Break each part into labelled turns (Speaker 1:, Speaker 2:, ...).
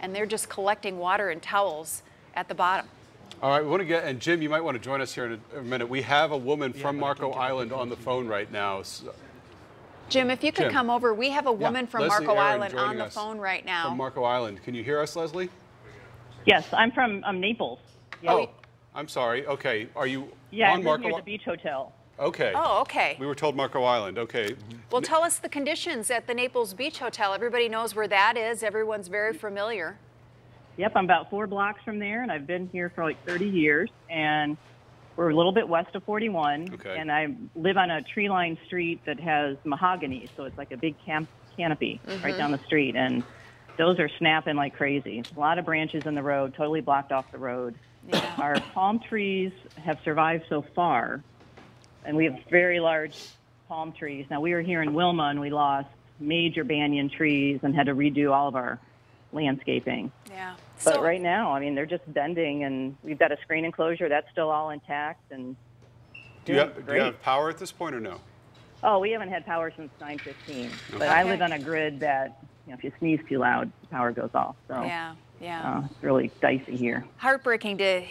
Speaker 1: and they're just collecting water in towels at the bottom.
Speaker 2: All right, we want to get, and Jim, you might want to join us here in a minute. We have a woman from Marco Island on the phone right now. So,
Speaker 1: Jim, if you could come over, we have a woman from
Speaker 2: Leslie
Speaker 1: Marco
Speaker 2: Aaron
Speaker 1: Island on the phone right now.
Speaker 2: From Marco Island. Can you hear us, Leslie?
Speaker 3: Yes, I'm from Naples. Yeah.
Speaker 2: Oh, I'm sorry. Okay, are you
Speaker 3: I'm
Speaker 2: on Marco?
Speaker 3: near the beach hotel.
Speaker 2: Okay.
Speaker 1: Oh, okay.
Speaker 2: We were told Marco Island. Okay.
Speaker 1: Well, tell us the conditions at the Naples Beach Hotel. Everybody knows where that is. Everyone's very familiar.
Speaker 3: Yep, I'm about 4 blocks from there, and I've been here for like 30 years, and we're a little bit west of 41, and I live on a tree-lined street that has mahogany, so it's like a big canopy right down the street, and those are snapping like crazy. A lot of branches in the road, totally blocked off the road. Yeah. Our palm trees have survived so far, and we have very large palm trees. Now, we were here in Wilma, and we lost major banyan trees and had to redo all of our landscaping.
Speaker 1: Yeah.
Speaker 3: But right now, I mean, they're just bending, and we've got a screen enclosure that's still all intact. And
Speaker 2: do you have power at this point or no?
Speaker 3: Oh, we haven't had power since 9:15. But I live on a grid that, you know, if you sneeze too loud, the power goes off. So it's really dicey here.
Speaker 1: Heartbreaking to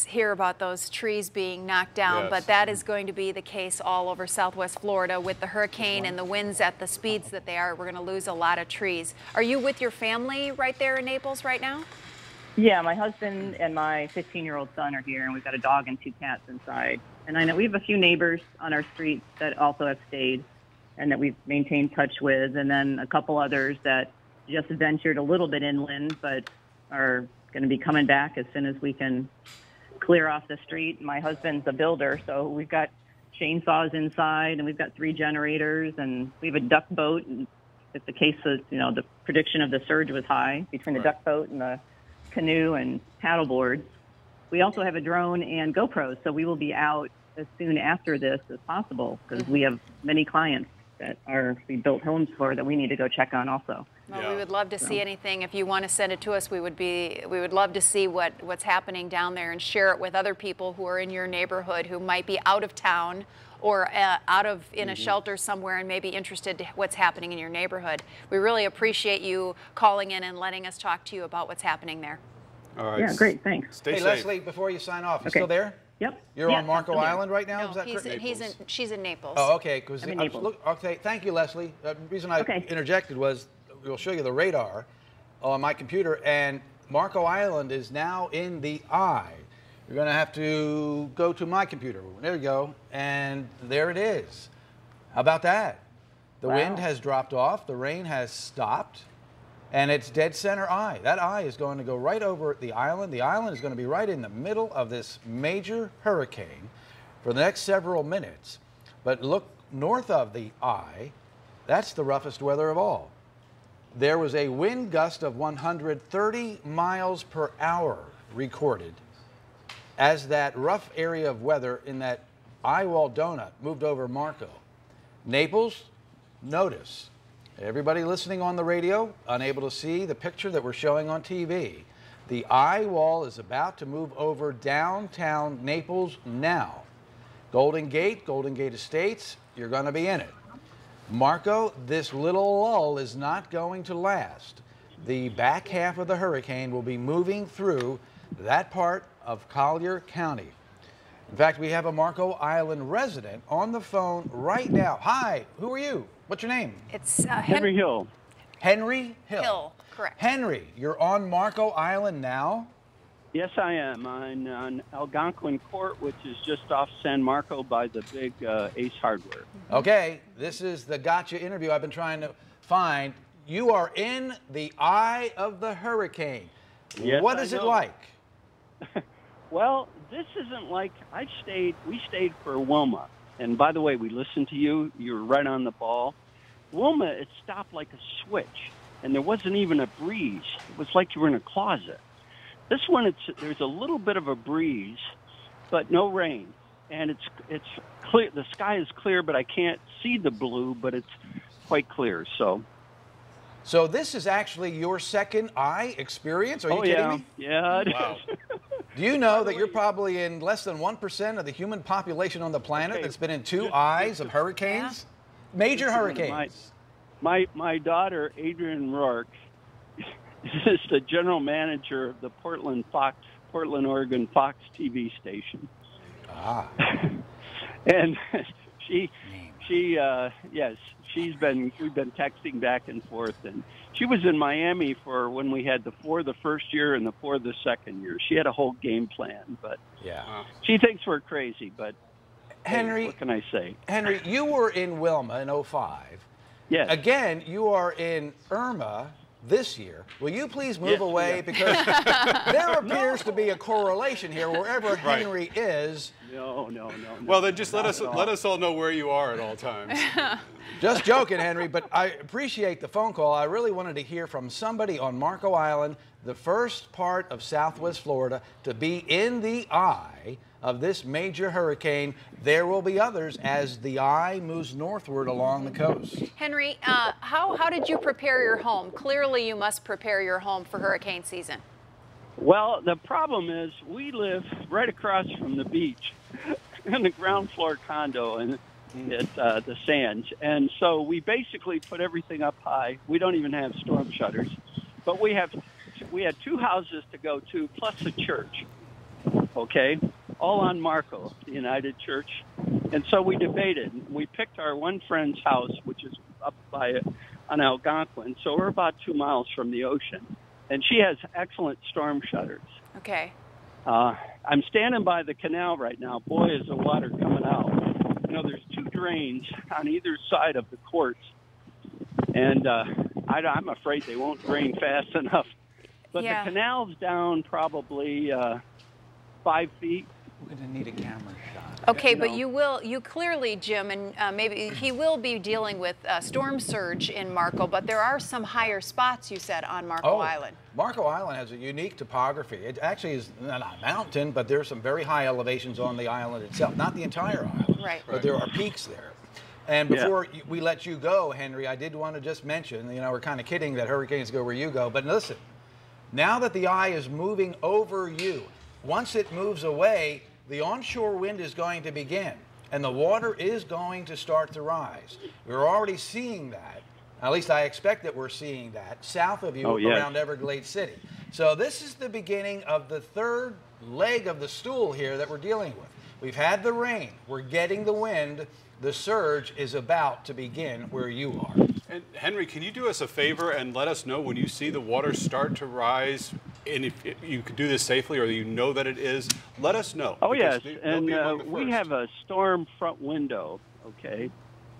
Speaker 1: hear about those trees being knocked down, but that is going to be the case all over Southwest Florida with the hurricane and the winds at the speeds that they are. We're going to lose a lot of trees. Are you with your family right there in Naples right now?
Speaker 3: Yeah, my husband and my 15-year-old son are here, and we've got a dog and 2 cats inside. And I know we have a few neighbors on our street that also have stayed and that we've maintained touch with, and then a couple others that just ventured a little bit inland but are going to be coming back as soon as we can clear off the street. My husband's a builder, so we've got chainsaws inside, and we've got 3 generators, and we have a duck boat. And if the case of, you know, the prediction of the surge was high between the duck boat and the canoe and paddle boards. We also have a drone and GoPros, so we will be out as soon after this as possible because we have many clients that we built homes for that we need to go check on also.
Speaker 1: Well, we would love to see anything. If you want to send it to us, we would love to see what's happening down there and share it with other people who are in your neighborhood who might be out of town or in a shelter somewhere and maybe interested in what's happening in your neighborhood. We really appreciate you calling in and letting us talk to you about what's happening there.
Speaker 2: All right.
Speaker 3: Yeah, great, thanks.
Speaker 2: Stay safe.
Speaker 4: Leslie, before you sign off, you still there?
Speaker 3: Yep.
Speaker 4: You're on Marco Island right now?
Speaker 1: No,
Speaker 4: is that correct?
Speaker 1: she's in Naples.
Speaker 4: Oh, okay. Okay, thank you, Leslie. The reason I interjected was we'll show you the radar on my computer, and Marco Island is now in the eye. You're going to have to go to my computer. There you go, and there it is. How about that? The wind has dropped off, the rain has stopped, and it's dead center eye. That eye is going to go right over the island. The island is going to be right in the middle of this major hurricane for the next several minutes. But look north of the eye, that's the roughest weather of all. There was a wind gust of 130 miles per hour recorded as that rough area of weather in that eye wall donut moved over Marco. Naples, notice. Everybody listening on the radio, unable to see the picture that we're showing on TV. The eye wall is about to move over downtown Naples now. Golden Gate Estates, you're going to be in it. Marco, this little lull is not going to last. The back half of the hurricane will be moving through that part of Collier County. In fact, we have a Marco Island resident on the phone right now. Hi, who are you? What's your name?
Speaker 1: It's
Speaker 5: Henry Hill.
Speaker 4: Henry Hill.
Speaker 1: Hill, correct.
Speaker 4: Henry, you're on Marco Island now?
Speaker 5: Yes, I am. I'm on Algonquin Court, which is just off San Marco by the big Ace Hardware.
Speaker 4: Okay, this is the gotcha interview I've been trying to find. You are in the eye of the hurricane.
Speaker 5: Yes,
Speaker 4: what is it like?
Speaker 5: Well, this isn't like we stayed for Wilma. And by the way, we listened to you. You were right on the ball. Wilma, it stopped like a switch, and there wasn't even a breeze. It was like you were in a closet. This one, there's a little bit of a breeze, but no rain. And it's clear. The sky is clear, but I can't see the blue, but it's quite clear.
Speaker 4: So this is actually your second eye experience? Are you kidding me?
Speaker 5: Yeah, it is.
Speaker 4: Do you know that you're probably in less than 1% of the human population on the planet that's been in 2 eyes of hurricanes? Major hurricanes.
Speaker 5: My daughter, Adrian Rourke, is the general manager of the Portland, Oregon Fox TV station.
Speaker 4: Ah.
Speaker 5: And yes, we've been texting back and forth, and she was in Miami for when we had the 4 the first year and the 4 the second year. She had a whole game plan, but she thinks we're crazy, but
Speaker 4: Henry,
Speaker 5: hey, what can I say? Henry,
Speaker 4: you were in Wilma in 05.
Speaker 5: Yes.
Speaker 4: Again, you are in Irma this year. Will you please move away? Because there appears to be a correlation here wherever Henry is.
Speaker 5: No.
Speaker 2: Well, then just let us all know where you are at all times.
Speaker 4: Just joking, Henry, but I appreciate the phone call. I really wanted to hear from somebody on Marco Island, the first part of Southwest Florida, to be in the eye of this major hurricane. There will be others as the eye moves northward along the coast.
Speaker 1: Henry, how did you prepare your home? Clearly, you must prepare your home for hurricane season.
Speaker 5: Well, the problem is we live right across from the beach in the ground floor condo and at the Sands. And so we basically put everything up high. We don't even have storm shutters. But we had 2 houses to go to, plus a church, okay, all on Marco, the United Church. And so we debated. We picked our one friend's house, which is up on Algonquin. So we're about 2 miles from the ocean. And she has excellent storm shutters.
Speaker 1: Okay.
Speaker 5: I'm standing by the canal right now. Boy, is the water coming out. You know, there's 2 drains on either side of the courts. And I'm afraid they won't drain fast enough. But the canal's down probably 5 feet.
Speaker 4: We're going to need a camera shot.
Speaker 1: Okay, but you clearly, Jim, and maybe he will be dealing with storm surge in Marco, but there are some higher spots, you said, on Marco Island.
Speaker 4: Marco Island has a unique topography. It actually is not a mountain, but there's some very high elevations on the island itself. Not the entire island, but there are peaks there. And before we let you go, Henry, I did want to just mention, you know, we're kind of kidding that hurricanes go where you go, but listen, now that the eye is moving over you, once it moves away, the onshore wind is going to begin, and the water is going to start to rise. We're already seeing that. At least I expect that we're seeing that south of you around Everglades City. So this is the beginning of the 3rd leg of the stool here that we're dealing with. We've had the rain. We're getting the wind. The surge is about to begin where you are.
Speaker 2: And Henry, can you do us a favor and let us know when you see the water start to rise, and if you could do this safely or you know that it is, let us know.
Speaker 5: Oh, yes, and we have a storm front window, okay,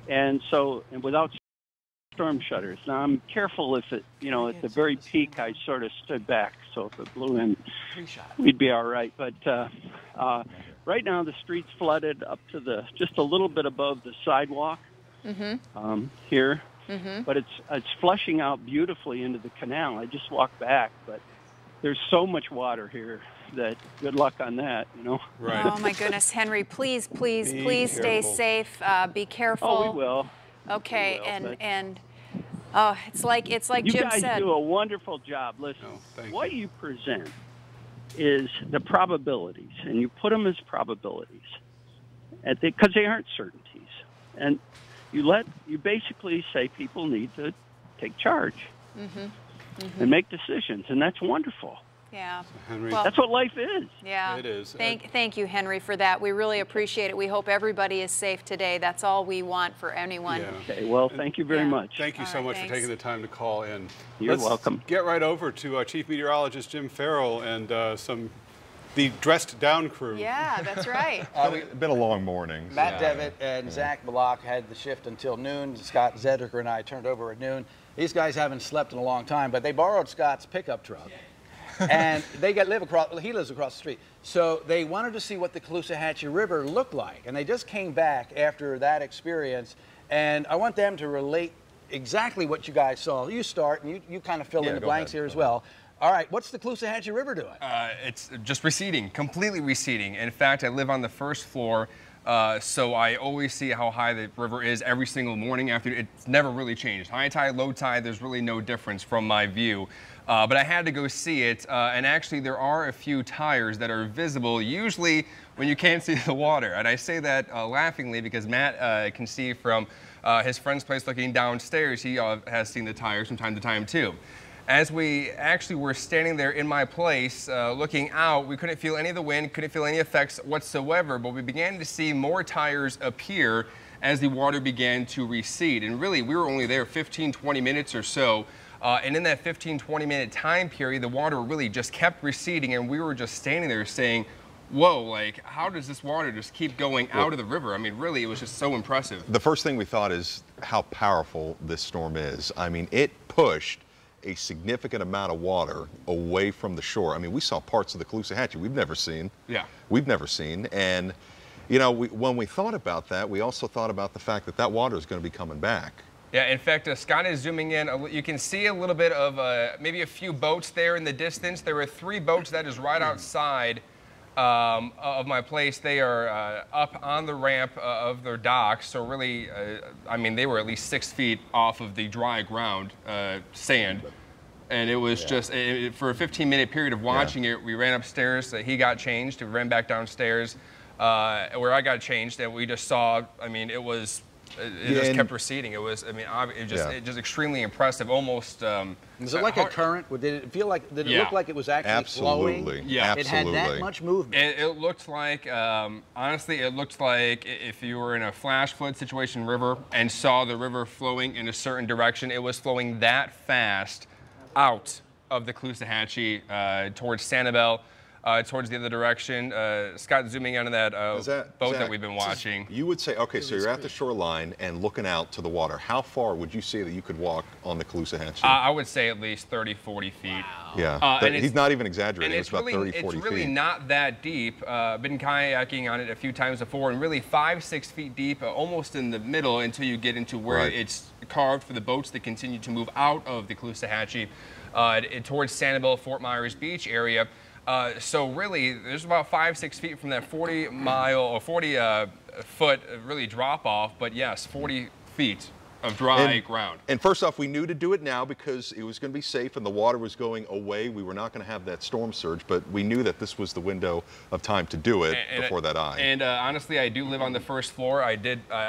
Speaker 5: and without storm shutters. Now, I'm careful if it, you know, at the very peak, I sort of stood back, so if it blew in, we'd be all right. But right now, the street's flooded up to just a little bit above the sidewalk here. But it's flushing out beautifully into the canal. I just walked back, but there's so much water here that good luck on that, you know.
Speaker 2: Right.
Speaker 1: Oh my goodness, Henry, please stay safe. Be careful.
Speaker 5: Oh, we will.
Speaker 1: Okay,
Speaker 5: we will,
Speaker 1: and it's like Jim said.
Speaker 5: You guys do a wonderful job. Listen, what you present is the probabilities, and you put them as probabilities, because they aren't certainties, and you basically say people need to take charge and make decisions, and that's wonderful.
Speaker 1: Yeah.
Speaker 2: Henry,
Speaker 1: well,
Speaker 5: that's what life is.
Speaker 1: Yeah.
Speaker 2: It is.
Speaker 1: Thank you, Henry, for that. We really appreciate it. We hope everybody is safe today. That's all we want for anyone.
Speaker 2: Yeah.
Speaker 5: Okay, well, thank you very much.
Speaker 2: Thank you so much for taking the time to call in.
Speaker 5: You're welcome.
Speaker 2: Get right over to Chief Meteorologist Jim Farrell and the dressed down crew.
Speaker 1: Yeah, that's right.
Speaker 6: It's been a long morning.
Speaker 4: Matt Devitt and Zach Block had the shift until noon. Scott Zedricker and I turned over at noon. These guys haven't slept in a long time, but they borrowed Scott's pickup truck. And he lives across the street. So they wanted to see what the Caloosahatchee River looked like. And they just came back after that experience. And I want them to relate exactly what you guys saw. You start, and you kind of fill in the blanks here as well. All right, what's the Caloosahatchee River doing?
Speaker 7: It's just receding, completely receding. In fact, I live on the first floor, so I always see how high the river is every single morning. It's never really changed. High tide, low tide, there's really no difference from my view. But I had to go see it, and actually there are a few tires that are visible, usually when you can't see the water. And I say that laughingly because Matt can see from his friend's place looking downstairs. He has seen the tires from time to time too. As we actually were standing there in my place looking out, we couldn't feel any of the wind, couldn't feel any effects whatsoever, but we began to see more tires appear as the water began to recede. And really, we were only there 15, 20 minutes or so. And in that 15, 20-minute time period, the water really just kept receding, and we were just standing there saying, whoa, like, how does this water just keep going out of the river? I mean, really, it was just so impressive.
Speaker 6: The first thing we thought is how powerful this storm is. I mean, it pushed a significant amount of water away from the shore. I mean, we saw parts of the Caloosahatchee we've never seen. Yeah. We've never seen. And, you know, when we thought about that, we also thought about the fact that that water is going to be coming back.
Speaker 7: Yeah, in fact, Scott is zooming in. You can see a little bit of maybe a few boats there in the distance. There were 3 boats that is right outside of my place. They are up on the ramp of their docks. So really, I mean, they were at least 6 feet off of the dry ground, sand. And it was just, for a 15-minute period of watching it, we ran upstairs. He got changed. We ran back downstairs where I got changed. And we just saw, I mean, it was... It just kept receding. It was, I mean, it just extremely impressive. Almost.
Speaker 4: Was it like a current? Did it feel like? Did it look like it was actually flowing?
Speaker 7: Yeah,
Speaker 4: it had that much movement.
Speaker 7: It looked like, honestly, it looked like if you were in a flash flood situation river and saw the river flowing in a certain direction, it was flowing that fast out of the Caloosahatchee towards Sanibel. Towards the other direction. Scott, zooming out of that boat that we've been watching.
Speaker 6: You would say, okay, so you're at the shoreline and looking out to the water. How far would you say that you could walk on the Caloosahatchee?
Speaker 7: I would say at least 30, 40 feet. Wow.
Speaker 6: Yeah, he's not even exaggerating. It's about 30, 40 feet.
Speaker 7: It's really not that deep. Been kayaking on it a few times before, and really 5, 6 feet deep, almost in the middle until you get into where it's carved for the boats that continue to move out of the Caloosahatchee towards Sanibel, Fort Myers Beach area. So really, there's about 5, 6 feet from that 40-mile or 40-foot really drop-off, but yes, 40 feet of dry ground.
Speaker 6: And first off, we knew to do it now because it was going to be safe and the water was going away. We were not going to have that storm surge, but we knew that this was the window of time to do it before that eye.
Speaker 7: And honestly, I do live on the first floor. I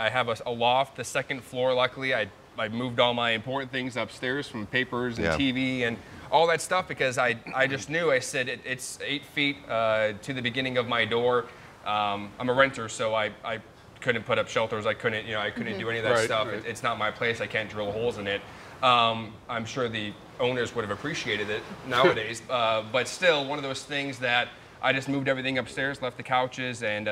Speaker 7: have a loft, the second floor. Luckily, I moved all my important things upstairs from papers and TV and all that stuff because I just knew. I said it's 8 feet to the beginning of my door. I'm a renter, so I couldn't put up shelters. I couldn't do any of that stuff. It's not my place. I can't drill holes in it. I'm sure the owners would have appreciated it nowadays, but still one of those things that I just moved everything upstairs, left the couches and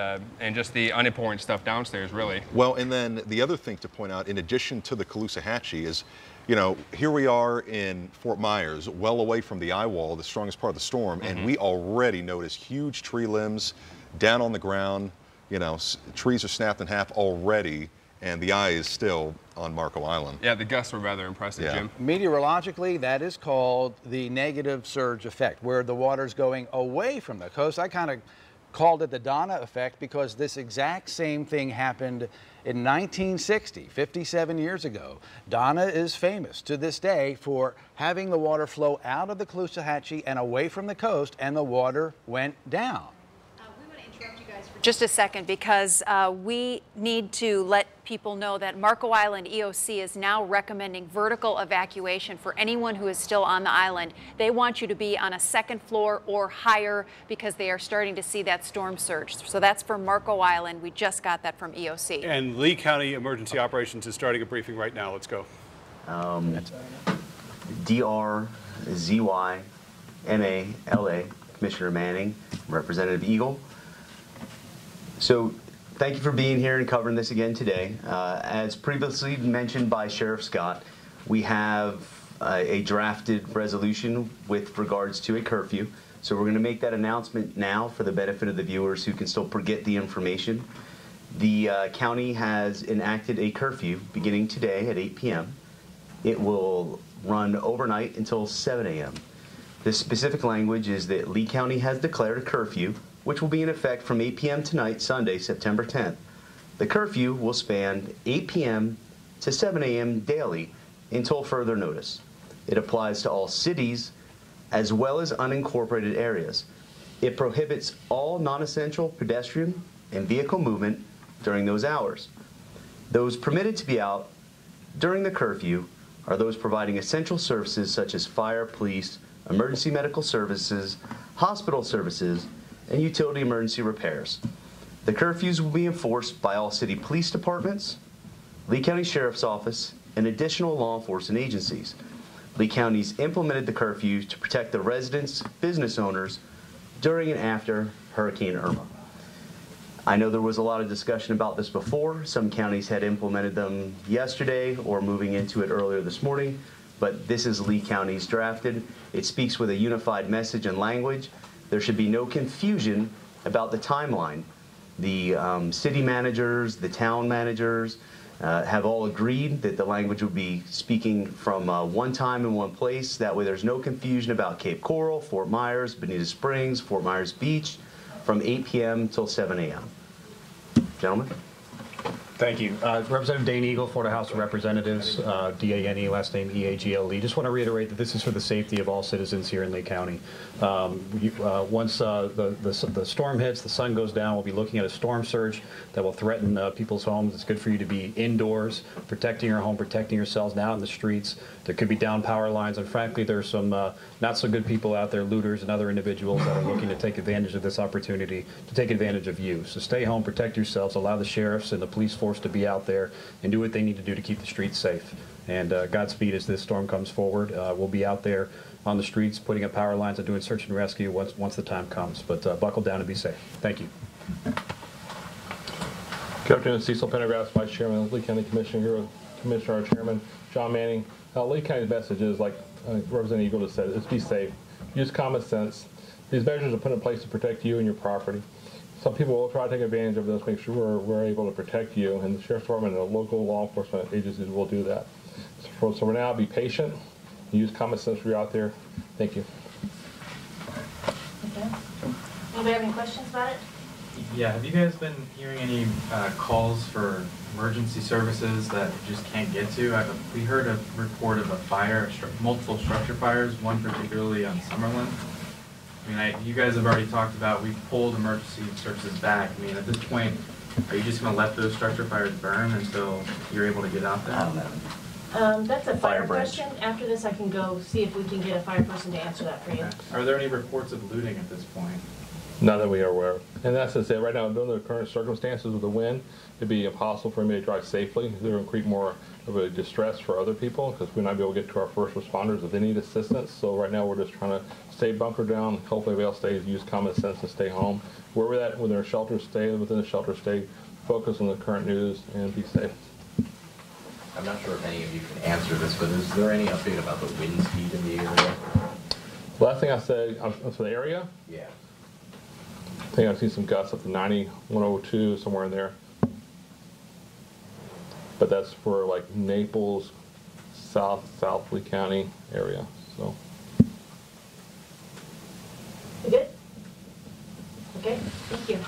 Speaker 7: just the unimportant stuff downstairs, really.
Speaker 6: Well, and then the other thing to point out, in addition to the Caloosahatchee, is, you know, here we are in Fort Myers, well away from the eye wall, the strongest part of the storm, and we already notice huge tree limbs down on the ground. You know, trees are snapped in half already, and the eye is still on Marco Island.
Speaker 7: Yeah, the gusts were rather impressive, Jim.
Speaker 4: Meteorologically, that is called the negative surge effect, where the water's going away from the coast. I kind of called it the Donna effect because this exact same thing happened in 1960, 57 years ago. Donna is famous to this day for having the water flow out of the Caloosahatchee and away from the coast, and the water went down.
Speaker 1: Just a second, because we need to let people know that Marco Island EOC is now recommending vertical evacuation for anyone who is still on the island. They want you to be on a second floor or higher because they are starting to see that storm surge. So that's for Marco Island. We just got that from EOC.
Speaker 2: And Lee County Emergency Operations is starting a briefing right now. Let's go.
Speaker 8: DRZYMALA, Commissioner Manning, Representative Eagle. So thank you for being here and covering this again today. As previously mentioned by Sheriff Scott, we have a drafted resolution with regards to a curfew. So we're going to make that announcement now for the benefit of the viewers who can still get the information. The county has enacted a curfew beginning today at 8 p.m. It will run overnight until 7 a.m. The specific language is that Lee County has declared a curfew, which will be in effect from 8 p.m. tonight, Sunday, September 10th. The curfew will span 8 p.m. to 7 a.m. daily until further notice. It applies to all cities as well as unincorporated areas. It prohibits all non-essential pedestrian and vehicle movement during those hours. Those permitted to be out during the curfew are those providing essential services such as fire, police, emergency medical services, hospital services, and utility emergency repairs. The curfews will be enforced by all city police departments, Lee County Sheriff's Office, and additional law enforcement agencies. Lee County's implemented the curfew to protect the residents, business owners during and after Hurricane Irma. I know there was a lot of discussion about this before. Some counties had implemented them yesterday or moving into it earlier this morning, but this is Lee County's drafted. It speaks with a unified message and language. There should be no confusion about the timeline. The city managers, the town managers, have all agreed that the language would be speaking from one time in one place. That way there's no confusion about Cape Coral, Fort Myers, Bonita Springs, Fort Myers Beach, from 8 p.m. till 7 a.m. Gentlemen?
Speaker 9: Thank you. Representative Dane Eagle, Florida House of Representatives, D-A-N-E, last name E-A-G-L-E. Just want to reiterate that this is for the safety of all citizens here in Lee County. Once the storm hits, the sun goes down, we'll be looking at a storm surge that will threaten people's homes. It's good for you to be indoors, protecting your home, protecting yourselves, now in the streets. There could be down power lines, and frankly, there's some not so good people out there, looters and other individuals that are looking to take advantage of this opportunity to take advantage of you. So stay home, protect yourselves, allow the sheriffs and the police force to be out there and do what they need to do to keep the streets safe. And Godspeed as this storm comes forward. We'll be out there on the streets putting up power lines and doing search and rescue once the time comes. But buckle down and be safe. Thank you.
Speaker 10: Good afternoon, Cecil Pendergrass, Vice Chairman of the Lee County Commission, here with Commissioner, our Chairman, John Manning. Lee County's message is, like Representative Eagle just said, is be safe. Use common sense. These measures are put in place to protect you and your property. Some people will try to take advantage of this, make sure we're able to protect you, and the Sheriff's Department and the local law enforcement agencies will do that. So for now, be patient. Use common sense when you're out there. Thank you.
Speaker 11: Okay. Anybody have any questions about it?
Speaker 12: Yeah, have you guys been hearing any calls for emergency services that you just can't get to? We heard a report of a fire, multiple structure fires, one particularly on Summerlin. I mean, you guys have already talked about we've pulled emergency services back. I mean, at this point, are you just going to let those structure fires burn until you're able to get out there?
Speaker 11: I don't know. That's a fire question. After this, I can go see if we can get a fire person to answer that for you.
Speaker 12: Okay. Are there any reports of looting at this point?
Speaker 10: None that we are aware of. And that's to say, right now, under the current circumstances with the wind, it'd be impossible for me to drive safely. There will create more of a distress for other people because we might be able to get to our first responders if they need assistance. So right now, we're just trying to stay bunkered down. Hopefully, we all stay, use common sense and stay home. Where we're at, within our shelter, stay within the shelter, stay focused on the current news, and be safe.
Speaker 13: I'm not sure if any of you can answer this, but is there any update about the wind speed in the area?
Speaker 10: Last thing I said, for the area?
Speaker 13: Yeah.
Speaker 10: I think I've seen some gusts up to 90, 102, somewhere in there. But that's for like Naples, South Lee County area. So.
Speaker 11: You good? Okay, thank you.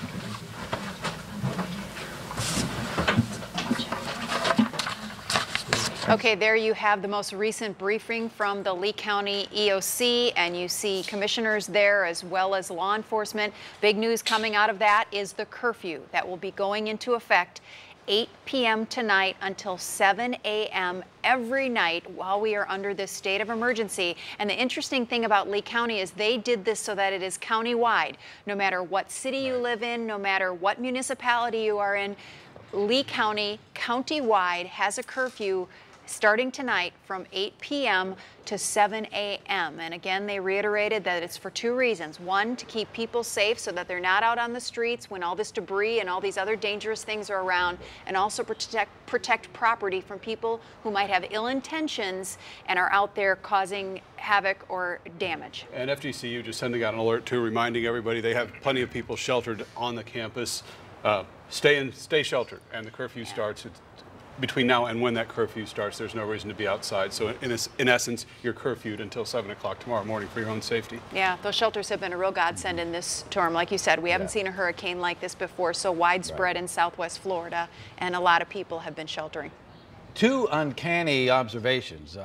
Speaker 1: Okay, there you have the most recent briefing from the Lee County EOC, and you see commissioners there as well as law enforcement. Big news coming out of that is the curfew that will be going into effect 8 p.m. tonight until 7 a.m. every night while we are under this state of emergency. And the interesting thing about Lee County is they did this so that it is county-wide. No matter what city you live in, no matter what municipality you are in, Lee County, county-wide, has a curfew starting tonight from 8 p.m. to 7 a.m. And again, they reiterated that it's for two reasons. One, to keep people safe so that they're not out on the streets when all this debris and all these other dangerous things are around, and also protect property from people who might have ill intentions and are out there causing havoc or damage.
Speaker 2: And FGCU just sending out an alert too, reminding everybody they have plenty of people sheltered on the campus. Stay sheltered, and the curfew starts. Between now and when that curfew starts, there's no reason to be outside. So in essence, you're curfewed until 7 o'clock tomorrow morning for your own safety. Yeah, those shelters have been a real godsend in this storm. Like you said, we haven't seen a hurricane like this before, so widespread in Southwest Florida, and a lot of people have been sheltering.
Speaker 4: Two uncanny observations.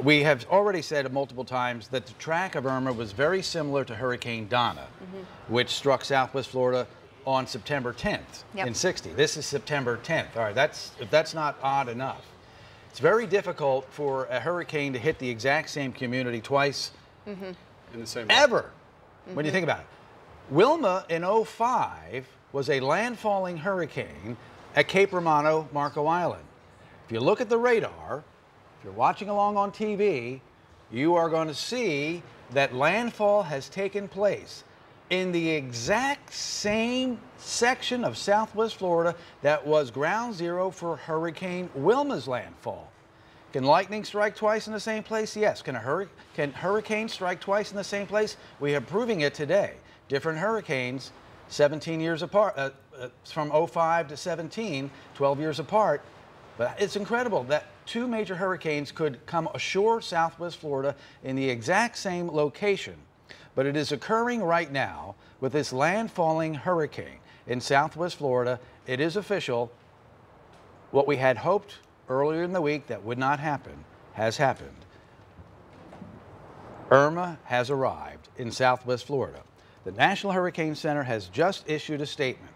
Speaker 4: We have already said multiple times that the track of Irma was very similar to Hurricane Donna, which struck Southwest Florida on September 10th in '60. This is September 10th. All right, if that's not odd enough. It's very difficult for a hurricane to hit the exact same community twice
Speaker 2: in the same
Speaker 4: ever, when you think about it. Wilma in 05 was a landfalling hurricane at Cape Romano, Marco Island. If you look at the radar, if you're watching along on TV, you are going to see that landfall has taken place in the exact same section of Southwest Florida that was ground zero for Hurricane Wilma's landfall. Can lightning strike twice in the same place? Yes. Can hurricane strike twice in the same place? We are proving it today. Different hurricanes, 17 years apart, from 05 to 17, 12 years apart. But it's incredible that two major hurricanes could come ashore Southwest Florida in the exact same location. But it is occurring right now with this landfalling hurricane in Southwest Florida. It is official. What we had hoped earlier in the week that would not happen has happened. Irma has arrived in Southwest Florida. The National Hurricane Center has just issued a statement.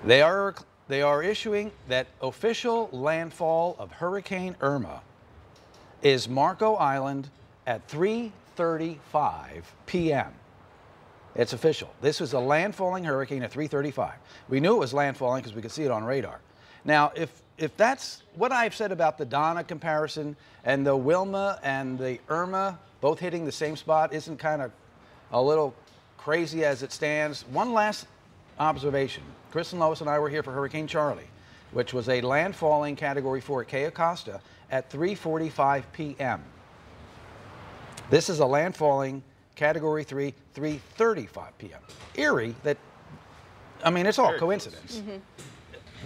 Speaker 4: They are issuing that official landfall of Hurricane Irma is Marco Island at 3:35 p.m. It's official. This was a landfalling hurricane at 3:35. We knew it was landfalling because we could see it on radar. Now, if that's what I've said about the Donna comparison and the Wilma and the Irma both hitting the same spot isn't kind of a little crazy as it stands, one last observation. Chris and Lois and I were here for Hurricane Charlie, which was a landfalling Category 4 at Cayo Costa at 3:45 p.m. This is a landfalling Category 3, 3:35 p.m. Eerie that, I mean, it's all very coincidence.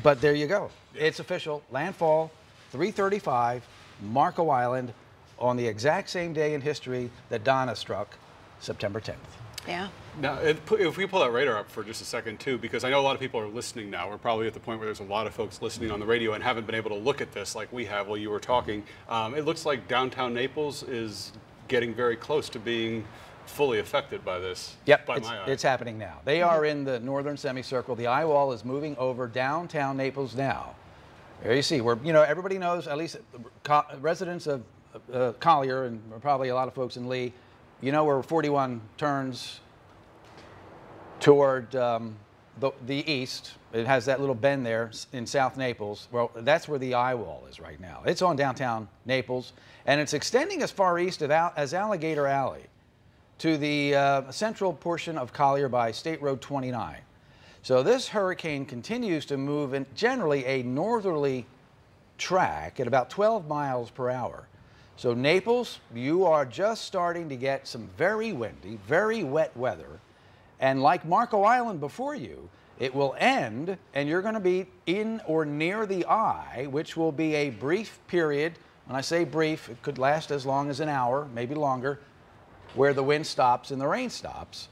Speaker 4: But there you go. It's official. Landfall, 3:35, Marco Island, on the exact same day in history that Donna struck, September 10th.
Speaker 1: Yeah.
Speaker 2: Now, if we pull that radar up for just a second, too, because I know a lot of people are listening now. We're probably at the point where there's a lot of folks listening on the radio and haven't been able to look at this like we have while you were talking. It looks like downtown Naples is getting very close to being fully affected by this.
Speaker 4: Yep, it's happening now. They are in the northern semicircle. The eye wall is moving over downtown Naples now. There you see, where, you know, everybody knows, at least residents of Collier and probably a lot of folks in Lee, you know where 41 turns toward the east. It has that little bend there in South Naples. Well, that's where the eye wall is right now. It's on downtown Naples, and it's extending as far east as Alligator Alley to the central portion of Collier by State Road 29. So this hurricane continues to move in generally a northerly track at about 12 miles per hour. So Naples, you are just starting to get some very windy, very wet weather. And like Marco Island before you, it will end and you're going to be in or near the eye, which will be a brief period. When I say brief, it could last as long as an hour, maybe longer, where the wind stops and the rain stops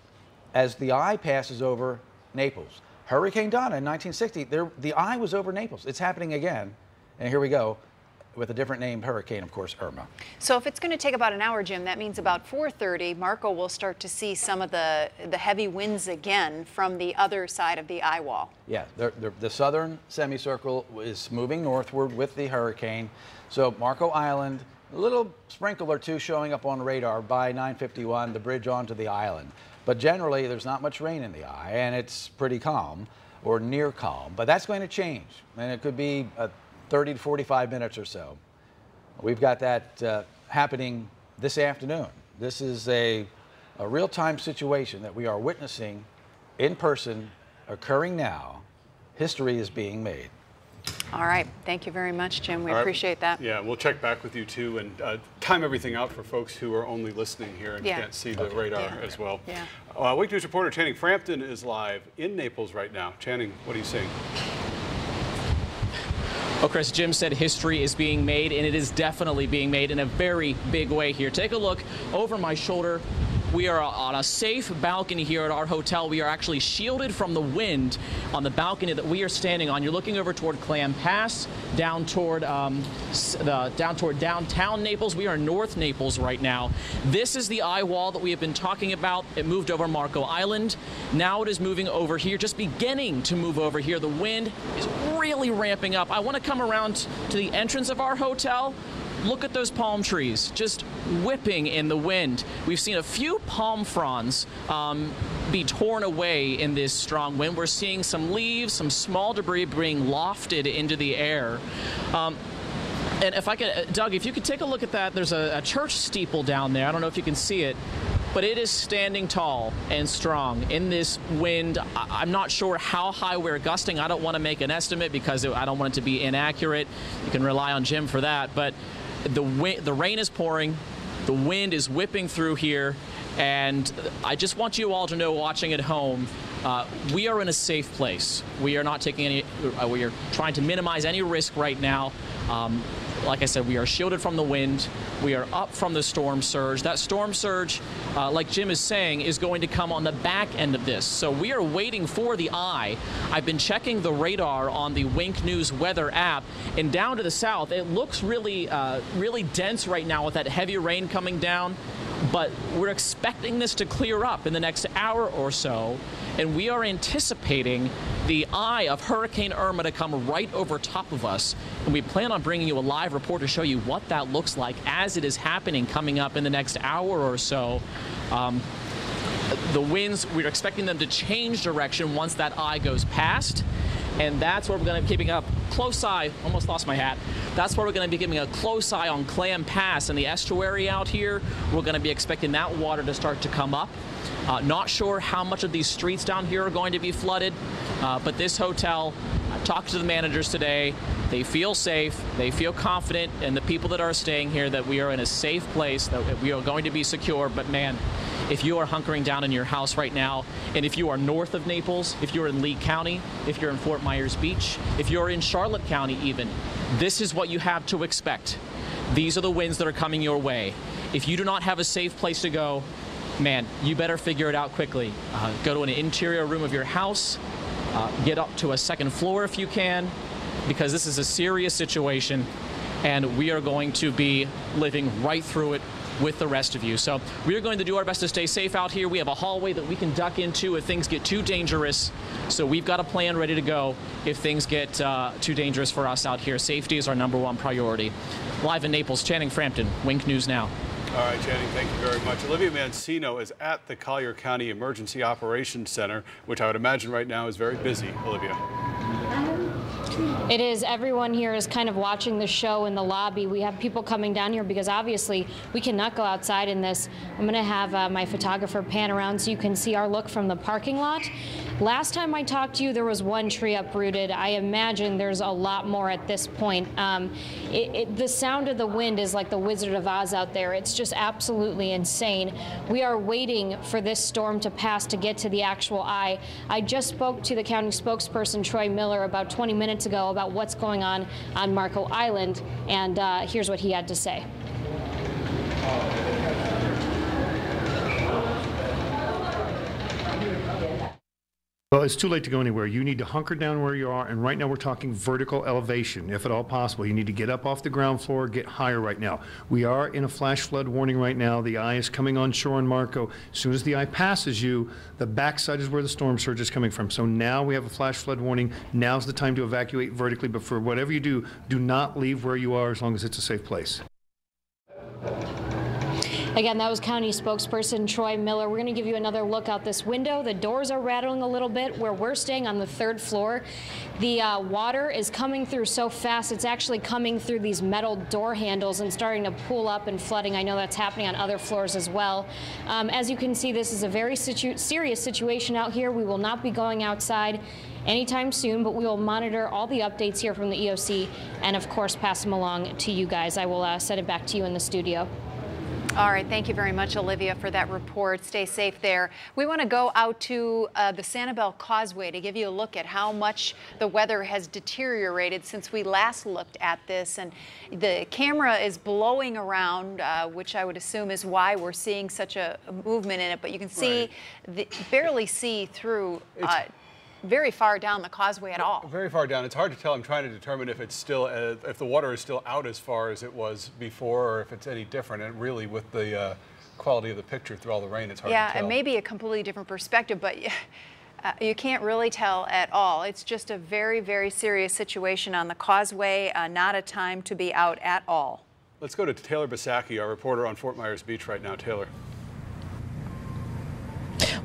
Speaker 4: as the eye passes over Naples. Hurricane Donna in 1960, the eye was over Naples. It's happening again. And here we go with a different named hurricane, of course, Irma.
Speaker 1: So if it's going to take about an hour, Jim, that means about 4:30, Marco will start to see some of the heavy winds again from the other side of the eye wall.
Speaker 4: Yeah, the southern semicircle is moving northward with the hurricane. So Marco Island, a little sprinkle or two showing up on radar by 9:51, the bridge onto the island. But generally, there's not much rain in the eye, and it's pretty calm or near calm. But that's going to change, and it could be 30 to 45 minutes or so. We've got that happening this afternoon. This is a real-time situation that we are witnessing in person, occurring now. History is being made.
Speaker 1: All right. Thank you very much, Jim. We appreciate that.
Speaker 2: Yeah, we'll check back with you, too, and time everything out for folks who are only listening here and can't see the radar as well.
Speaker 1: Yeah.
Speaker 2: Wake News reporter Channing Frampton is live in Naples right now. Channing, what are you seeing?
Speaker 14: Well, Chris, Jim said history is being made, and it is definitely being made in a very big way here. Take a look over my shoulder. We are on a safe balcony here at our hotel. We are actually shielded from the wind on the balcony that we are standing on. You're looking over toward Clam Pass, down toward downtown Naples. We are North Naples right now. This is the eye wall that we have been talking about. It moved over Marco Island. Now it is moving over here, just beginning to move over here. The wind is really ramping up. I want to come around to the entrance of our hotel. Look at those palm trees just whipping in the wind. We've seen a few palm fronds be torn away in this strong wind. We're seeing some leaves, some small debris being lofted into the air. And if I could, Doug, if you could take a look at that, there's a church steeple down there. I don't know if you can see it, but it is standing tall and strong in this wind. I'm not sure how high we're gusting. I don't want to make an estimate because I don't want it to be inaccurate. You can rely on Jim for that. But the rain is pouring. The wind is whipping through here. And I just want you all to know, watching at home, we are in a safe place. We are not taking any, we are trying to minimize any risk right now. Like I said, we are shielded from the wind. We are up from the storm surge. That storm surge, like Jim is saying, is going to come on the back end of this. So we are waiting for the eye. I've been checking the radar on the Wink News weather app, and down to the south, it looks really, really dense right now with that heavy rain coming down. But we're expecting this to clear up in the next hour or so, and we are anticipating the eye of Hurricane Irma to come right over top of us. And we plan on bringing you a live report to show you what that looks like as it is happening coming up in the next hour or so. The winds, we're expecting them to change direction once that eye goes past. And that's where we're going to be keeping a close eye. Almost lost my hat. That's where we're going to be keeping a close eye on Clam Pass and the estuary out here. We're going to be expecting that water to start to come up. Not sure how much of these streets down here are going to be flooded, but this hotel, I talked to the managers today. They feel safe. They feel confident, and the people that are staying here, that we are in a safe place, that we are going to be secure. But man, if you are hunkering down in your house right now, and if you are north of Naples, if you're in Lee County, if you're in Fort Myers Beach, if you're in Charlotte County even, this is what you have to expect. These are the winds that are coming your way. If you do not have a safe place to go, man, you better figure it out quickly. Go to an interior room of your house, get up to a second floor if you can, because this is a serious situation, and we are going to be living right through it with the rest of you. So we are going to do our best to stay safe out here. We have a hallway that we can duck into if things get too dangerous. So we've got a plan ready to go if things get too dangerous for us out here. Safety is our #1 priority. Live in Naples, Channing Frampton, Wink News Now.
Speaker 2: All right, Channing, thank you very much. Olivia Mancino is at the Collier County Emergency Operations Center, which I would imagine right now is very busy. Olivia.
Speaker 15: It is. Everyone here is kind of watching the show in the lobby. We have people coming down here because obviously we cannot go outside in this. I'm going to have my photographer pan around so you can see our look from the parking lot. Last time I talked to you, there was one tree uprooted. I imagine there's a lot more at this point. The sound of the wind is like the Wizard of Oz out there. It's just absolutely insane. We are waiting for this storm to pass to get to the actual eye. I just spoke to the county spokesperson, Troy Miller, about 20 minutes ago about what's going on Marco Island, and here's what he had to say.
Speaker 16: Well, it's too late to go anywhere. You need to hunker down where you are, and right now we're talking vertical elevation, if at all possible. You need to get up off the ground floor, get higher right now. We are in a flash flood warning right now. The eye is coming on shore in Marco. As soon as the eye passes you, the backside is where the storm surge is coming from. So now we have a flash flood warning. Now's the time to evacuate vertically, but for whatever you do, do not leave where you are as long as it's a safe place.
Speaker 15: Again, that was County spokesperson Troy Miller. We're going to give you another look out this window. The doors are rattling a little bit where we're staying on the 3rd floor. The water is coming through so fast, it's actually coming through these metal door handles and starting to pool up and flooding. I know that's happening on other floors as well. As you can see, this is a very serious situation out here. We will not be going outside anytime soon, but we will monitor all the updates here from the EOC and, of course, pass them along to you guys. I will send it back to you in the studio.
Speaker 1: All right, thank you very much, Olivia, for that report. Stay safe there. We want to go out to the Sanibel Causeway to give you a look at how much the weather has deteriorated since we last looked at this. And the camera is blowing around, which I would assume is why we're seeing such a movement in it. But you can see, barely see through very far down the causeway at all.
Speaker 2: Very far down. It's hard to tell. I'm trying to determine if it's still, if the water is still out as far as it was before, or if it's any different. And really, with the quality of the picture through all the rain, it's hard to tell. Yeah, and maybe
Speaker 1: a completely different perspective, but you can't really tell at all. It's just a very, very serious situation on the causeway. Not a time to be out at all.
Speaker 2: Let's go to Taylor Bisacki, our reporter on Fort Myers Beach right now. Taylor.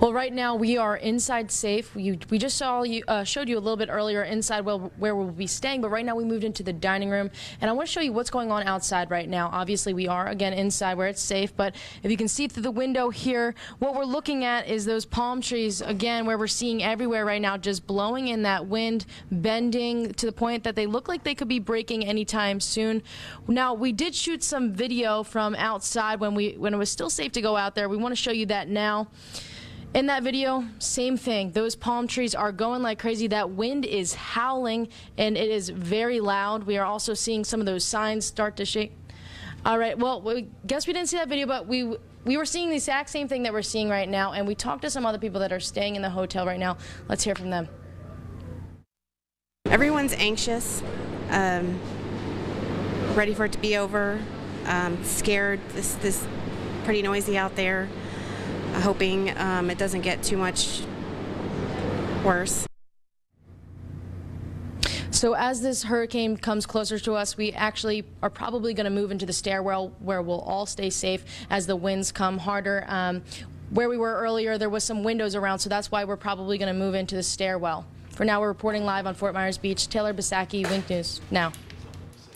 Speaker 17: Well, right now we are inside safe. We just showed you a little bit earlier inside where we'll be staying, but right now we moved into the dining room, and I want to show you what's going on outside right now. Obviously, we are again inside where it's safe, but if you can see through the window here, what we're looking at is those palm trees again, where we're seeing everywhere right now, just blowing in that wind, bending to the point that they look like they could be breaking anytime soon. Now, we did shoot some video from outside when it was still safe to go out there. We want to show you that now. In that video, same thing. Those palm trees are going like crazy. That wind is howling, and it is very loud. We are also seeing some of those signs start to shake. All right, well, we guess we didn't see that video, but we were seeing the exact same thing that we're seeing right now, and we talked to some other people that are staying in the hotel right now. Let's hear from them.
Speaker 18: Everyone's anxious, ready for it to be over, scared. This pretty noisy out there. Hoping it doesn't get too much worse.
Speaker 17: So as this hurricane comes closer to us, we actually are probably going to move into the stairwell where we'll all stay safe as the winds come harder. Where we were earlier, there was some windows around, so that's why we're probably going to move into the stairwell. For now, we're reporting live on Fort Myers Beach. Taylor Bisacki, Wink News Now.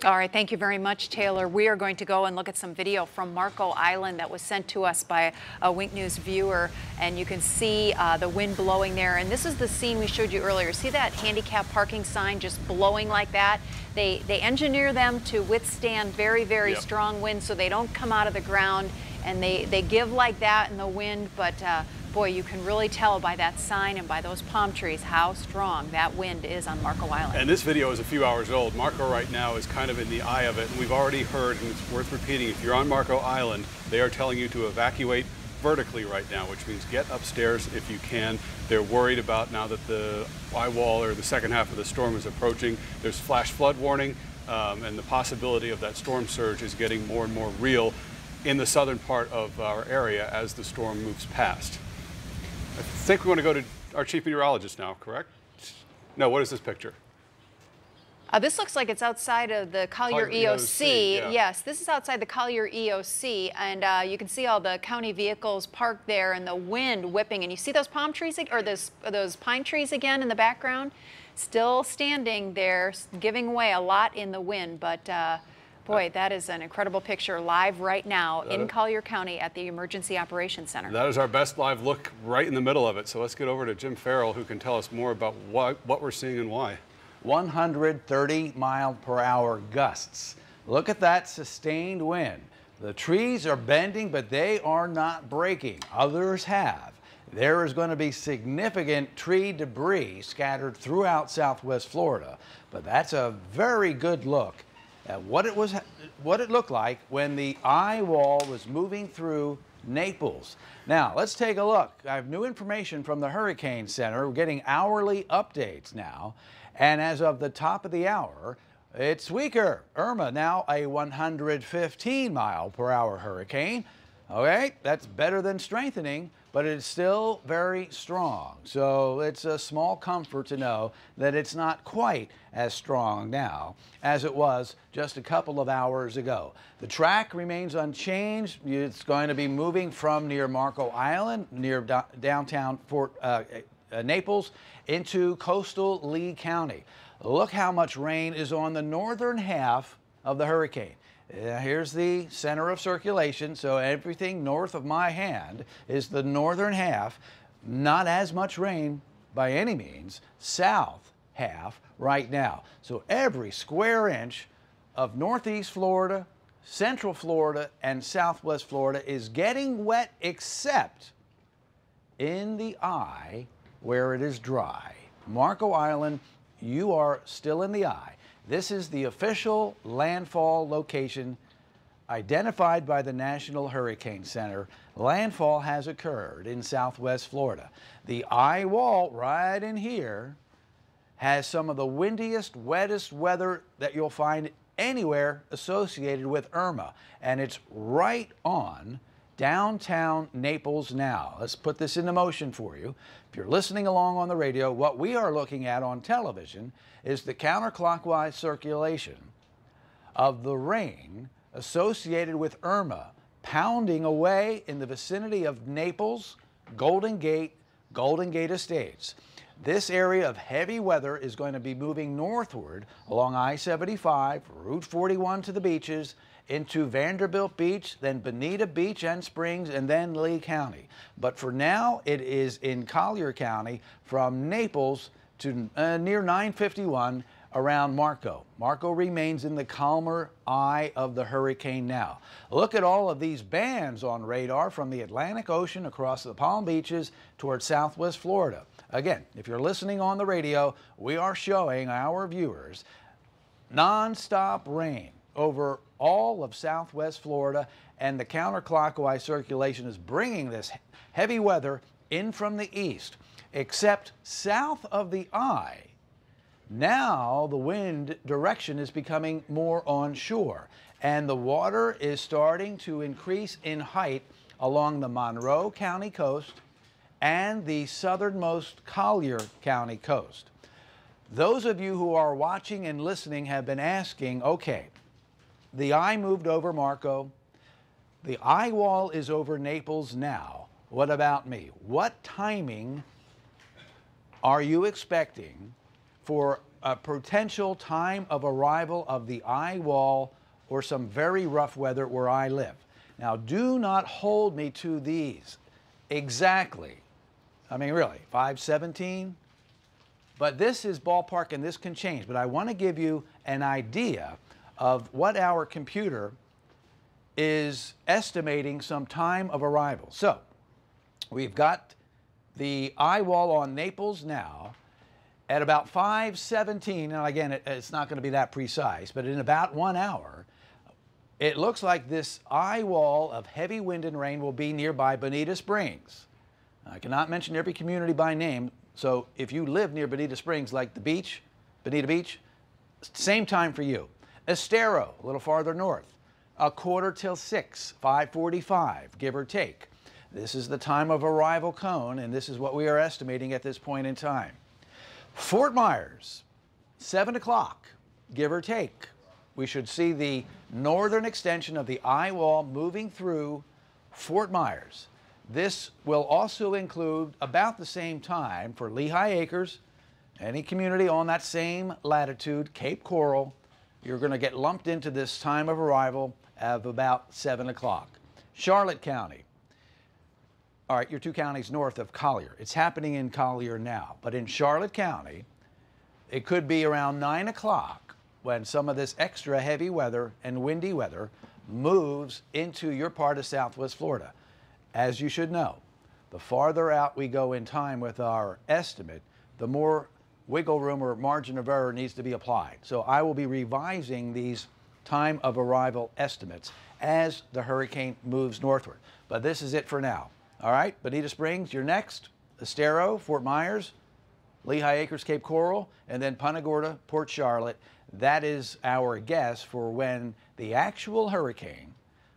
Speaker 1: All right, thank you very much, Taylor. We are going to go and look at some video from Marco Island that was sent to us by a Wink News viewer, and you can see the wind blowing there. And this is the scene we showed you earlier. See that handicap parking sign just blowing like that? They engineer them to withstand very, very strong winds so they don't come out of the ground, and they give like that in the wind, but boy, you can really tell by that sign and by those palm trees how strong that wind is on Marco Island. And this video is a few hours old. Marco right now is kind of in the eye of it, and we've already heard, and it's worth repeating, if you're on Marco Island, they are telling you to evacuate vertically right now, which means get upstairs if you can. They're worried about now that the eye wall or the second half of the storm is approaching. There's flash flood warning, and the possibility of that storm surge is getting more and more real in the southern part of our area as the storm moves past. I think we want to go to our chief meteorologist now, correct? No, what is this picture? This looks like it's outside of the Collier EOC. Yeah. Yes, this is outside the Collier EOC, and you can see all the county vehicles parked there and the wind whipping. And you see those palm trees, or those pine trees again in the background? Still standing there, giving away a lot in the wind, but boy, that is an incredible picture live right now in Collier County at the Emergency Operations Center. That is our best live look right in the middle of it. So let's get over to Jim Farrell, who can tell us more about what we're seeing and why.
Speaker 4: 130-mile-per-hour gusts. Look at that sustained wind. The trees are bending, but they are not breaking. Others have. There is going to be significant tree debris scattered throughout southwest Florida, but that's a very good look at what it looked like when the eye wall was moving through Naples. Now, let's take a look. I have new information from the Hurricane Center. We're getting hourly updates now, and as of the top of the hour, it's weaker. Irma now a 115-mile-per-hour hurricane. Okay, that's better than strengthening, but it's still very strong. So it's a small comfort to know that it's not quite as strong now as it was just a couple of hours ago. The track remains unchanged. It's going to be moving from near Marco Island, near downtown Naples, into coastal Lee County. Look how much rain is on the northern half of the hurricane. Here's the center of circulation, so everything north of my hand is the northern half. Not as much rain by any means, south half right now. So every square inch of northeast Florida, Central Florida and Southwest Florida is getting wet, except in the eye where it is dry. Marco Island, you are still in the eye. This is the official landfall location identified by the National Hurricane Center. Landfall has occurred in Southwest Florida. The eye wall right in here has some of the windiest, wettest weather that you'll find anywhere associated with Irma, and it's right on downtown Naples now. Let's put this into motion for you. If you're listening along on the radio, what we are looking at on television is the counterclockwise circulation of the rain associated with Irma pounding away in the vicinity of Naples, Golden Gate Estates. This area of heavy weather is going to be moving northward along I-75, Route 41 to the beaches, into Vanderbilt Beach, then Bonita Beach and Springs, and then Lee County. But for now, it is in Collier County from Naples to near 951 around Marco. Marco remains in the calmer eye of the hurricane now. Look at all of these bands on radar from the Atlantic Ocean across the Palm Beaches towards Southwest Florida. Again, if you're listening on the radio, we are showing our viewers non-stop rain over all of Southwest Florida, and the counterclockwise circulation is bringing this heavy weather in from the east, except south of the eye. Now the wind direction is becoming more onshore, and the water is starting to increase in height along the Monroe County coast and the southernmost Collier County coast. Those of you who are watching and listening have been asking, okay, the eye moved over Marco, the eye wall is over Naples now. What about me? What timing are you expecting for a potential time of arrival of the eye wall or some very rough weather where I live? Now, do not hold me to these exactly. I mean, really, 517? But this is ballpark and this can change. But I want to give you an idea of what our computer is estimating some time of arrival. So we've got the eye wall on Naples now at about 5:17, and again, it's not going to be that precise, but in about 1 hour, it looks like this eye wall of heavy wind and rain will be nearby Bonita Springs. I cannot mention every community by name, so if you live near Bonita Springs, like the beach, Bonita Beach, same time for you. Estero, a little farther north, 5:45, 5:45, give or take. This is the time of arrival cone, and this is what we are estimating at this point in time. Fort Myers, 7 o'clock, give or take. We should see the northern extension of the eye wall moving through Fort Myers. This will also include about the same time for Lehigh Acres, any community on that same latitude, Cape Coral. You're going to get lumped into this time of arrival of about 7 o'clock. Charlotte County. All right, you're 2 counties north of Collier. It's happening in Collier now. But in Charlotte County, it could be around 9 o'clock when some of this extra heavy weather and windy weather moves into your part of Southwest Florida. As you should know, the farther out we go in time with our estimate, the more wiggle room or margin of error needs to be applied. So I will be revising these time of arrival estimates as the hurricane moves northward. But this is it for now. All right, Bonita Springs, you're next. Estero, Fort Myers, Lehigh Acres, Cape Coral, and then Punta Gorda, Port Charlotte. That is our guess for when the actual hurricane,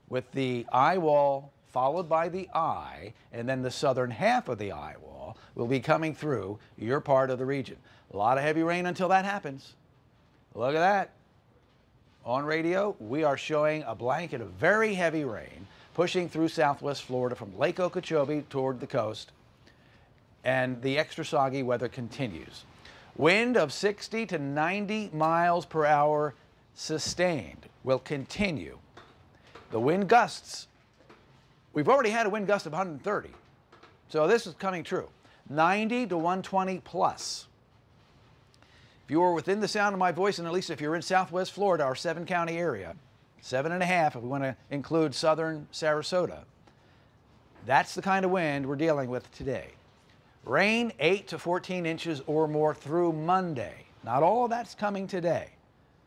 Speaker 4: with the eye wall followed by the eye, and then the southern half of the eye wall, will be coming through your part of the region. A lot of heavy rain until that happens. Look at that. On radio, we are showing a blanket of very heavy rain pushing through Southwest Florida from Lake Okeechobee toward the coast, and the extra soggy weather continues. Wind of 60 to 90 miles per hour sustained will continue. The wind gusts, we've already had a wind gust of 130, so this is coming true. 90 to 120 plus. If you are within the sound of my voice, and at least if you're in Southwest Florida, our 7-county area, 7.5 if we want to include southern Sarasota. That's the kind of wind we're dealing with today. Rain 8 to 14 inches or more through Monday. Not all of that's coming today,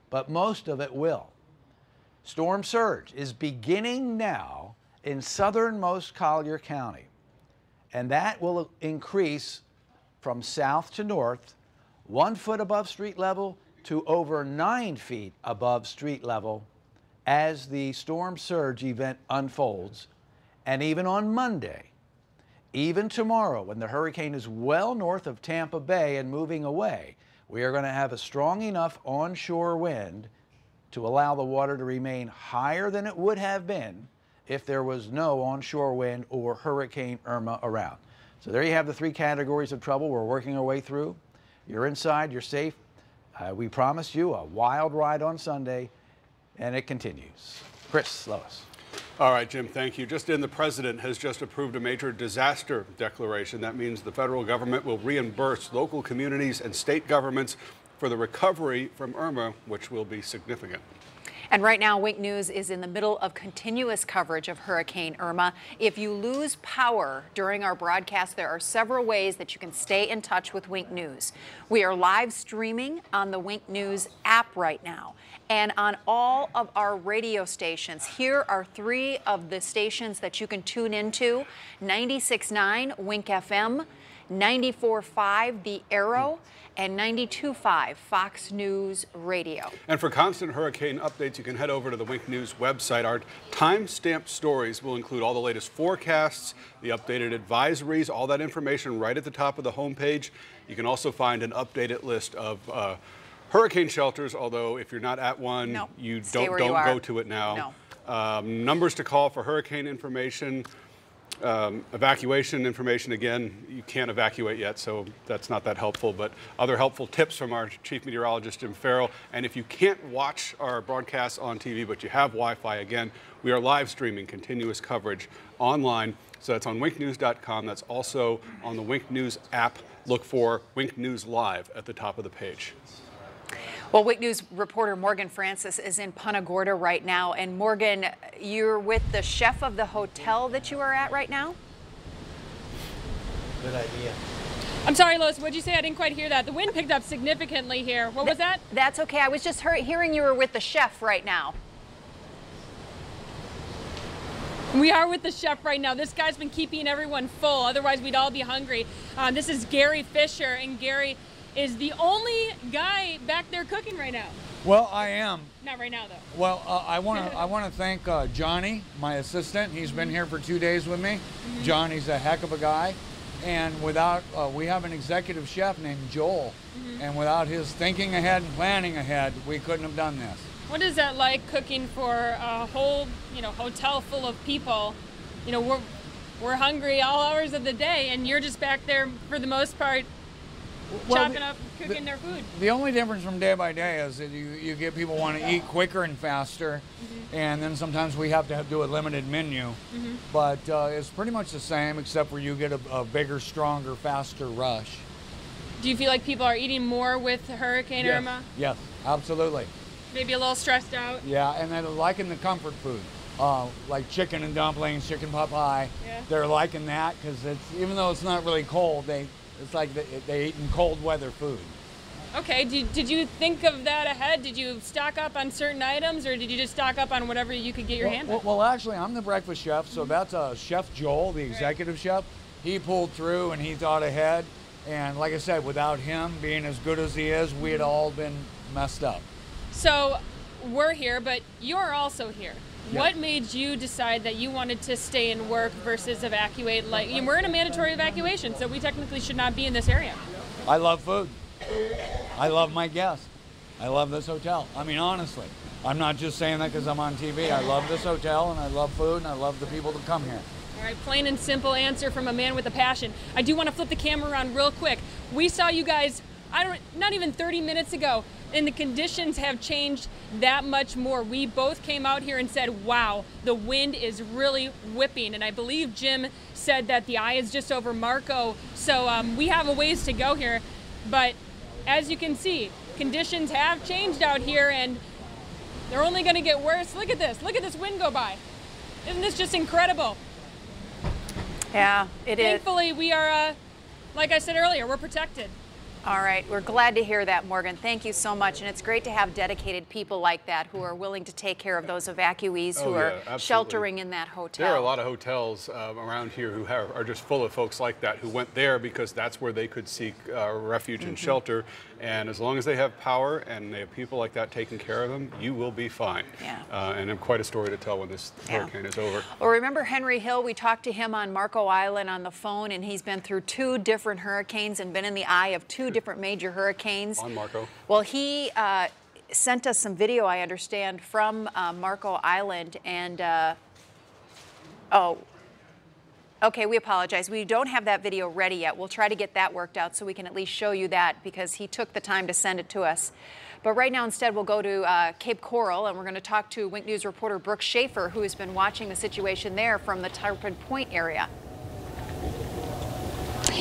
Speaker 4: but most of it will. Storm surge is beginning now in southernmost Collier County, and that will increase from south to north, 1 foot above street level to over 9 feet above street level as the storm surge event unfolds. And even on Monday, even tomorrow, when the hurricane is well north of Tampa Bay and moving away, we are going to have a strong enough onshore wind to allow the water to remain higher than it would have been if there was no onshore wind or Hurricane Irma around. So there you have the 3 categories of trouble we're working our way through. You're inside, you're safe. We promised you a wild ride on Sunday, and it continues. Chris, Lois.
Speaker 2: All right, Jim, thank you. Just in, the president has just approved a major disaster declaration. That means the federal government will reimburse local communities and state governments for the recovery from Irma, which will be significant.
Speaker 1: And right now, Wink News is in the middle of continuous coverage of Hurricane Irma. If you lose power during our broadcast, there are several ways that you can stay in touch with Wink News. We are live streaming on the Wink News app right now and on all of our radio stations. Here are 3 of the stations that you can tune into: 96.9 Wink FM, 94.5 The Arrow, and 92.5 Fox News Radio.
Speaker 2: And for constant hurricane updates, you can head over to the Wink News website. Our time-stamped stories will include all the latest forecasts, the updated advisories, all that information right at the top of the homepage. You can also find an updated list of hurricane shelters, although if you're not at one, you don't go to it now. No. Numbers to call for hurricane information. Evacuation information, again, you can't evacuate yet, so that's not that helpful, but other helpful tips from our chief meteorologist, Jim Farrell. And if you can't watch our broadcasts on TV, but you have Wi-Fi, again, we are live streaming continuous coverage online. So that's on winknews.com. That's also on the Wink News app. Look for Wink News Live at the top of the page.
Speaker 1: Well, Wink News reporter Morgan Francis is in Punta Gorda right now. And Morgan, you're with the chef of the hotel that you are at right now?
Speaker 19: Good idea.
Speaker 20: I'm sorry, Lois, what'd you say? I didn't quite hear that. The wind picked up significantly here. What was that?
Speaker 1: That's okay. I was just hearing you were with the chef right now.
Speaker 20: We are with the chef right now. This guy's been keeping everyone full. Otherwise, we'd all be hungry. This is Gary Fisher, and Gary is the only guy back there cooking right now.
Speaker 21: Well, I am.
Speaker 20: Not right now, though.
Speaker 21: Well, I want to thank Johnny, my assistant. He's been here for 2 days with me.
Speaker 20: Mm-hmm.
Speaker 21: Johnny's a heck of a guy, and without we have an executive chef named Joel, and without his thinking ahead and planning ahead, we couldn't have done this.
Speaker 20: What is that like, cooking for a whole, hotel full of people? We're hungry all hours of the day, and you're just back there for the most part. Chopping up, cooking their food.
Speaker 21: The only difference from day by day is that you get people want to eat quicker and faster, and then sometimes we have to do a limited menu. But it's pretty much the same, except for you get a bigger, stronger, faster rush.
Speaker 20: Do you feel like people are eating more with Hurricane Irma?
Speaker 21: Yes, absolutely.
Speaker 20: Maybe a little stressed out?
Speaker 21: Yeah, and they're liking the comfort food, like chicken and dumplings, chicken pot pie.
Speaker 20: Yeah.
Speaker 21: They're liking that because even though it's not really cold, it's like they eating cold weather food.
Speaker 20: Okay, did you think of that ahead? Did you stock up on certain items, or did you just stock up on whatever you could get your hand on?
Speaker 21: Well, actually, I'm the breakfast chef, so that's Chef Joel, the executive chef. He pulled through and he thought ahead. And like I said, without him being as good as he is, we had all been messed up.
Speaker 20: So we're here, but you're also here.
Speaker 21: Yep.
Speaker 20: What made you decide that you wanted to stay and work versus evacuate? We're in a mandatory evacuation, so we technically should not be in this area.
Speaker 21: I love food. I love my guests. I love this hotel. I mean, honestly, I'm not just saying that because I'm on TV. I love this hotel, and I love food, and I love the people that come here.
Speaker 20: All right, plain and simple answer from a man with a passion. I do want to flip the camera around real quick. We saw you guys, not even 30 minutes ago, and the conditions have changed that much more. We both came out here and said, wow, the wind is really whipping. And I believe Jim said that the eye is just over Marco. So we have a ways to go here. But as you can see, conditions have changed out here, and They're only going to get worse. Look at this. Look at this wind go by. Isn't this just incredible?
Speaker 1: Yeah, it is.
Speaker 20: Thankfully, we are, like I said earlier, we're protected.
Speaker 1: All right, we're glad to hear that, Morgan. Thank you so much. And it's great to have dedicated people like that who are willing to take care of those evacuees who are sheltering in that hotel.
Speaker 2: There are a lot of hotels around here who are just full of folks like that who went there because that's where they could seek refuge and shelter. And as long as they have power and they have people like that taking care of them, you will be fine.
Speaker 1: Yeah.
Speaker 2: And quite a story to tell when this hurricane is over.
Speaker 1: Well, remember Henry Hill? We talked to him on Marco Island on the phone, and he's been through 2 different hurricanes and been in the eye of 2 different major hurricanes.
Speaker 2: On Marco.
Speaker 1: Well, he sent us some video, I understand, from Marco Island, and okay, we apologize. We don't have that video ready yet. We'll try to get that worked out so we can at least show you that because he took the time to send it to us. But right now, instead, we'll go to Cape Coral, and we're going to talk to Wink News reporter Brooke Schaefer, who has been watching the situation there from the Tarpon Point area.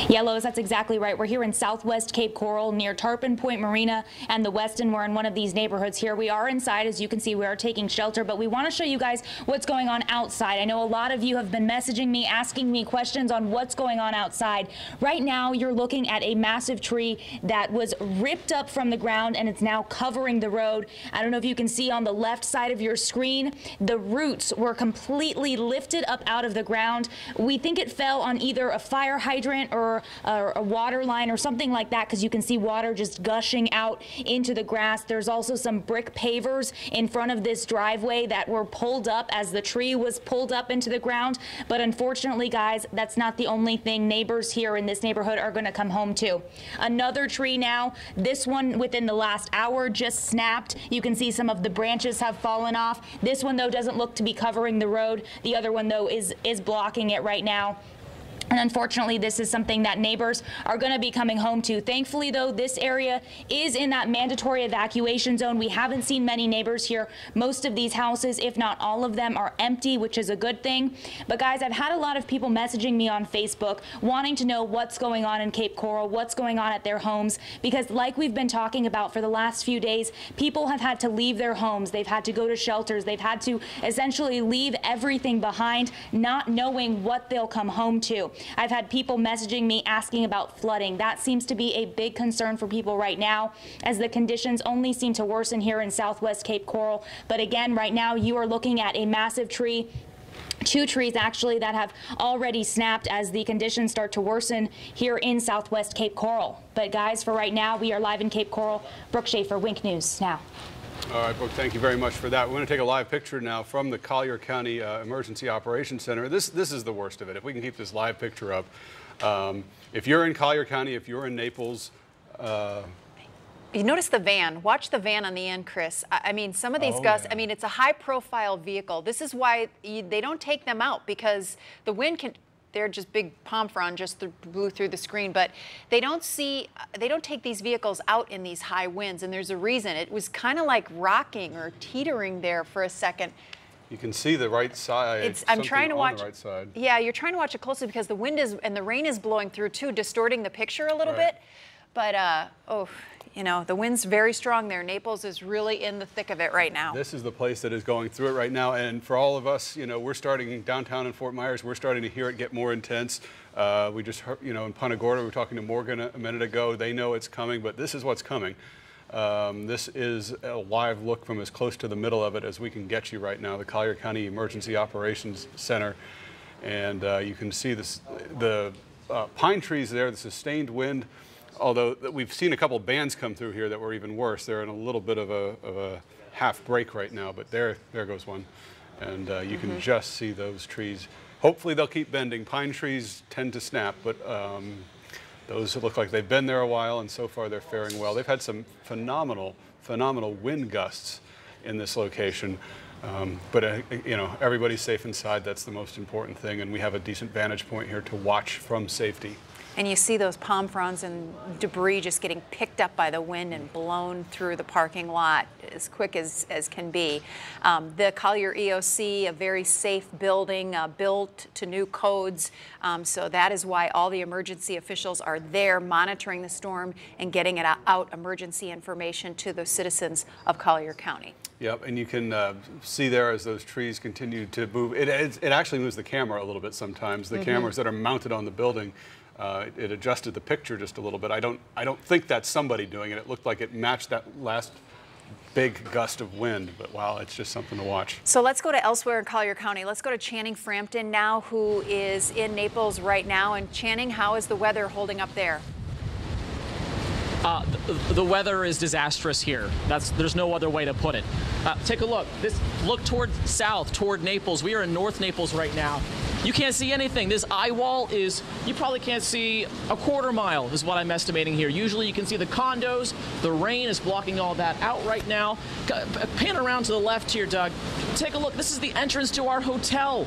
Speaker 19: Yeah, Lois, that's exactly right. We're here in southwest Cape Coral near Tarpon Point Marina and the Westin. We're in one of these neighborhoods here. We are inside. As you can see, we are taking shelter, but we want to show you guys what's going on outside. I know a lot of you have been messaging me, asking me questions on what's going on outside. Right now, you're looking at a massive tree that was ripped up from the ground, and it's now covering the road. I don't know if you can see on the left side of your screen, the roots were completely lifted up out of the ground. We think it fell on either a fire hydrant or a water line or something like that, because you can see water just gushing out into the grass. There's also some brick pavers in front of this driveway that were pulled up as the tree was pulled up into the ground. But unfortunately, guys, that's not the only thing neighbors here in this neighborhood are going to come home to. Another tree now, this one within the last hour just snapped. You can see some of the branches have fallen off. This one, though, doesn't look to be covering the road. The other one, though, is blocking it right now. And unfortunately, this is something that neighbors are going to be coming home to. Thankfully, though, this area is in that mandatory evacuation zone. We haven't seen many neighbors here. Most of these houses, if not all of them, are empty, which is a good thing. But guys, I've had a lot of people messaging me on Facebook wanting to know what's going on in Cape Coral, what's going on at their homes, because like we've been talking about for the last few days, people have had to leave their homes. They've had to go to shelters. They've had to essentially leave everything behind, not knowing what they'll come home to. I've had people messaging me asking about flooding. That seems to be a big concern for people right now, as the conditions only seem to worsen here in southwest Cape Coral. But again, right now you are looking at a massive tree. 2 trees actually that have already snapped as the conditions start to worsen here in southwest Cape Coral. But guys, for right now, we are live in Cape Coral. Brooke Schaefer, Wink News now.
Speaker 2: All right, Brooke, thank you very much for that. We're going to take a live picture now from the Collier County Emergency Operations Center. This is the worst of it. If we can keep this live picture up. If you're in Collier County, if you're in Naples,
Speaker 1: you notice the van. Watch the van on the end, Chris. I mean, some of these gusts, I mean, it's a high-profile vehicle. This is why they don't take them out, because the wind can... They're just big palm frond just blew through the screen, but they don't take these vehicles out in these high winds, and there's a reason. It was kind of like rocking or teetering there for a second.
Speaker 2: You can see the right side.
Speaker 1: I'm trying to watch.
Speaker 2: The right side.
Speaker 1: Yeah, you're trying to watch it closely because the wind is and the rain is blowing through too, distorting the picture a little bit. But you know, the wind's very strong there. Naples is really in the thick of it right now.
Speaker 2: This is the place that is going through it right now. And for all of us, you know, we're starting downtown in Fort Myers. We're starting to hear it get more intense. We just heard, you know, in Punta Gorda, we were talking to Morgan a minute ago. They know it's coming, but this is what's coming. This is a live look from as close to the middle of it as we can get you right now, the Collier County Emergency Operations Center. And you can see this, the pine trees there, the sustained wind. Although we've seen a couple bands come through here that were even worse. They're in a little bit of a half break right now, but there goes one. And you can just see those trees. Hopefully they'll keep bending. Pine trees tend to snap, but those look like they've been there a while, and so far they're faring well. They've had some phenomenal wind gusts in this location. But you know, everybody's safe inside. That's the most important thing, and we have a decent vantage point here to watch from safety.
Speaker 1: And you see those palm fronds and debris just getting picked up by the wind and blown through the parking lot as quick as can be. The Collier EOC, a very safe building, built to new codes. So that is why all the emergency officials are there monitoring the storm and getting it out emergency information to the citizens of Collier County.
Speaker 2: Yep, and you can see there as those trees continue to move. It actually moves the camera a little bit sometimes. The cameras that are mounted on the building, it adjusted the picture just a little bit. I don't think that's somebody doing it. It looked like it matched that last big gust of wind, but wow, it's just something to watch.
Speaker 1: So let's go to elsewhere in Collier County. Let's go to Channing Frampton now, who is in Naples right now. And Channing, how is the weather holding up there?
Speaker 14: The weather is disastrous here. There's no other way to put it. Take a look. Look toward south, toward Naples. We are in North Naples right now. You can't see anything. This eye wall is, you probably can't see a quarter mile is what I'm estimating here. Usually you can see the condos. The rain is blocking all that out right now. Pan around to the left here, Doug. Take a look. This is the entrance to our hotel.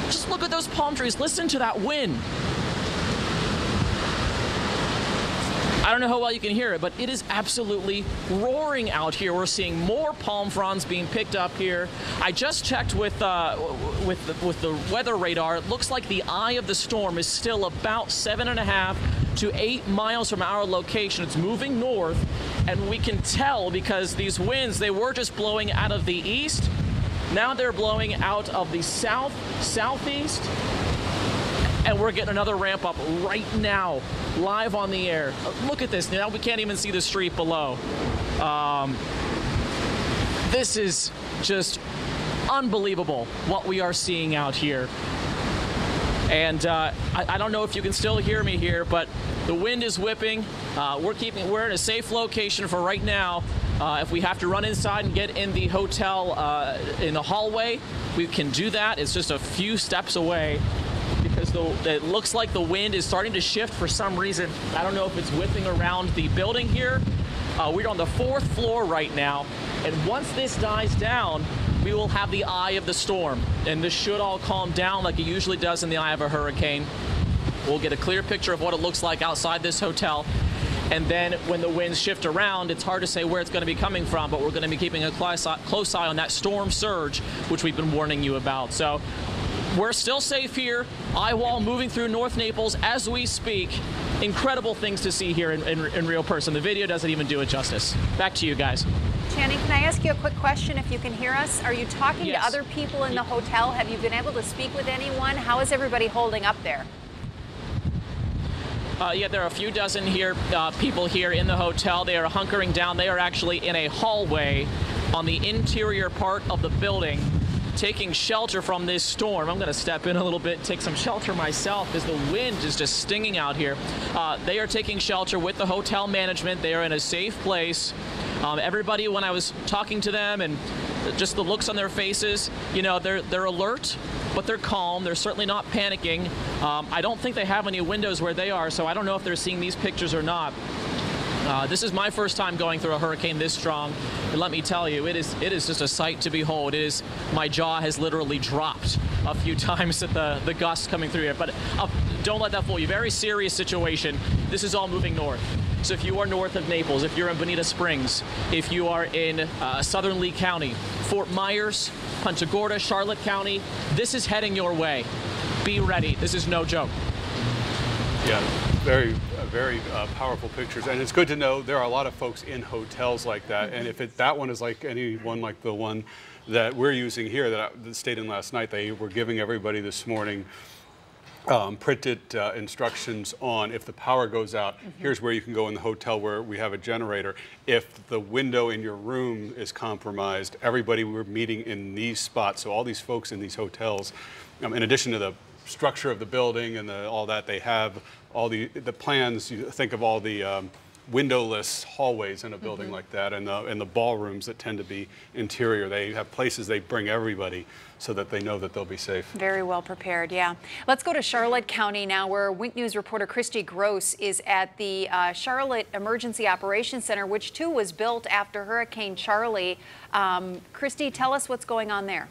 Speaker 14: Just look at those palm trees. Listen to that wind. I don't know how well you can hear it, but it is absolutely roaring out here. We're seeing more palm fronds being picked up here. I just checked with the weather radar. It looks like the eye of the storm is still about 7.5 to 8 miles from our location. It's moving north, and we can tell because these winds, they were just blowing out of the east. Now they're blowing out of the southeast. And we're getting another ramp up right now, live on the air. Look at this. Now we can't even see the street below. This is just unbelievable what we are seeing out here. And I don't know if you can still hear me here, but the wind is whipping. We're in a safe location for right now. If we have to run inside and get in the hotel in the hallway, we can do that. It's just a few steps away. Because it looks like the wind is starting to shift for some reason. I don't know if it's whipping around the building here. We're on the 4th floor right now. And once this dies down, we will have the eye of the storm. And this should all calm down like it usually does in the eye of a hurricane. We'll get a clear picture of what it looks like outside this hotel. And then when the winds shift around, it's hard to say where it's going to be coming from, but we're going to be keeping a close eye on that storm surge, which we've been warning you about. So we're still safe here. Eye wall moving through North Naples as we speak. Incredible things to see here in real person. The video doesn't even do it justice. Back to you guys.
Speaker 1: Channing, can I ask you a quick question if you can hear us? Are you talking to other people in the hotel? Have you been able to speak with anyone? How is everybody holding up there?
Speaker 14: Yeah, there are a few dozen people here in the hotel. They are hunkering down. They are actually in a hallway on the interior part of the building, taking shelter from this storm. I'm going to step in a little bit, take some shelter myself as the wind is just stinging out here. They are taking shelter with the hotel management. They are in a safe place. Everybody, when I was talking to them and just the looks on their faces, you know, they're alert, but they're calm. They're certainly not panicking. I don't think they have any windows where they are, so I don't know if they're seeing these pictures or not. This is my first time going through a hurricane this strong, and let me tell you, it is just a sight to behold. My jaw has literally dropped a few times at the gusts coming through here. But don't let that fool you. Very serious situation. This is all moving north. So if you are north of Naples, if you're in Bonita Springs, if you are in southern Lee County, Fort Myers, Punta Gorda, Charlotte County, this is heading your way. Be ready. This is no joke.
Speaker 2: Yeah, very powerful pictures, and it's good to know there are a lot of folks in hotels like that. And if that one is like any one like the one that we're using here that stayed in last night, they were giving everybody this morning printed instructions on if the power goes out, here's where you can go in the hotel where we have a generator. If the window in your room is compromised, everybody we're meeting in these spots. So all these folks in these hotels, in addition to the structure of the building and all that, they have all the plans. You think of all the windowless hallways in a building like that, and the ballrooms that tend to be interior. They have places they bring everybody so that they know that they'll be safe.
Speaker 1: Very well prepared, yeah. Let's go to Charlotte County now, where Wink News reporter Christy Gross is at the Charlotte Emergency Operations Center, which too was built after Hurricane Charlie. Christy, tell us what's going on there.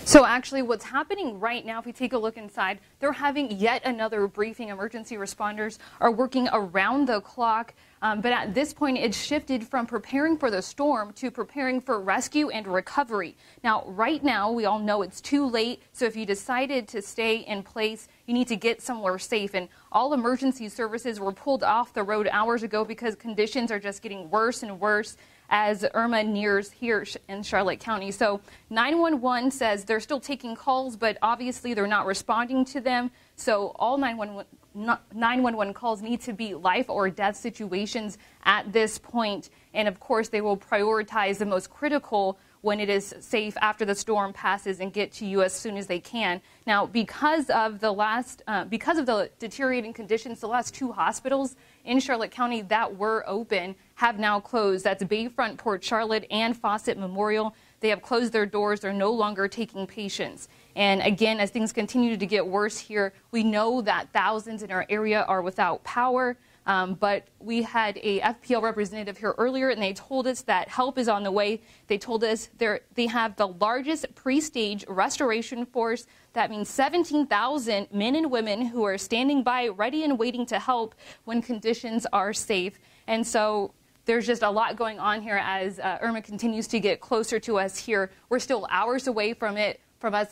Speaker 3: So actually what's happening right now, if we take a look inside, they're having yet another briefing. Emergency responders are working around the clock. But at this point, it's shifted from preparing for the storm to preparing for rescue and recovery. Now, right now, we all know it's too late. So if you decided to stay in place, you need to get somewhere safe. And all emergency services were pulled off the road hours ago because conditions are just getting worse and worse as Irma nears here in Charlotte County. So 911 says they're still taking calls, but obviously they're not responding to them. So all 911 calls need to be life or death situations at this point. And of course, they will prioritize the most critical when it is safe after the storm passes and get to you as soon as they can. Now, because of the deteriorating conditions, the last 2 hospitals in Charlotte County that were open have now closed. That's Bayfront Port Charlotte and Fawcett Memorial. They have closed their doors. They're no longer taking patients. And again, as things continue to get worse here, we know that thousands in our area are without power. But we had a FPL representative here earlier, and they told us that help is on the way. They told us they have the largest pre-stage restoration force. That means 17,000 men and women who are standing by, ready and waiting to help when conditions are safe. And so there's just a lot going on here as Irma continues to get closer to us here. We're still hours away from us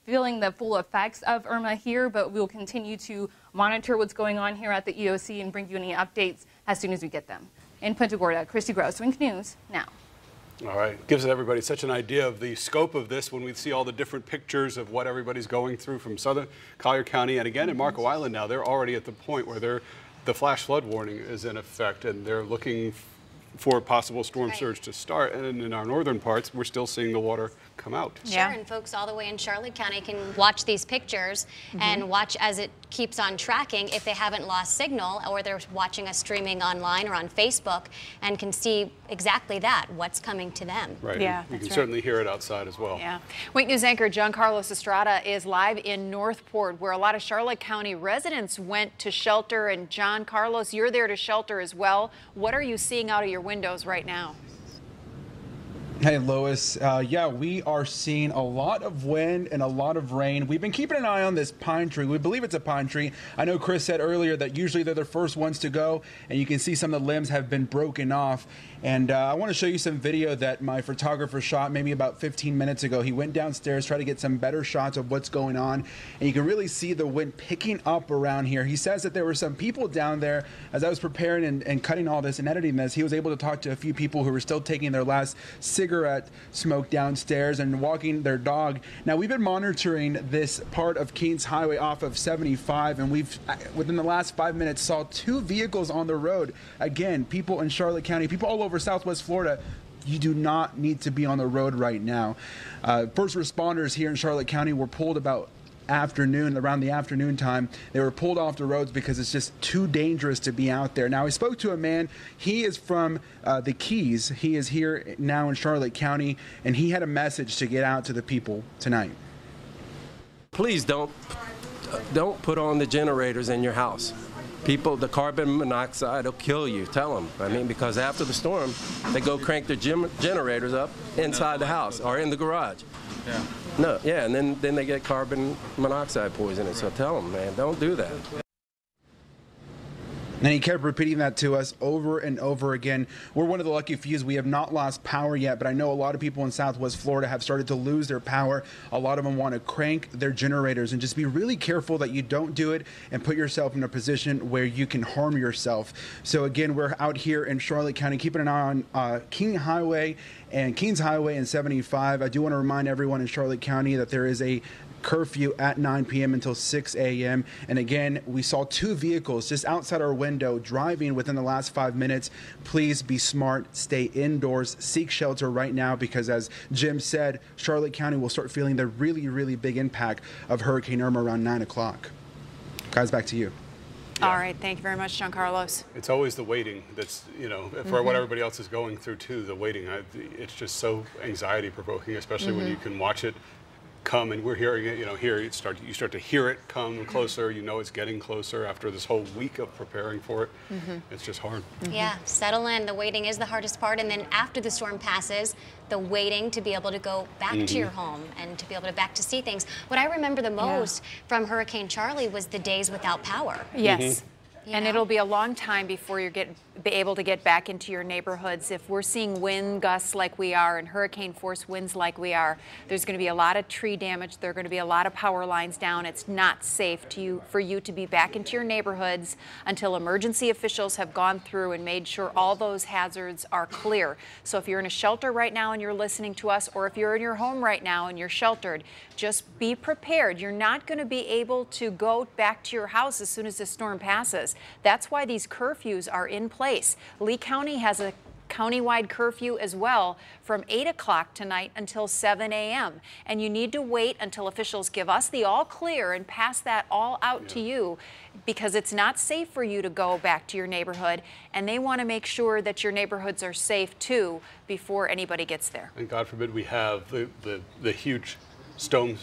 Speaker 3: feeling the full effects of Irma here, but we'll continue to monitor what's going on here at the EOC and bring you any updates as soon as we get them. In Punta Gorda, Christy Gross, Wink News, now.
Speaker 2: All right. Gives everybody such an idea of the scope of this when we see all the different pictures of what everybody's going through from southern Collier County. And again, in Marco Island now, they're already at the point where the flash flood warning is in effect, and they're looking for a possible storm surge to start. And in our northern parts, we're still seeing the water come out.
Speaker 22: Sure, and folks all the way in Charlotte County can watch these pictures and watch as it keeps on tracking if they haven't lost signal, or they're watching us streaming online or on Facebook and can see exactly that, what's coming to them.
Speaker 2: Right. Yeah, you can certainly hear it outside as well.
Speaker 1: Yeah. Wink News anchor John Carlos Estrada is live in Northport, where a lot of Charlotte County residents went to shelter. And John Carlos, you're there to shelter as well. What are you seeing out of your windows right now?
Speaker 23: Hey, Lois. Yeah, we are seeing a lot of wind and a lot of rain. We've been keeping an eye on this pine tree. We believe it's a pine tree. I know Chris said earlier that usually they're the first ones to go, and you can see some of the limbs have been broken off. And I want to show you some video that my photographer shot maybe about 15 minutes ago. He went downstairs, tried to get some better shots of what's going on, and you can really see the wind picking up around here. He says that there were some people down there. As I was preparing and cutting all this and editing this, he was able to talk to a few people who were still taking their last cigarette smoke downstairs and walking their dog. Now, we've been monitoring this part of Kings Highway off of 75, and we've, within the last 5 minutes, saw 2 vehicles on the road. Again, people in Charlotte County, people all over Southwest Florida, you do not need to be on the road right now. First responders here in Charlotte County were pulled around the afternoon time. They were pulled off the roads because it's just too dangerous to be out there. Now, I spoke to a man. He is from the Keys. He is here now in Charlotte County, and he had a message to get out to the people tonight.
Speaker 24: Please don't put on the generators in your house. People, the carbon monoxide will kill you. Tell them. I mean, because after the storm, they go crank their generators up inside the house or in the garage. Yeah. No, yeah, and then they get carbon monoxide poisoning. So tell them, man, don't do that.
Speaker 23: And he kept repeating that to us over and over again. We're one of the lucky few. We have not lost power yet, but I know a lot of people in Southwest Florida have started to lose their power. A lot of them want to crank their generators, and just be really careful that you don't do it and put yourself in a position where you can harm yourself. So again, we're out here in Charlotte County keeping an eye on Kings Highway and 75. I do want to remind everyone in Charlotte County that there is a curfew at 9 p.m. until 6 a.m. And again, we saw 2 vehicles just outside our window driving within the last 5 minutes. Please be smart, stay indoors, seek shelter right now, because as Jim said, Charlotte County will start feeling the really, really big impact of Hurricane Irma around 9 o'clock. Guys, back to you.
Speaker 1: Yeah. All right. Thank you very much, John Carlos.
Speaker 2: It's always the waiting that's, for what everybody else is going through, too. The waiting, it's just so anxiety provoking, especially when you can watch it come, and we're hearing it. You know, here you start to hear it come closer. You know, it's getting closer after this whole week of preparing for it. It's just hard.
Speaker 22: Yeah, settle in. The waiting is the hardest part, and then after the storm passes, the waiting to be able to go back to your home and to be able to back to see things. What I remember the most from Hurricane Charlie was the days without power.
Speaker 1: Yes. And it'll be a long time before you're be able to get back into your neighborhoods. If we're seeing wind gusts like we are and hurricane force winds like we are, there's going to be a lot of tree damage. There are going to be a lot of power lines down. It's not safe for you to be back into your neighborhoods until emergency officials have gone through and made sure all those hazards are clear. So if you're in a shelter right now and you're listening to us, or if you're in your home right now and you're sheltered, just be prepared. You're not going to be able to go back to your house as soon as the storm passes. That's why these curfews are in place. Lee County has a countywide curfew as well from 8 o'clock tonight until 7 a.m. And you need to wait until officials give us the all clear and pass that all out to you, because it's not safe for you to go back to your neighborhood, and they want to make sure that your neighborhoods are safe too before anybody gets there.
Speaker 2: And God forbid we have the huge storm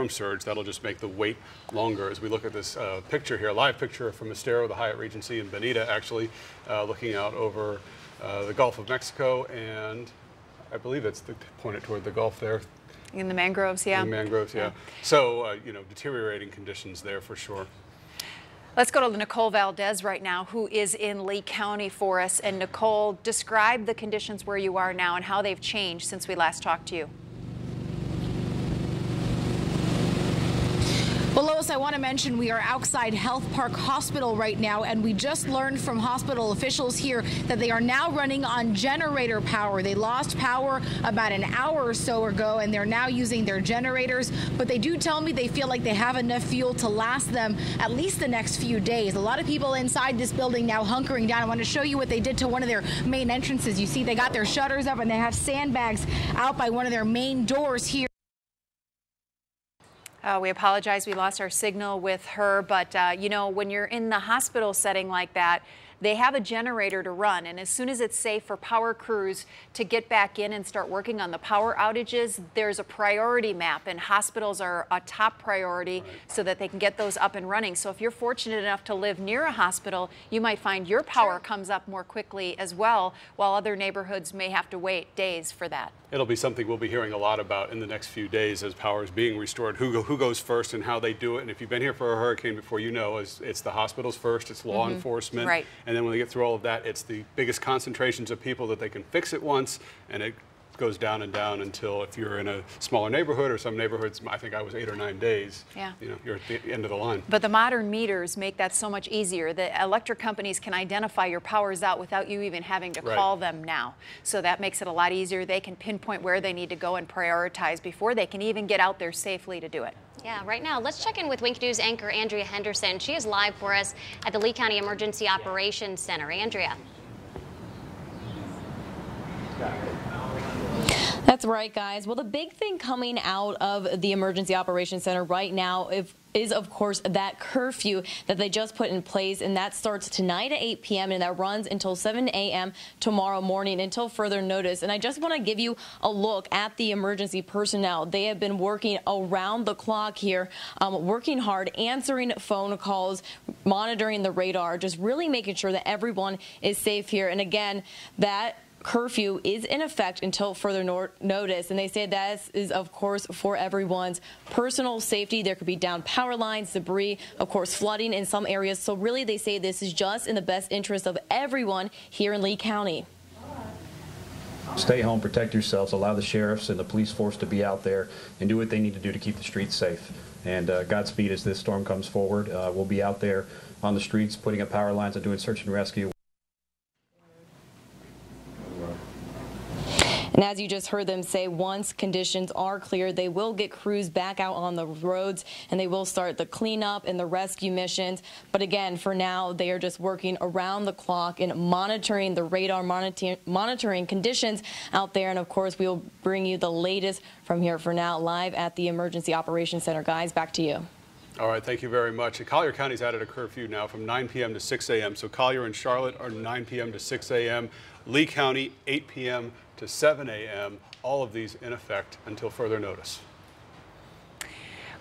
Speaker 2: surge that'll just make the wait longer. As we look at this picture here, a live picture from Estero, the Hyatt Regency in Bonita, actually looking out over the Gulf of Mexico, and I believe it's pointed toward the Gulf there.
Speaker 1: In the mangroves, yeah.
Speaker 2: In the mangroves, yeah. So, you know, deteriorating conditions there for sure.
Speaker 1: Let's go to Nicole Valdez right now, who is in Lee County for us. And Nicole, describe the conditions where you are now and how they've changed since we last talked to you.
Speaker 5: Well, Lois, I want to mention we are outside Health Park Hospital right now, and we just learned from hospital officials here that they are now running on generator power. They lost power about an hour or so ago, and they're now using their generators. But they do tell me they feel like they have enough fuel to last them at least the next few days. A lot of people inside this building now hunkering down. I want to show you what they did to one of their main entrances. You see they got their shutters up, and they have sandbags out by one of their main doors here.
Speaker 1: We apologize, we lost our signal with her, but you know, when you're in the hospital setting like that, they have a generator to run, and as soon as it's safe for power crews to get back in and start working on the power outages, there's a priority map, and hospitals are a top priority so that they can get those up and running. So if you're fortunate enough to live near a hospital, you might find your power comes up more quickly as well, while other neighborhoods may have to wait days for that.
Speaker 2: It'll be something we'll be hearing a lot about in the next few days as power is being restored, who goes first and how they do it. And if you've been here for a hurricane before, you know it's the hospitals first, it's law enforcement.
Speaker 1: Right.
Speaker 2: And then when they get through all of that, it's the biggest concentrations of people that they can fix it once, and it goes down and down until, if you're in a smaller neighborhood, or some neighborhoods, I think I was 8 or 9 days.
Speaker 1: Yeah.
Speaker 2: You know, you're at the end of the line.
Speaker 1: But the modern meters make that so much easier. The electric companies can identify your power's out without you even having to call them now. So that makes it a lot easier. They can pinpoint where they need to go and prioritize before they can even get out there safely to do it.
Speaker 22: Yeah, right now, let's check in with Wink News anchor Andrea Henderson. She is live for us at the Lee County Emergency Operations Center. Andrea.
Speaker 6: That's right, guys. Well, the big thing coming out of the Emergency Operations Center right now is, of course, that curfew that they just put in place, and that starts tonight at 8 p.m. and that runs until 7 a.m. tomorrow morning until further notice. And I just want to give you a look at the emergency personnel. They have been working around the clock here, working hard, answering phone calls, monitoring the radar, just really making sure that everyone is safe here. And again, that curfew is in effect until further notice, and they say that is, of course, for everyone's personal safety. There could be down power lines, debris, of course, flooding in some areas. So really, they say this is just in the best interest of everyone here in Lee County.
Speaker 9: Stay home, protect yourselves, allow the sheriffs and the police force to be out there and do what they need to do to keep the streets safe. And Godspeed as this storm comes forward. We'll be out there on the streets putting up power lines and doing search and rescue.
Speaker 6: And as you just heard them say, once conditions are clear, they will get crews back out on the roads, and they will start the cleanup and the rescue missions. But again, for now, they are just working around the clock and monitoring the radar, monitoring conditions out there. And of course, we will bring you the latest from here for now, live at the Emergency Operations Center. Guys, back to you.
Speaker 2: All right, thank you very much. Collier County's added a curfew now from 9 p.m. to 6 a.m. So Collier and Charlotte are 9 p.m. to 6 a.m. Lee County, 8 p.m. to 7 a.m. All of these in effect until further notice.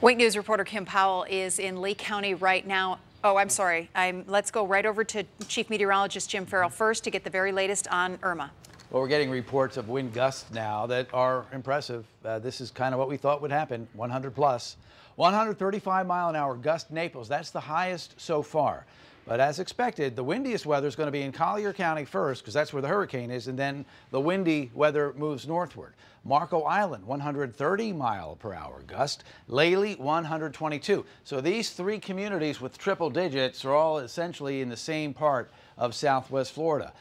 Speaker 1: Wink News reporter Kim Powell is in Lee County right now. Oh, I'm sorry. Let's go right over to Chief Meteorologist Jim Farrell first to get the very latest on Irma.
Speaker 4: Well, we're getting reports of wind gusts now that are impressive. This is kind of what we thought would happen, 100 plus. 135-mile-an-hour gust Naples, that's the highest so far. But as expected, the windiest weather is going to be in Collier County first, because that's where the hurricane is, and then the windy weather moves northward. Marco Island, 130-mile-per-hour gust. Lely, 122. So these three communities with triple digits are all essentially in the same part of southwest Florida.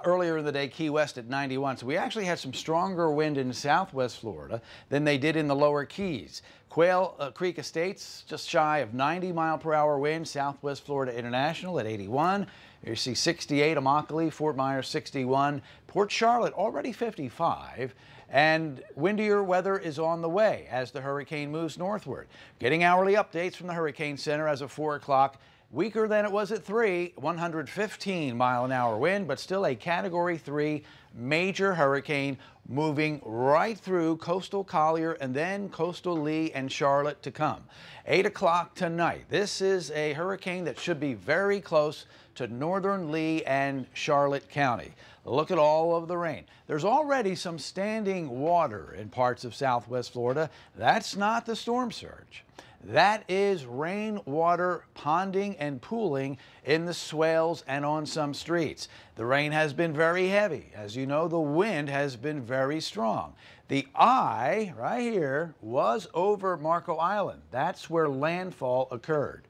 Speaker 4: Earlier in the day, Key West at 91. So we actually had some stronger wind in southwest Florida than they did in the lower Keys. Quail Creek Estates, just shy of 90-mile-per-hour wind. Southwest Florida International at 81. You see 68, Immokalee, Fort Myers 61. Port Charlotte already 55. And windier weather is on the way as the hurricane moves northward. Getting hourly updates from the Hurricane Center as of 4 o'clock. Weaker than it was at 3, 115-mile-an-hour wind, but still a Category 3 major hurricane moving right through coastal Collier and then coastal Lee and Charlotte to come. 8 o'clock tonight. This is a hurricane that should be very close to northern Lee and Charlotte County. Look at all of the rain. There's already some standing water in parts of southwest Florida. That's not the storm surge. That is rainwater ponding and pooling in the swales and on some streets. The rain has been very heavy. As you know, the wind has been very strong. The eye, right here, was over Marco Island. That's where landfall occurred.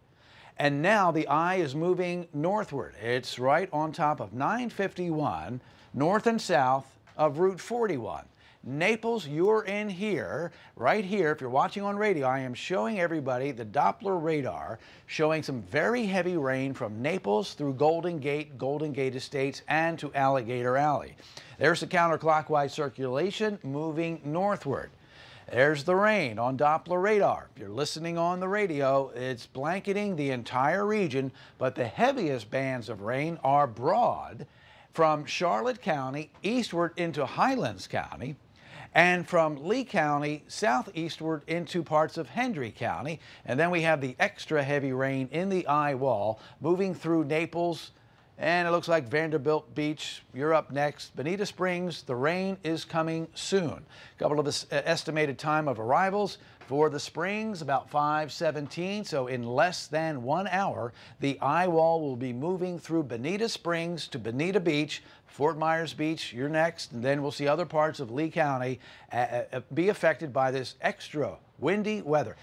Speaker 4: And now the eye is moving northward. It's right on top of 951, north and south of Route 41. Naples, you're in here, right here. If you're watching on radio, I am showing everybody the Doppler radar showing some very heavy rain from Naples through Golden Gate Estates, and to Alligator Alley. There's the counterclockwise circulation moving northward. There's the rain on Doppler radar. If you're listening on the radio, it's blanketing the entire region, but the heaviest bands of rain are broad from Charlotte County eastward into Highlands County, and from Lee County southeastward into parts of Hendry County. And then we have the extra heavy rain in the eye wall moving through Naples, and it looks like Vanderbilt Beach. You're up next. Bonita Springs, the rain is coming soon. A couple of estimated time of arrivals for the Springs, about 5:17. So in less than 1 hour, the eye wall will be moving through Bonita Springs to Bonita Beach. Fort Myers Beach, you're next, and then we'll see other parts of Lee County be affected by this extra windy weather.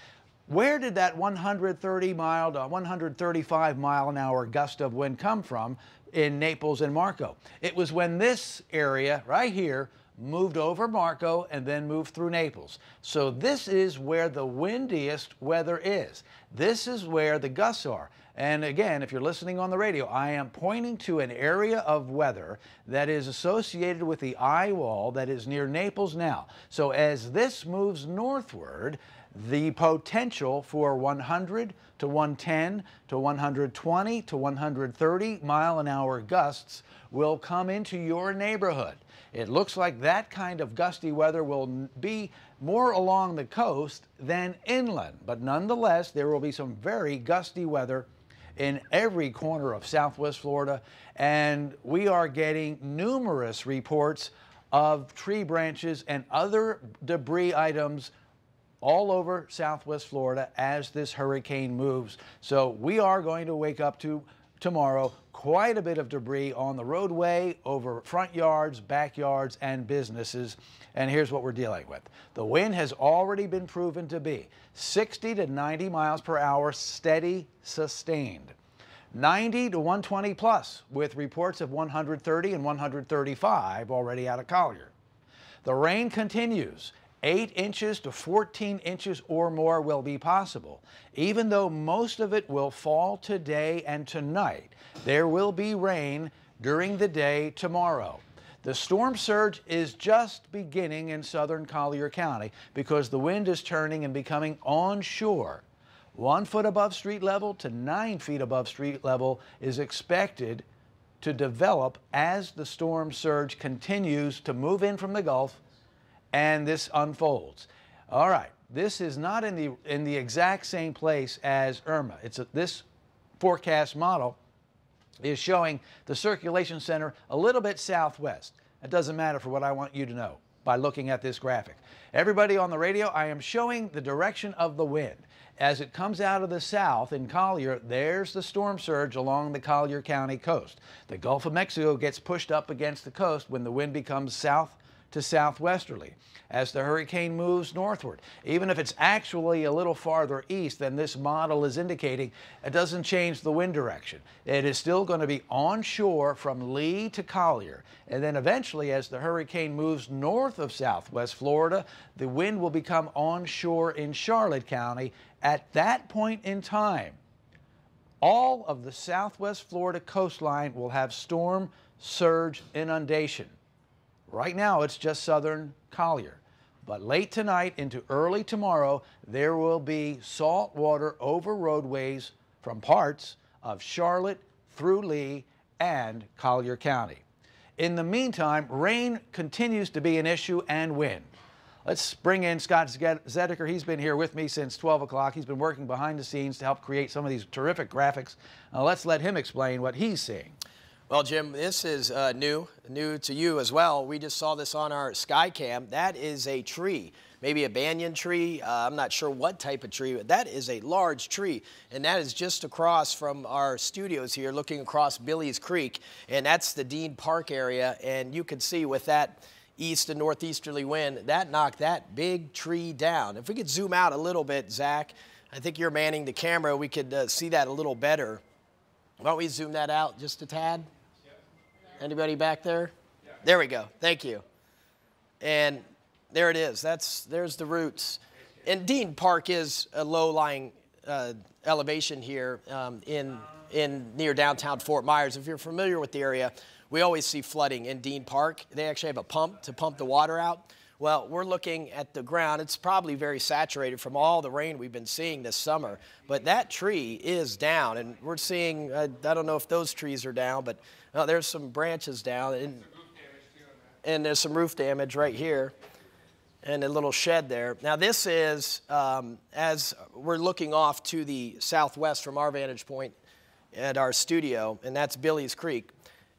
Speaker 4: Where did that 130-mile to 135-mile-an-hour gust of wind come from in Naples and Marco? It was when this area right here moved over Marco and then moved through Naples. So this is where the windiest weather is. This is where the gusts are. And again, if you're listening on the radio, I am pointing to an area of weather that is associated with the eye wall that is near Naples now. So as this moves northward, the potential for 100 to 110 to 120 to 130-mile-an-hour gusts will come into your neighborhood. It looks like that kind of gusty weather will be more along the coast than inland, but nonetheless, there will be some very gusty weather in every corner of southwest Florida, and we are getting numerous reports of tree branches and other debris items all over southwest Florida as this hurricane moves. So we are going to wake up to tomorrow quite a bit of debris on the roadway, over front yards, backyards, and businesses. And here's what we're dealing with. The wind has already been proven to be 60 to 90 miles per hour, steady, sustained. 90 to 120 plus, with reports of 130 and 135 already out of Collier. The rain continues. 8 inches to 14 inches or more will be possible. Even though most of it will fall today and tonight, there will be rain during the day tomorrow. The storm surge is just beginning in southern Collier County because the wind is turning and becoming onshore. 1 foot above street level to 9 feet above street level is expected to develop as the storm surge continues to move in from the Gulf and this unfolds. All right, this is not in the exact same place as Irma. This forecast model is showing the circulation center a little bit southwest. It doesn't matter for what I want you to know by looking at this graphic. Everybody on the radio, I am showing the direction of the wind. As it comes out of the south in Collier, there's the storm surge along the Collier County coast. The Gulf of Mexico gets pushed up against the coast when the wind becomes south to southwesterly. As the hurricane moves northward, even if it's actually a little farther east than this model is indicating, it doesn't change the wind direction. It is still going to be onshore from Lee to Collier. And then eventually, as the hurricane moves north of southwest Florida, the wind will become onshore in Charlotte County. At that point in time, all of the southwest Florida coastline will have storm surge inundation. Right now, it's just southern Collier. But late tonight into early tomorrow, there will be salt water over roadways from parts of Charlotte through Lee and Collier County. In the meantime, rain continues to be an issue and wind. Let's bring in Scott Zediker. He's been here with me since 12 o'clock. He's been working behind the scenes to help create some of these terrific graphics. Let's let him explain what he's seeing.
Speaker 7: Well, Jim, this is new to you as well. We just saw this on our Skycam. That is a tree, maybe a banyan tree. I'm not sure what type of tree, but that is a large tree. And that is just across from our studios here, looking across Billy's Creek. And that's the Dean Park area. And you can see with that east and northeasterly wind, that knocked that big tree down. If we could zoom out a little bit, Zach, I think you're manning the camera. We could see that a little better. Why don't we zoom that out just a tad? Anybody back there? Yeah. There we go. Thank you. And there it is. There's the roots. And Dean Park is a low-lying elevation here near downtown Fort Myers. If you're familiar with the area, we always see flooding in Dean Park. They actually have a pump to pump the water out. Well, we're looking at the ground. It's probably very saturated from all the rain we've been seeing this summer. But that tree is down, and we're seeing, I don't know if those trees are down, but there's some branches down, and there's some roof damage right here, and a little shed there. Now, this is, as we're looking off to the southwest from our vantage point at our studio, and that's Billy's Creek.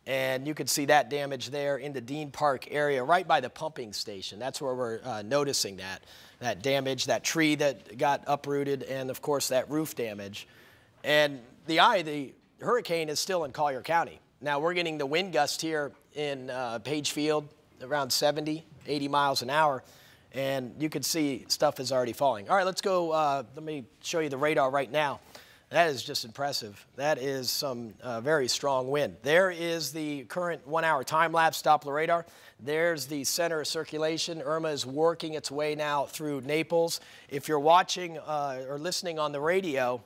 Speaker 7: And you can see that damage there in the Dean Park area, right by the pumping station. That's where we're noticing that damage, that tree that got uprooted, and of course that roof damage. And the hurricane is still in Collier County. Now we're getting the wind gust here in Page Field, around 70, 80 miles an hour. And you can see stuff is already falling. All right, let's go. Let me show you the radar right now. That is just impressive. That is some very strong wind. There is the current 1-hour time-lapse Doppler radar. There's the center of circulation. Irma is working its way now through Naples. If you're watching or listening on the radio,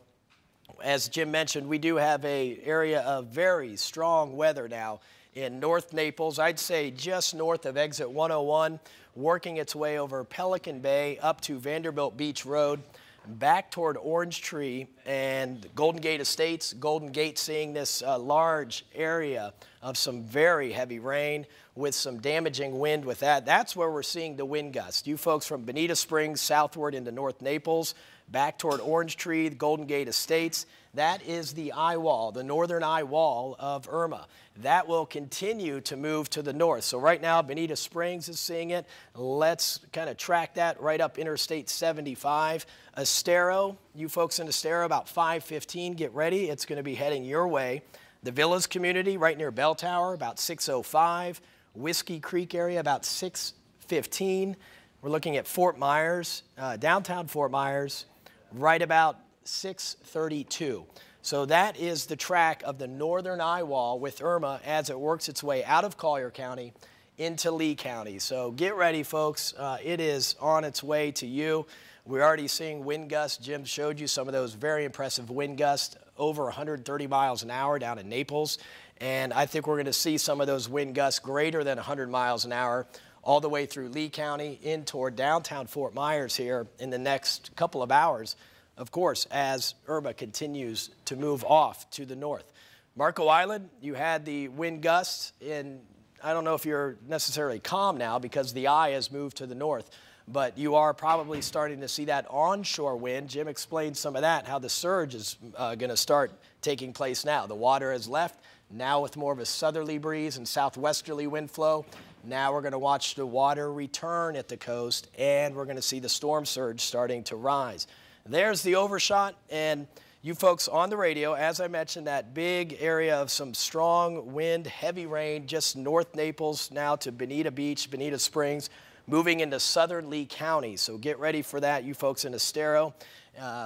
Speaker 7: as Jim mentioned, we do have an area of very strong weather now in North Naples. I'd say just north of exit 101, working its way over Pelican Bay up to Vanderbilt Beach Road, back toward Orange Tree and Golden Gate Estates. Golden Gate seeing this large area of some very heavy rain with some damaging wind with that. That's where we're seeing the wind gust. You folks from Bonita Springs southward into North Naples, back toward Orange Tree, the Golden Gate Estates. That is the eye wall, the northern eye wall of Irma. That will continue to move to the north. So right now, Bonita Springs is seeing it. Let's kind of track that right up Interstate 75. Estero, you folks in Estero, about 5:15, get ready. It's going to be heading your way. The Villas community right near Bell Tower, about 6:05. Whiskey Creek area, about 6:15. We're looking at Fort Myers, downtown Fort Myers, right about 6:32. So that is the track of the northern eye wall with Irma as it works its way out of Collier County into Lee County. So get ready, folks. It is on its way to you. We're already seeing wind gusts. Jim showed you some of those very impressive wind gusts, over 130 miles an hour down in Naples. And I think we're going to see some of those wind gusts greater than 100 miles an hour all the way through Lee County in toward downtown Fort Myers here in the next couple of hours. Of course, as Irma continues to move off to the north. Marco Island, you had the wind gusts, and I don't know if you're necessarily calm now because the eye has moved to the north. but you are probably starting to see that onshore wind. Jim explained some of that, how the surge is going to start taking place now. The water has left, now with more of a southerly breeze and southwesterly wind flow. Now we're going to watch the water return at the coast, and we're going to see the storm surge starting to rise. There's the overshot, and you folks on the radio, as I mentioned, that big area of some strong wind, heavy rain, just north Naples now to Bonita Beach, Bonita Springs, moving into southern Lee County. So get ready for that, you folks in Estero.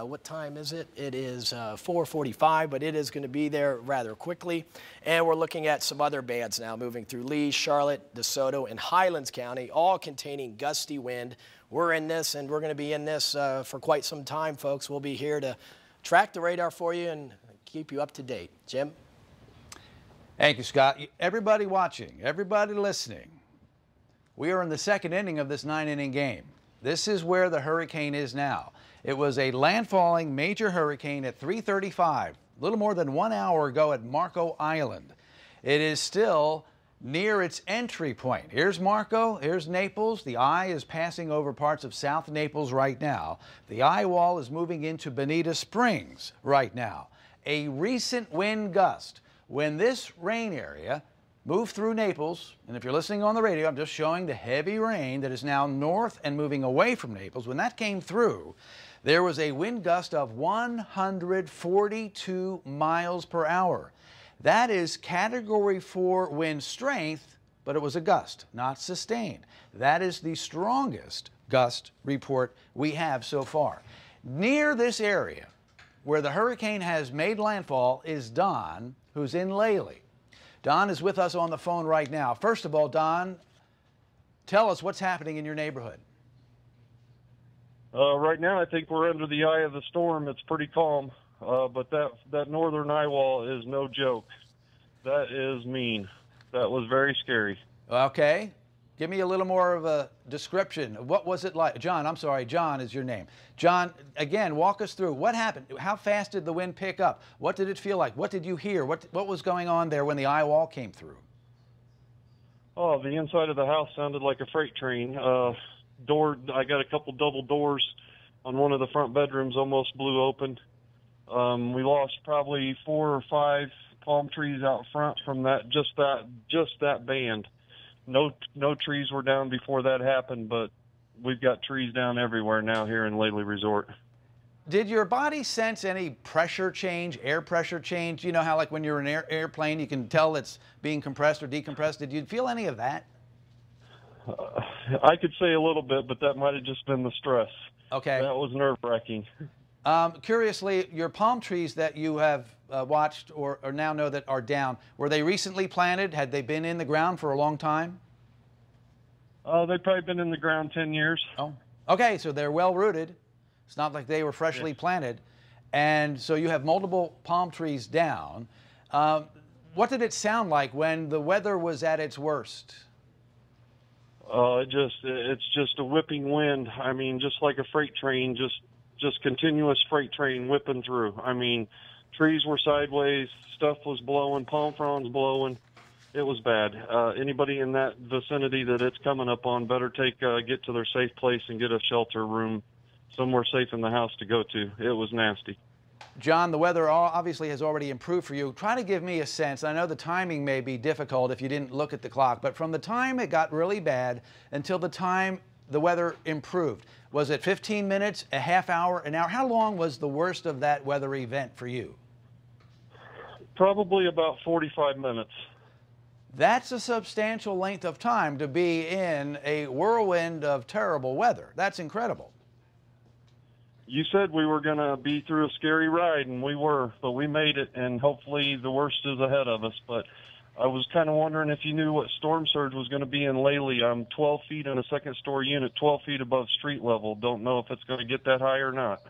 Speaker 7: What time is it? It is 4:45, but it is going to be there rather quickly. And we're looking at some other bands now moving through Lee, Charlotte, DeSoto, and Highlands County, all containing gusty wind. We're in this, and we're going to be in this for quite some time, folks. We'll be here to track the radar for you and keep you up to date. Jim?
Speaker 4: Thank you, Scott. Everybody watching, everybody listening, we are in the second inning of this 9-inning game. This is where the hurricane is now. It was a landfalling major hurricane at 3:35, a little more than 1 hour ago at Marco Island. It is still near its entry point. Here's Marco, here's Naples. The eye is passing over parts of South Naples right now. The eye wall is moving into Bonita Springs right now. A recent wind gust. When this rain area moved through Naples, and if you're listening on the radio, I'm just showing the heavy rain that is now north and moving away from Naples. When that came through, there was a wind gust of 142 miles per hour. That is Category 4 wind strength, but it was a gust, not sustained. That is the strongest gust report we have so far. Near this area where the hurricane has made landfall is Don, who's in Lely. Don is with us on the phone right now. First of all, Don, tell us what's happening in your neighborhood.
Speaker 8: Right now, I think we're under the eye of the storm. It's pretty calm, but that northern eye wall is no joke. That is mean. That was very scary.
Speaker 4: Okay. Give me a little more of a description. What was it like? John, I'm sorry, John is your name. John, again, walk us through. What happened? How fast did the wind pick up? What did it feel like? What did you hear? What was going on there when the eye wall came through?
Speaker 8: Oh, the inside of the house sounded like a freight train. I got a couple double doors on one of the front bedrooms almost blew open. We lost probably 4 or 5 palm trees out front from just that band. No trees were down before that happened, but we've got trees down everywhere now here in Lely Resort.
Speaker 4: Did your body sense any pressure change, air pressure change? You know how like when you're in an airplane you can tell it's being compressed or decompressed. Did you feel any of that?
Speaker 8: I could say a little bit, but that might have just been the stress.
Speaker 4: Okay.
Speaker 8: That was nerve-wracking.
Speaker 4: Curiously, your palm trees that you have watched or now know that are down, were they recently planted? Had they been in the ground for a long time?
Speaker 8: They've probably been in the ground 10 years.
Speaker 4: Oh, okay, so they're well-rooted. It's not like they were freshly planted. And so you have multiple palm trees down. What did it sound like when the weather was at its worst?
Speaker 8: It's just a whipping wind. I mean, just like a freight train, just continuous freight train whipping through. I mean, trees were sideways, stuff was blowing, palm fronds blowing. It was bad. Anybody in that vicinity that it's coming up on better get to their safe place and get a shelter room somewhere safe in the house to go to. It was nasty.
Speaker 4: John, the weather obviously has already improved for you. Try to give me a sense. I know the timing may be difficult if you didn't look at the clock, but from the time it got really bad until the time the weather improved, was it 15 minutes, a half hour, an hour? How long was the worst of that weather event for you?
Speaker 8: Probably about 45 minutes.
Speaker 4: That's a substantial length of time to be in a whirlwind of terrible weather. That's incredible.
Speaker 8: You said we were going to be through a scary ride, and we were, but we made it, and hopefully the worst is ahead of us. But I was kind of wondering if you knew what storm surge was going to be in Lely. I'm 12 feet in a second-story unit, 12 feet above street level. Don't know if it's going to get that high or not.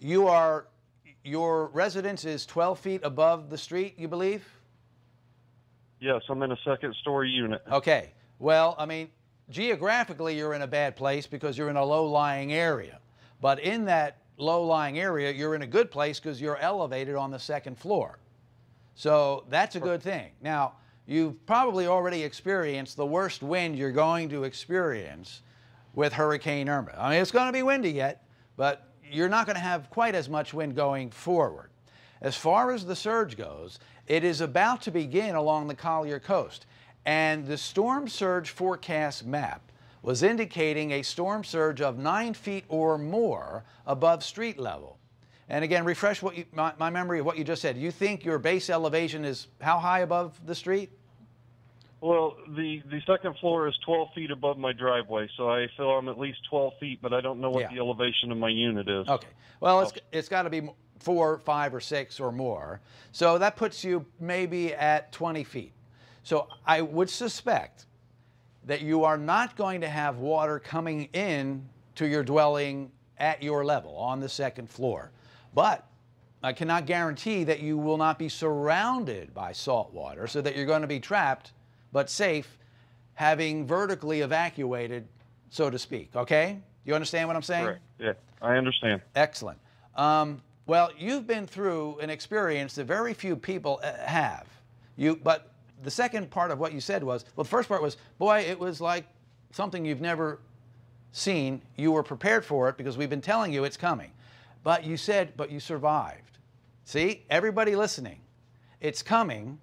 Speaker 4: Your residence is 12 feet above the street, you believe?
Speaker 8: Yes, I'm in a second-story unit.
Speaker 4: Okay. Well, I mean, geographically, you're in a bad place because you're in a low-lying area. But in that low-lying area, you're in a good place because you're elevated on the second floor. So that's a good thing. Now, you've probably already experienced the worst wind you're going to experience with Hurricane Irma. I mean, it's going to be windy yet, but you're not going to have quite as much wind going forward. As far as the surge goes, it is about to begin along the Collier coast, and the storm surge forecast map was indicating a storm surge of 9 feet or more above street level. And again, refresh what my memory of what you just said. You think your base elevation is how high above the street?
Speaker 8: Well, the second floor is 12 feet above my driveway, so I feel I'm at least 12 feet, but I don't know what the elevation of my unit is.
Speaker 4: Okay. Well, it's got to be 4, 5, or 6 or more. So that puts you maybe at 20 feet. So I would suspect that you are not going to have water coming in to your dwelling at your level on the second floor. But I cannot guarantee that you will not be surrounded by salt water so that you're going to be trapped but safe, having vertically evacuated, so to speak. Okay? You understand what I'm saying?
Speaker 8: Correct. Yeah, I understand.
Speaker 4: Excellent. Well, you've been through an experience that very few people have. But the second part of what you said was, well, the first part was, boy, it was like something you've never seen. You were prepared for it because we've been telling you it's coming. But you said, but you survived. See, everybody listening, it's coming,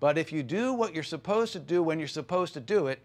Speaker 4: but if you do what you're supposed to do when you're supposed to do it,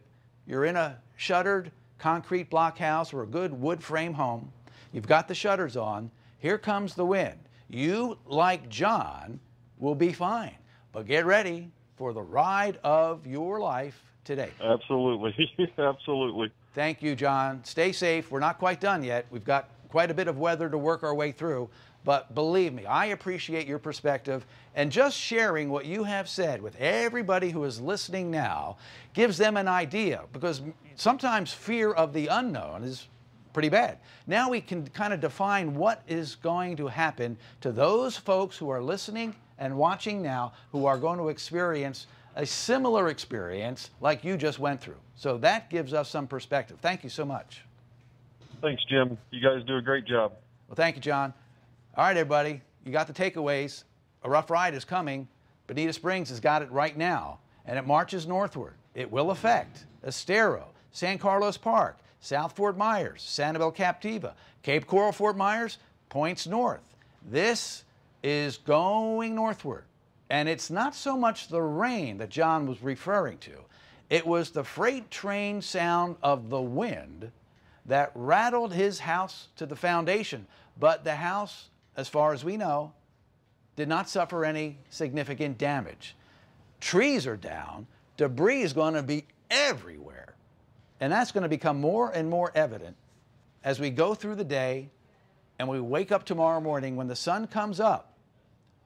Speaker 4: you're in a shuttered concrete block house or a good wood frame home, you've got the shutters on, here comes the wind. You, like John, will be fine, but get ready for the ride of your life today.
Speaker 8: Absolutely. Absolutely.
Speaker 4: Thank you, John. Stay safe. We're not quite done yet. We've got quite a bit of weather to work our way through, but believe me, I appreciate your perspective, and just sharing what you have said with everybody who is listening now gives them an idea, because sometimes fear of the unknown is pretty bad. Now we can kind of define what is going to happen to those folks who are listening and watching now, who are going to experience a similar experience like you just went through. So that gives us some perspective. Thank you so much.
Speaker 8: Thanks, Jim. You guys do a great job.
Speaker 4: Well, thank you, John. All right, everybody, you got the takeaways. A rough ride is coming. Bonita Springs has got it right now, and it marches northward. It will affect Estero, San Carlos Park, South Fort Myers, Sanibel Captiva, Cape Coral Fort Myers, points north. This is going northward. And it's not so much the rain that John was referring to. It was the freight train sound of the wind that rattled his house to the foundation. But the house, as far as we know, did not suffer any significant damage. Trees are down. Debris is going to be everywhere. And that's going to become more and more evident as we go through the day and we wake up tomorrow morning when the sun comes up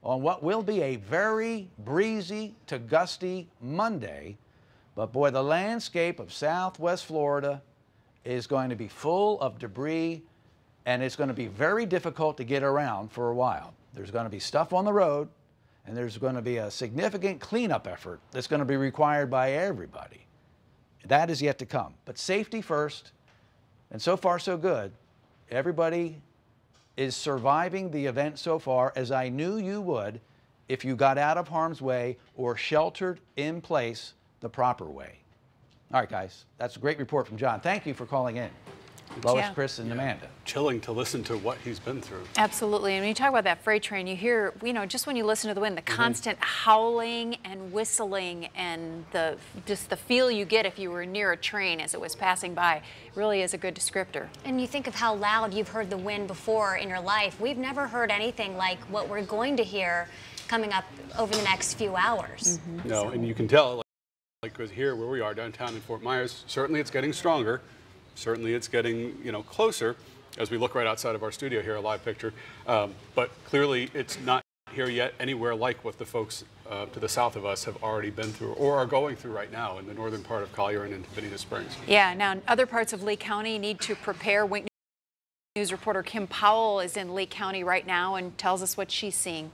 Speaker 4: on what will be a very breezy to gusty Monday. But boy, the landscape of Southwest Florida is going to be full of debris, and it's going to be very difficult to get around for a while. There's going to be stuff on the road, and there's going to be a significant cleanup effort that's going to be required by everybody. That is yet to come. But safety first, and so far so good. Everybody is surviving the event so far, as I knew you would if you got out of harm's way or sheltered in place the proper way. All right, guys, that's a great report from John. Thank you for calling in. Lois, Chris, and Amanda.
Speaker 2: Chilling to listen to what he's been through.
Speaker 1: Absolutely. And when you talk about that freight train, you hear, just when you listen to the wind, the constant howling and whistling and just the feel you get if you were near a train as it was passing by really is a good descriptor.
Speaker 22: And you think of how loud you've heard the wind before in your life. We've never heard anything like what we're going to hear coming up over the next few hours.
Speaker 2: No, and you can tell, like here where we are downtown in Fort Myers, certainly it's getting stronger. Certainly it's getting, closer as we look right outside of our studio here, a live picture. But clearly it's not here yet anywhere like what the folks to the south of us have already been through or are going through right now in the northern part of Collier and into Bonita Springs.
Speaker 1: Yeah, now other parts of Lee County need to prepare. Wink News reporter Kim Powell is in Lee County right now and tells us what she's seeing.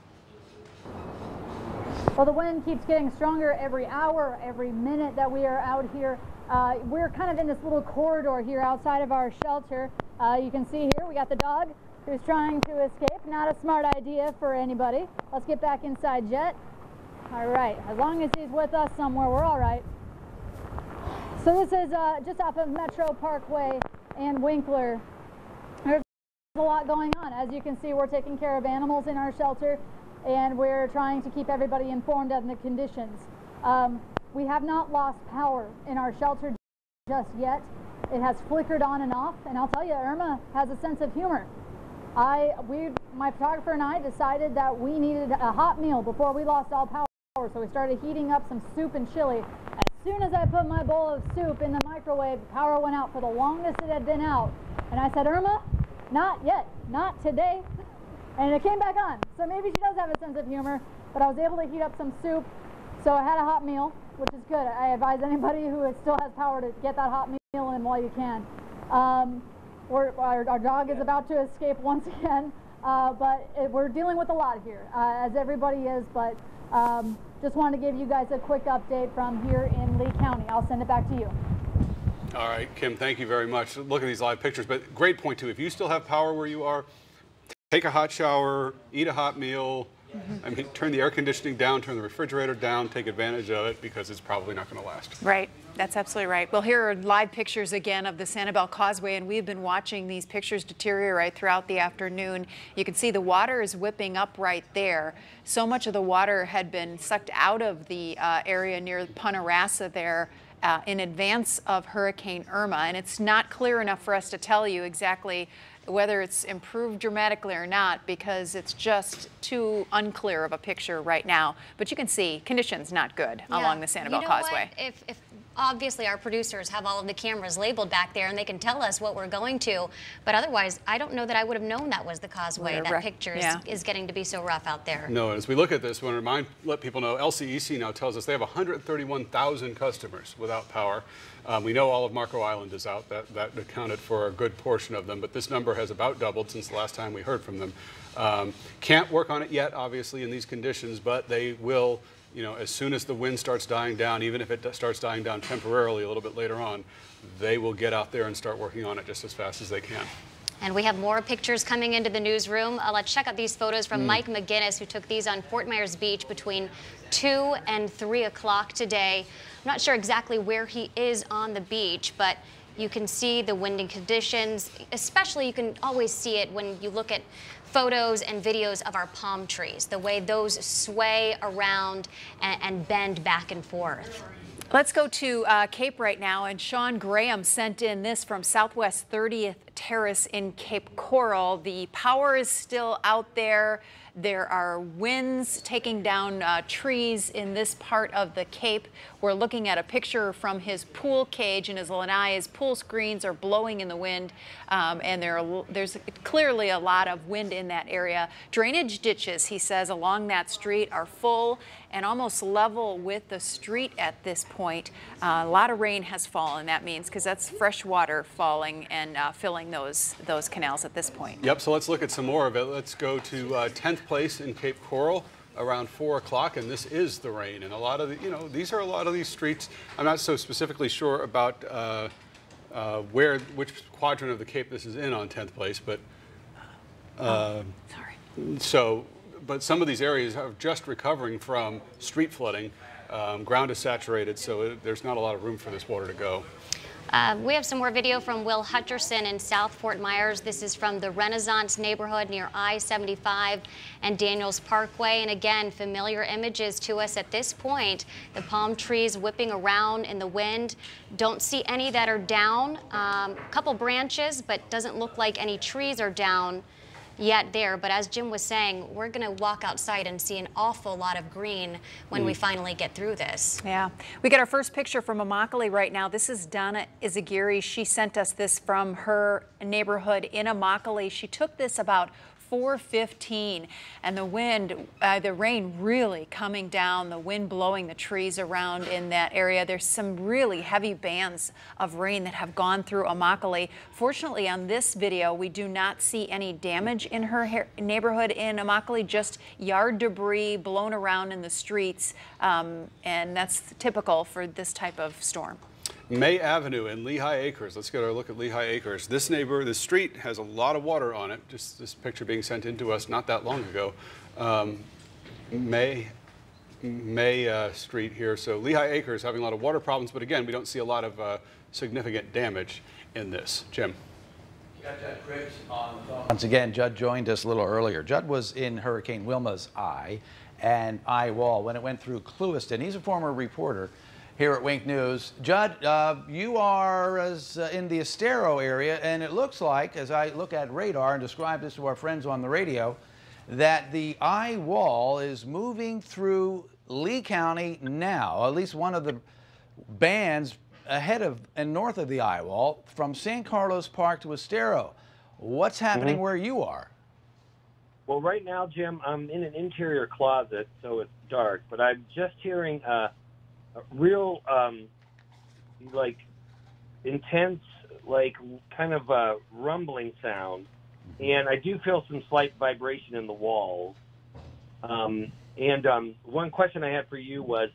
Speaker 10: Well, the wind keeps getting stronger every hour, every minute that we are out here. We're kind of in this little corridor here outside of our shelter. You can see here we got the dog who's trying to escape. Not a smart idea for anybody. Let's get back inside, Jet. All right, as long as he's with us somewhere, we're all right. So this is just off of Metro Parkway and Winkler. There's a lot going on. As you can see, we're taking care of animals in our shelter, and we're trying to keep everybody informed of the conditions. We have not lost power in our shelter just yet. It has flickered on and off, and I'll tell you, Irma has a sense of humor. My photographer and I decided that we needed a hot meal before we lost all power, so we started heating up some soup and chili. As soon as I put my bowl of soup in the microwave, power went out for the longest it had been out. And I said, Irma, not yet, not today. And it came back on. So maybe she does have a sense of humor, but I was able to heat up some soup. So I had a hot meal, which is good. I advise anybody who still has power to get that hot meal in while you can. Our dog is about to escape once again, but we're dealing with a lot here, as everybody is, but just wanted to give you guys a quick update from here in Lee County. I'll send it back to you.
Speaker 2: All right, Kim, thank you very much. Look at these live pictures, but great point too. If you still have power where you are, take a hot shower, eat a hot meal. I mean, turn the air conditioning down, turn the refrigerator down, take advantage of it, because it's probably not going to last.
Speaker 1: Right. That's absolutely right. Well, here are live pictures again of the Sanibel Causeway, and we've been watching these pictures deteriorate throughout the afternoon. You can see the water is whipping up right there. So much of the water had been sucked out of the area near Punta Rassa there in advance of Hurricane Irma, and it's not clear enough for us to tell you exactly whether it's improved dramatically or not, because it's just too unclear of a picture right now. But you can see conditions not good along the Sanibel Causeway.
Speaker 22: If obviously our producers have all of the cameras labeled back there and they can tell us what we're going to, but otherwise I don't know that I would have known that was the causeway. That picture is getting to be so rough out there.
Speaker 2: No, as we look at this, we want to let people know LCEC now tells us they have 131,000 customers without power. We know all of Marco Island is out. That accounted for a good portion of them, but this number has about doubled since the last time we heard from them. Can't work on it yet, obviously, in these conditions, but they will, you know, as soon as the wind starts dying down, even if it starts dying down temporarily a little bit later on, they will get out there and start working on it just as fast as they can.
Speaker 22: And we have more pictures coming into the newsroom. Let's check out these photos from Mike McGinnis, who took these on Fort Myers Beach between 2 and 3 o'clock today. I'm not sure exactly where he is on the beach, but you can see the winding conditions. Especially, you can always see it when you look at photos and videos of our palm trees, the way those sway around and bend back and forth.
Speaker 1: Let's go to Cape right now, and Sean Graham sent in this from Southwest 30th Terrace in Cape Coral. The power is still out there. There are winds taking down trees in this part of the Cape. We're looking at a picture from his pool cage in his lanai. His pool screens are blowing in the wind, and there's clearly a lot of wind in that area. Drainage ditches, he says, along that street are full and almost level with the street at this point. A lot of rain has fallen, that means, because that's fresh water falling and filling those canals at this point.
Speaker 2: Yep, so let's look at some more of it. Let's go to 10th place in Cape Coral around 4 o'clock, and this is the rain. And a lot of the, you know, these are a lot of these streets. I'm not so specifically sure about which quadrant of the Cape this is in on 10th place, but but some of these areas are just recovering from street flooding. Ground is saturated, so there's not a lot of room for this water to go.
Speaker 22: We have some more video from Will Hutcherson in South Fort Myers. This is from the Renaissance neighborhood near I-75 and Daniels Parkway. And again, familiar images to us at this point. The palm trees whipping around in the wind. Don't see any that are down. A couple branches, but doesn't look like any trees are down yet there. But as Jim was saying, we're going to walk outside and see an awful lot of green when we finally get through this.
Speaker 1: Yeah. We get our first picture from Immokalee right now. This is Donna Izagiri. She sent us this from her neighborhood in Immokalee. She took this about 4:15, and the wind, the rain really coming down, the wind blowing the trees around in that area. There's some really heavy bands of rain that have gone through Immokalee. Fortunately, on this video, we do not see any damage in her neighborhood in Immokalee, just yard debris blown around in the streets, and that's typical for this type of storm.
Speaker 2: May Avenue in Lehigh Acres. Let's get a look at Lehigh Acres. This street has a lot of water on it. Just this picture being sent in to us not that long ago. May Street here. So Lehigh Acres having a lot of water problems, but again, we don't see a lot of significant damage in this. Jim.
Speaker 4: Got Judd Cribs on the phone. Once again, Judd joined us a little earlier. Judd was in Hurricane Wilma's eye and eye wall when it went through Clewiston. He's a former reporter here at Wink News. Judd, you are in the Estero area, and it looks like, as I look at radar and describe this to our friends on the radio, that the eye wall is moving through Lee County now, at least one of the bands ahead of and north of the eye wall from San Carlos Park to Estero. What's happening where you are?
Speaker 11: Well, right now, Jim, I'm in an interior closet, so it's dark, but I'm just hearing a real, like, intense, like, kind of a rumbling sound, and I do feel some slight vibration in the walls. One question I had for you was,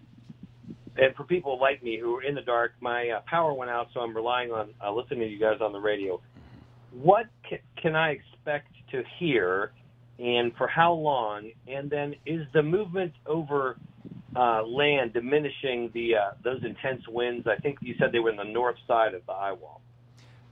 Speaker 11: and for people like me who are in the dark, my power went out, so I'm relying on listening to you guys on the radio. What can I expect to hear, and for how long? And then is the movement over land diminishing those intense winds? I think you said they were in the north side of the eye wall.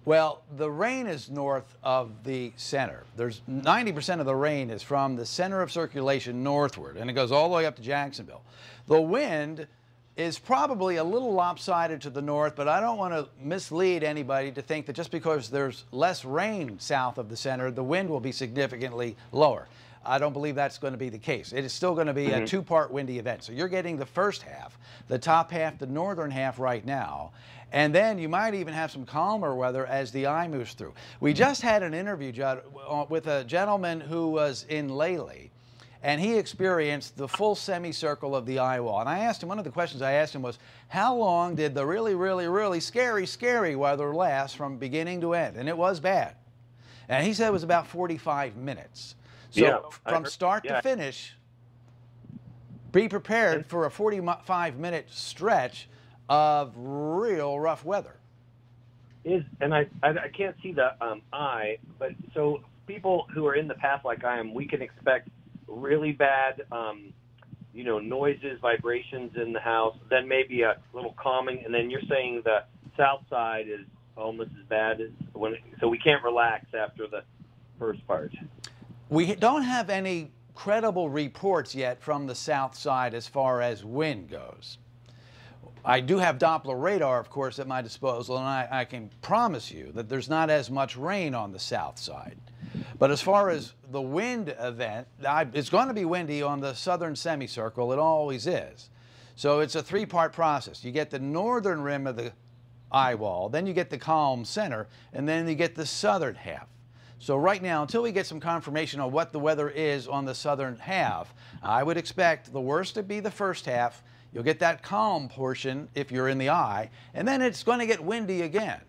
Speaker 4: Well, the rain is north of the center. There's 90% of the rain is from the center of circulation northward, and it goes all the way up to Jacksonville. The wind is probably a little lopsided to the north, but I don't want to mislead anybody to think that just because there's less rain south of the center, the wind will be significantly lower. I don't believe that's going to be the case. It is still going to be a two-part windy event. So you're getting the first half, the top half, the northern half right now, and then you might even have some calmer weather as the eye moves through. We just had an interview, Judd, with a gentleman who was in Lely, and he experienced the full semicircle of the eye wall. And I asked him, one of the questions I asked him was, how long did the really, really, really scary weather last from beginning to end? And it was bad. And he said it was about 45 minutes. So from start to finish, be prepared for a 45-minute stretch of real rough weather.
Speaker 11: And I can't see the eye, but so people who are in the path like I am, we can expect really bad, noises, vibrations in the house, then maybe a little calming, and then you're saying the south side is almost as bad as so we can't relax after the first part.
Speaker 4: We don't have any credible reports yet from the south side as far as wind goes. I do have Doppler radar, of course, at my disposal, and I can promise you that there's not as much rain on the south side. But as far as the wind event, it's going to be windy on the southern semicircle. It always is. So it's a three-part process. You get the northern rim of the eye wall, then you get the calm center, and then you get the southern half. So right now, until we get some confirmation on what the weather is on the southern half, I would expect the worst to be the first half. You'll get that calm portion if you're in the eye, and then it's going to get windy again.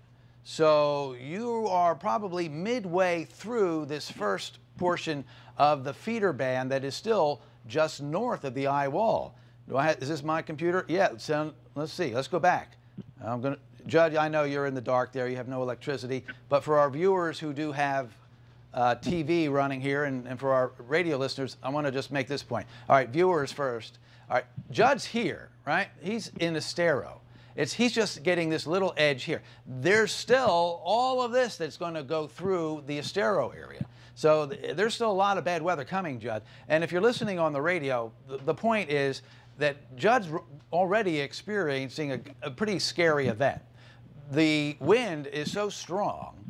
Speaker 4: So you are probably midway through this first portion of the feeder band that is still just north of the eye wall. Is this my computer? Yeah, let's see. Let's go back. Judd, I know you're in the dark there. You have no electricity. But for our viewers who do have TV running here and for our radio listeners, I want to just make this point. All right, viewers first. All right, Judd's here, right? He's in Estero. He's just getting this little edge here. There's still all of this that's going to go through the Estero area. So there's still a lot of bad weather coming, Judd. And if you're listening on the radio, the point is that Judd's already experiencing a pretty scary event. The wind is so strong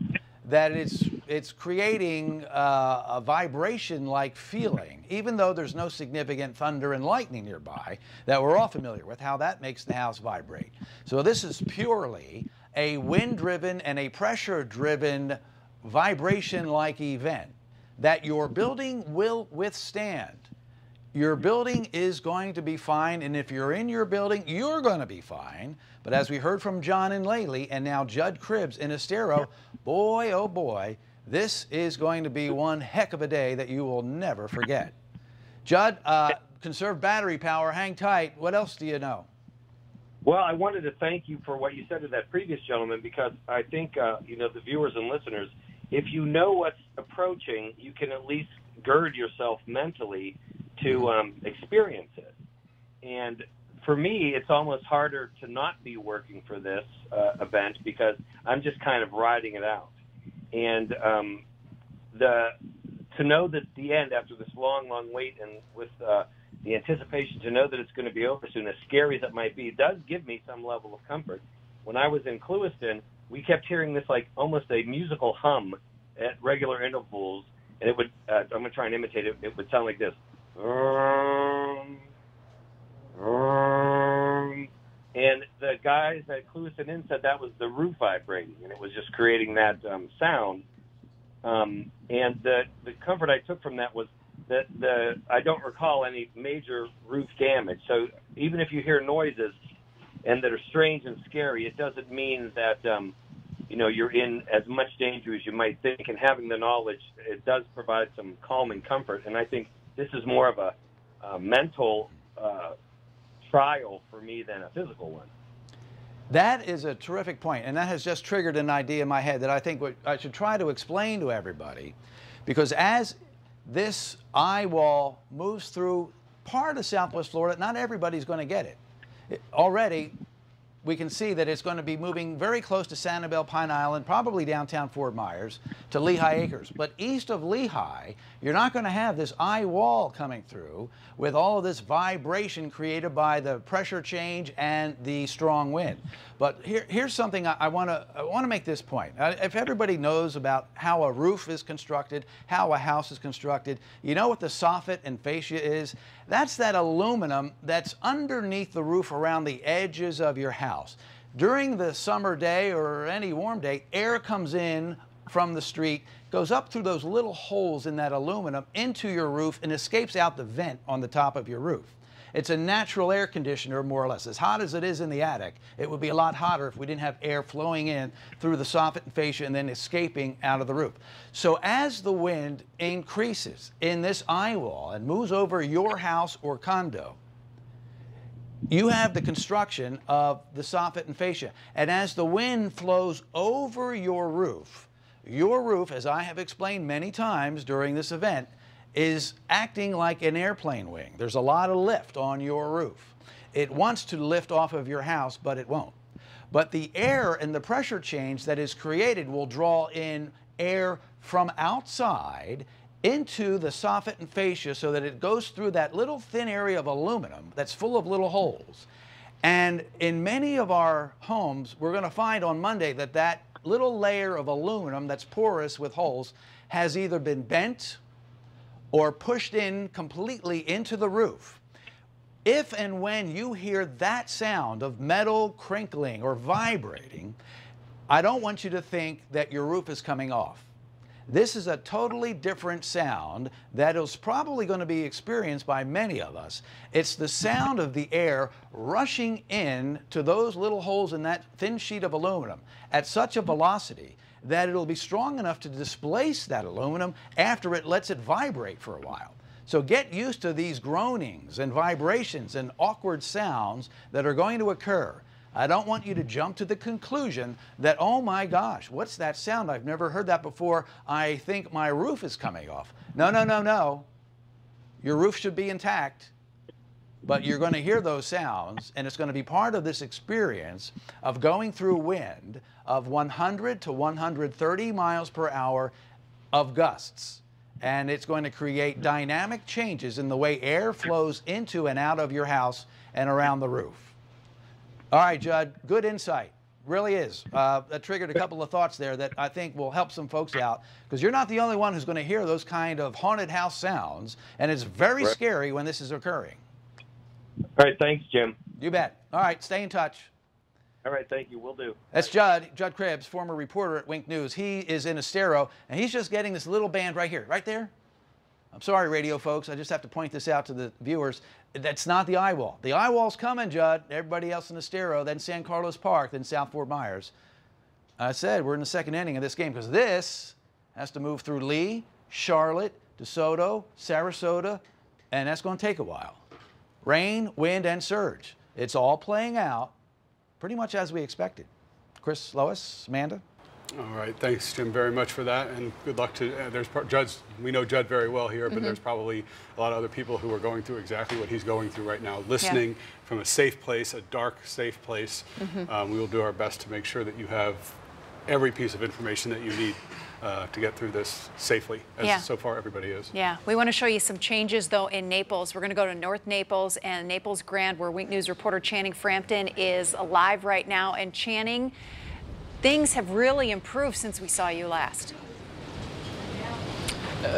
Speaker 4: that it's creating a vibration-like feeling, even though there's no significant thunder and lightning nearby that we're all familiar with, how that makes the house vibrate. So this is purely a wind-driven and a pressure-driven vibration-like event that your building will withstand. Your building is going to be fine, and if you're in your building, you're going to be fine. But as we heard from John in Lely, and now Judd Cribs in Estero, boy, oh boy, this is going to be one heck of a day that you will never forget. Judd, conserve battery power, hang tight. What else do you know?
Speaker 11: Well, I wanted to thank you for what you said to that previous gentleman, because I think, the viewers and listeners, if you know what's approaching, you can at least gird yourself mentally to experience it. And for me, it's almost harder to not be working for this event because I'm just kind of riding it out. And to know that the end, after this long, long wait, and with the anticipation to know that it's going to be over soon, as scary as it might be, does give me some level of comfort. When I was in Clewiston, we kept hearing this like almost a musical hum at regular intervals, and it would, I'm going to try and imitate it, it would sound like this. And the guys at Clewiston Inn said that was the roof vibrating, and it was just creating that sound. And the comfort I took from that was that I don't recall any major roof damage. So even if you hear noises and that are strange and scary, it doesn't mean that you're in as much danger as you might think. And having the knowledge, it does provide some calming comfort. And I think this is more of a mental trial for me than a physical one.
Speaker 4: That is a terrific point, and that has just triggered an idea in my head that I think I should try to explain to everybody, because as this eye wall moves through part of Southwest Florida, not everybody's going to get it. Already, we can see that it's going to be moving very close to Sanibel, Pine Island, probably downtown Fort Myers, to Lehigh Acres. But east of Lehigh, you're not going to have this eye wall coming through with all of this vibration created by the pressure change and the strong wind. But here's something I want to make this point. If everybody knows about how a roof is constructed, how a house is constructed, you know what the soffit and fascia is? That's that aluminum that's underneath the roof around the edges of your house. During the summer day or any warm day, air comes in from the street, goes up through those little holes in that aluminum into your roof and escapes out the vent on the top of your roof. It's a natural air conditioner, more or less. As hot as it is in the attic, it would be a lot hotter if we didn't have air flowing in through the soffit and fascia and then escaping out of the roof. So as the wind increases in this eye wall and moves over your house or condo, you have the construction of the soffit and fascia. And as the wind flows over your roof, as I have explained many times during this event, is acting like an airplane wing. There's a lot of lift on your roof. It wants to lift off of your house, but it won't. But the air and the pressure change that is created will draw in air from outside into the soffit and fascia so that it goes through that little thin area of aluminum that's full of little holes. And in many of our homes, we're going to find on Monday that that little layer of aluminum that's porous with holes has either been bent or pushed in completely into the roof. If and when you hear that sound of metal crinkling or vibrating, I don't want you to think that your roof is coming off. This is a totally different sound that is probably going to be experienced by many of us. It's the sound of the air rushing in to those little holes in that thin sheet of aluminum at such a velocity that it'll be strong enough to displace that aluminum after it lets it vibrate for a while. So get used to these groanings and vibrations and awkward sounds that are going to occur. I don't want you to jump to the conclusion that, oh my gosh, what's that sound? I've never heard that before. I think my roof is coming off. No, no, no, no. Your roof should be intact, but you're going to hear those sounds, and it's going to be part of this experience of going through wind of 100 to 130 miles per hour of gusts. And it's going to create dynamic changes in the way air flows into and out of your house and around the roof. All right, Judd, good insight. Really is. That triggered a couple of thoughts there that I think will help some folks out, because you're not the only one who's going to hear those kind of haunted house sounds, and it's very scary when this is occurring.
Speaker 11: All right, thanks, Jim.
Speaker 4: You bet. All right, stay in touch.
Speaker 11: All right, thank you. Will do.
Speaker 4: That's Judd Krebs, former reporter at Wink News. He is in Estero, and he's just getting this little band right here, right there. I'm sorry, radio folks. I just have to point this out to the viewers. That's not the eye wall. The eye wall's coming, Judd. Everybody else in Estero, then San Carlos Park, then South Fort Myers. I said we're in the second inning of this game because this has to move through Lee, Charlotte, DeSoto, Sarasota, and that's going to take a while. Rain, wind, and surge. It's all playing out pretty much as we expected. Chris, Lois, Amanda?
Speaker 2: All right, thanks, Jim, very much for that, and good luck to, Judd, we know Judd very well here, but there's probably a lot of other people who are going through exactly what he's going through right now, listening from a safe place, a dark, safe place. We will do our best to make sure that you have every piece of information that you need. to get through this safely, as so far everybody is.
Speaker 1: Yeah, we want to show you some changes, though, in Naples. We're going to go to North Naples and Naples Grand, where Wink News reporter Channing Frampton is live right now. And Channing, things have really improved since we saw you last.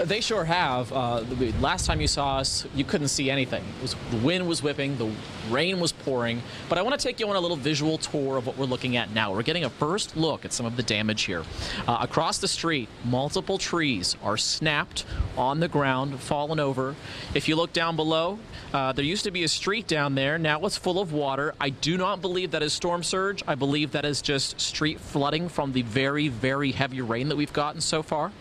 Speaker 14: They sure have. Last time you saw us, you couldn't see anything. The wind was whipping, the rain was pouring. But I want to take you on a little visual tour of what we're looking at now. We're getting a first look at some of the damage here. Across the street, multiple trees are snapped on the ground, fallen over. If you look down below, there used to be a street down there. Now it's full of water. I do not believe that is storm surge. I believe that is just street flooding from the very, very heavy rain that we've gotten so far.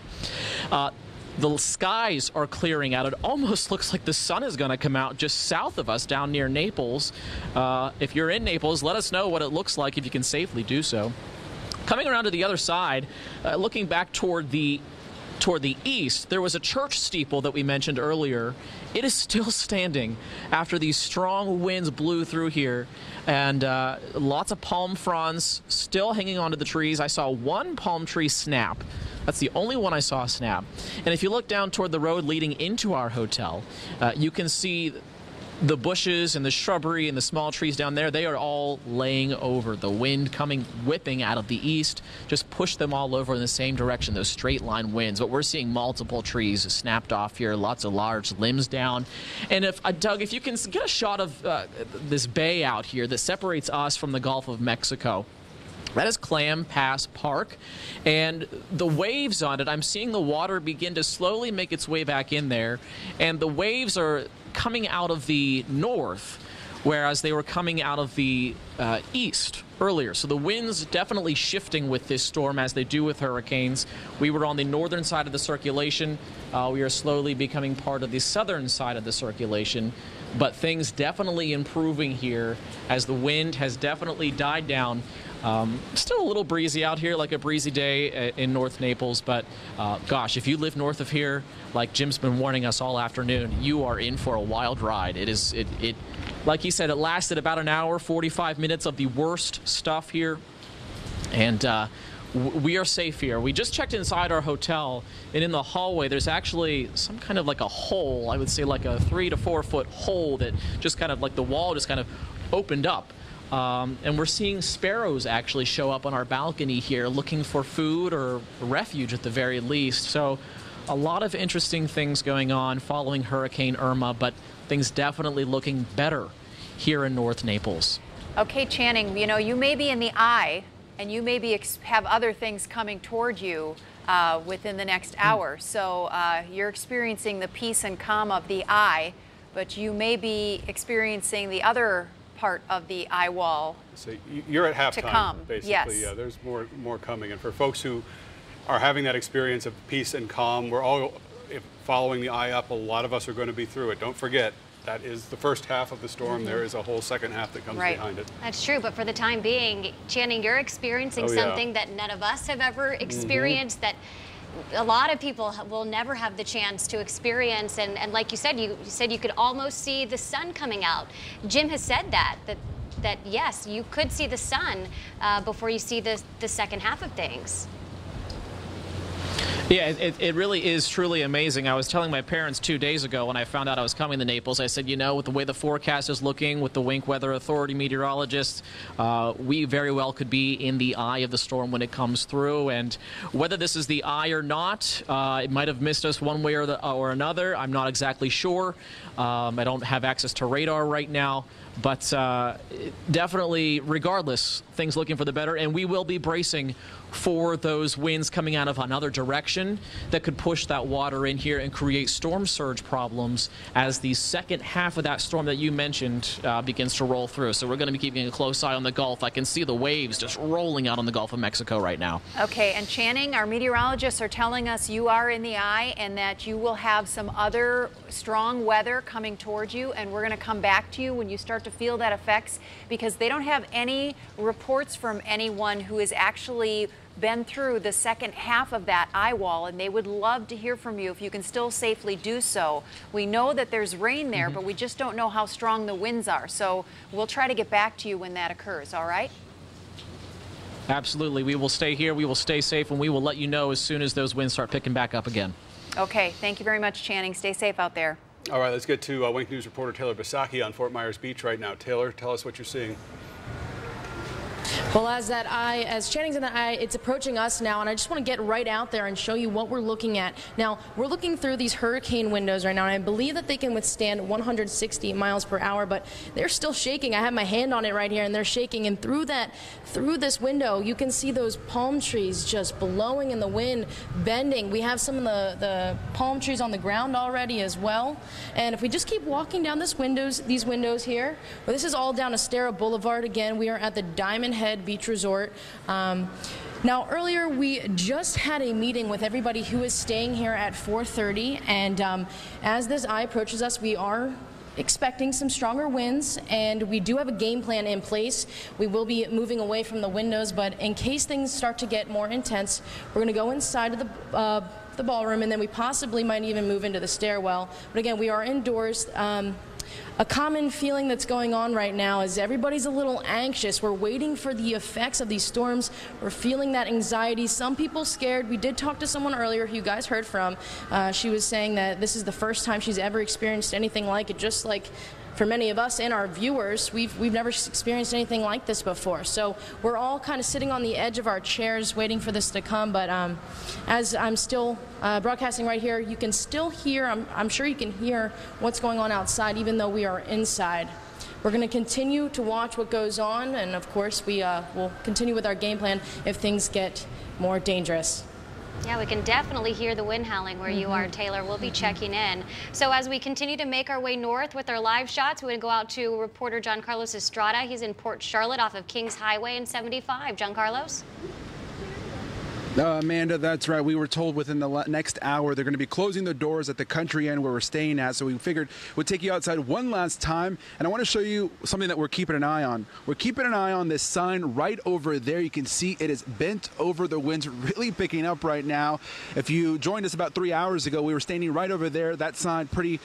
Speaker 14: The skies are clearing out. It almost looks like the sun is going to come out just south of us down near Naples. If you're in Naples, let us know what it looks like if you can safely do so. Coming around to the other side, looking back toward the east, there was a church steeple that we mentioned earlier. It is still standing after these strong winds blew through here, and lots of palm fronds still hanging onto the trees. I saw one palm tree snap. That's the only one I saw snap. And if you look down toward the road leading into our hotel, you can see the bushes and the shrubbery and the small trees down there. They are all laying over. The wind coming whipping out of the east just pushed them all over in the same direction, those straight line winds. But we're seeing multiple trees snapped off here, lots of large limbs down. And if Doug, if you can get a shot of this bay out here that separates us from the Gulf of Mexico. That is Clam Pass Park, and the waves on it, I'm seeing the water begin to slowly make its way back in there, and the waves are coming out of the north, whereas they were coming out of the east earlier. So the winds definitely shifting with this storm, as they do with hurricanes. We were on the northern side of the circulation. We are slowly becoming part of the southern side of the circulation, but things definitely improving here as the wind has definitely died down. Still a little breezy out here, like a breezy day in North Naples, but gosh, if you live north of here, like Jim's been warning us all afternoon, you are in for a wild ride. It like he said, it lasted about an hour, 45 minutes of the worst stuff here, and we are safe here. We just checked inside our hotel, and in the hallway there's actually some kind of like a hole, I would say like a 3 to 4 foot hole that just kind of like the wall just kind of opened up. And we're seeing sparrows actually show up on our balcony here looking for food or refuge at the very least. So a lot of interesting things going on following Hurricane Irma, but things definitely looking better here in North Naples.
Speaker 1: Okay, Channing, you know, you may be in the eye and you maybe have other things coming toward you within the next hour. So you're experiencing the peace and calm of the eye, but you may be experiencing the other part of the eye wall.
Speaker 2: So you're at halftime,
Speaker 1: to come.
Speaker 2: basically.
Speaker 1: Yes.
Speaker 2: Yeah, there's more coming. And for folks who are having that experience of peace and calm, we're all following the eye up. A lot of us are going to be through it. Don't forget, that is the first half of the storm. There is a whole second half that comes behind it.
Speaker 22: That's true, but for the time being, Channing, you're experiencing something that none of us have ever experienced, that a lot of people will never have the chance to experience, and like you said you could almost see the sun coming out. Jim has said that yes, you could see the sun before you see the second half of things.
Speaker 14: Yeah, it really is truly amazing. I was telling my parents 2 days ago when I found out I was coming to Naples, I said, you know, with the way the forecast is looking, with the Wink Weather Authority meteorologists, we very well could be in the eye of the storm when it comes through. And whether this is the eye or not, it might have missed us one way or another. I'm not exactly sure. I don't have access to radar right now. But definitely, regardless, things looking for the better, and we will be bracing for those winds coming out of another direction that could push that water in here and create storm surge problems as the second half of that storm that you mentioned begins to roll through. So we're going to be keeping a close eye on the Gulf. I can see the waves just rolling out on the Gulf of Mexico right now.
Speaker 1: Okay, and Channing, our meteorologists are telling us you are in the eye and that you will have some other strong weather coming towards you, and we're going to come back to you when you start to feel that effects, because they don't have any reports from anyone who has actually been through the second half of that eye wall, and they would love to hear from you if you can still safely do so. We know that there's rain there, but we just don't know how strong the winds are. So we'll try to get back to you when that occurs, all right?
Speaker 14: Absolutely. We will stay here. We will stay safe, and we will let you know as soon as those winds start picking back up again.
Speaker 1: Okay. Thank you very much, Channing. Stay safe out there.
Speaker 2: All right, let's get to Wink News reporter Taylor Bisaki on Fort Myers Beach right now. Taylor, tell us what you're seeing.
Speaker 17: Well, as Channing's in the eye, it's approaching us now, and I just want to get right out there and show you what we're looking at. Now, we're looking through these hurricane windows right now, and I believe that they can withstand 160 miles per hour, but they're still shaking. I have my hand on it right here, and they're shaking, and through this window, you can see those palm trees just blowing in the wind, bending. We have some of the palm trees on the ground already as well, and if we just keep walking down these windows here, well, this is all down Estera Boulevard. Again, we are at the Diamond Head Beach Resort. Now, earlier we just had a meeting with everybody who is staying here at 4:30, and as this eye approaches us, we are expecting some stronger winds, and we do have a game plan in place. We will be moving away from the windows, but in case things start to get more intense, we're going to go inside of the ballroom, and then we possibly might even move into the stairwell. But again, we are indoors. A common feeling that's going on right now is everybody's a little anxious. We're waiting for the effects of these storms. We're feeling that anxiety. Some people scared. We did talk to someone earlier who you guys heard from. She was saying that this is the first time she's ever experienced anything like it, just like for many of us and our viewers, we've never experienced anything like this before. So we're all kind of sitting on the edge of our chairs waiting for this to come. But as I'm still broadcasting right here, you can still hear, I'm sure you can hear what's going on outside, even though we are inside. We're going to continue to watch what goes on, and of course we will continue with our game plan if things get more dangerous.
Speaker 22: Yeah, we can definitely hear the wind howling where you are, Taylor. We'll be checking in. So as we continue to make our way north with our live shots, we're going to go out to reporter John Carlos Estrada. He's in Port Charlotte off of Kings Highway and 75. John Carlos?
Speaker 23: Amanda, that's right. We were told within the next hour they're going to be closing the doors at the Country Inn where we're staying at, so we figured we'd take you outside one last time, and I want to show you something that we're keeping an eye on. We're keeping an eye on this sign right over there. You can see it is bent over. The wind's really picking up right now. If you joined us about 3 hours ago, we were standing right over there. That sign pretty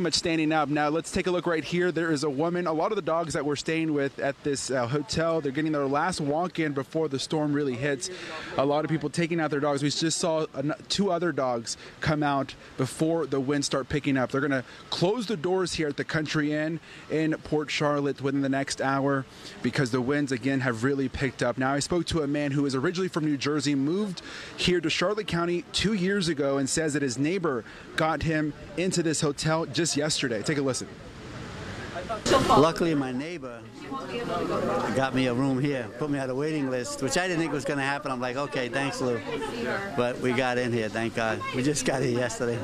Speaker 23: much standing up. Now let's take a look right here. There is a woman. A lot of the dogs that we're staying with at this hotel, they're getting their last walk-in before the storm really hits. A lot of people taking out their dogs. We just saw 2 other dogs come out before the winds start picking up. They're going to close the doors here at the Country Inn in Port Charlotte within the next hour because the winds again have really picked up. Now I spoke to a man who is originally from New Jersey, moved here to Charlotte County 2 years ago, and says that his neighbor got him into this hotel just yesterday. Take a listen.
Speaker 12: Luckily, my neighbor got me a room here, put me on a waiting list, which I didn't think was going to happen. I'm like, okay, thanks, Lou. But we got in here, thank God. We just got here yesterday.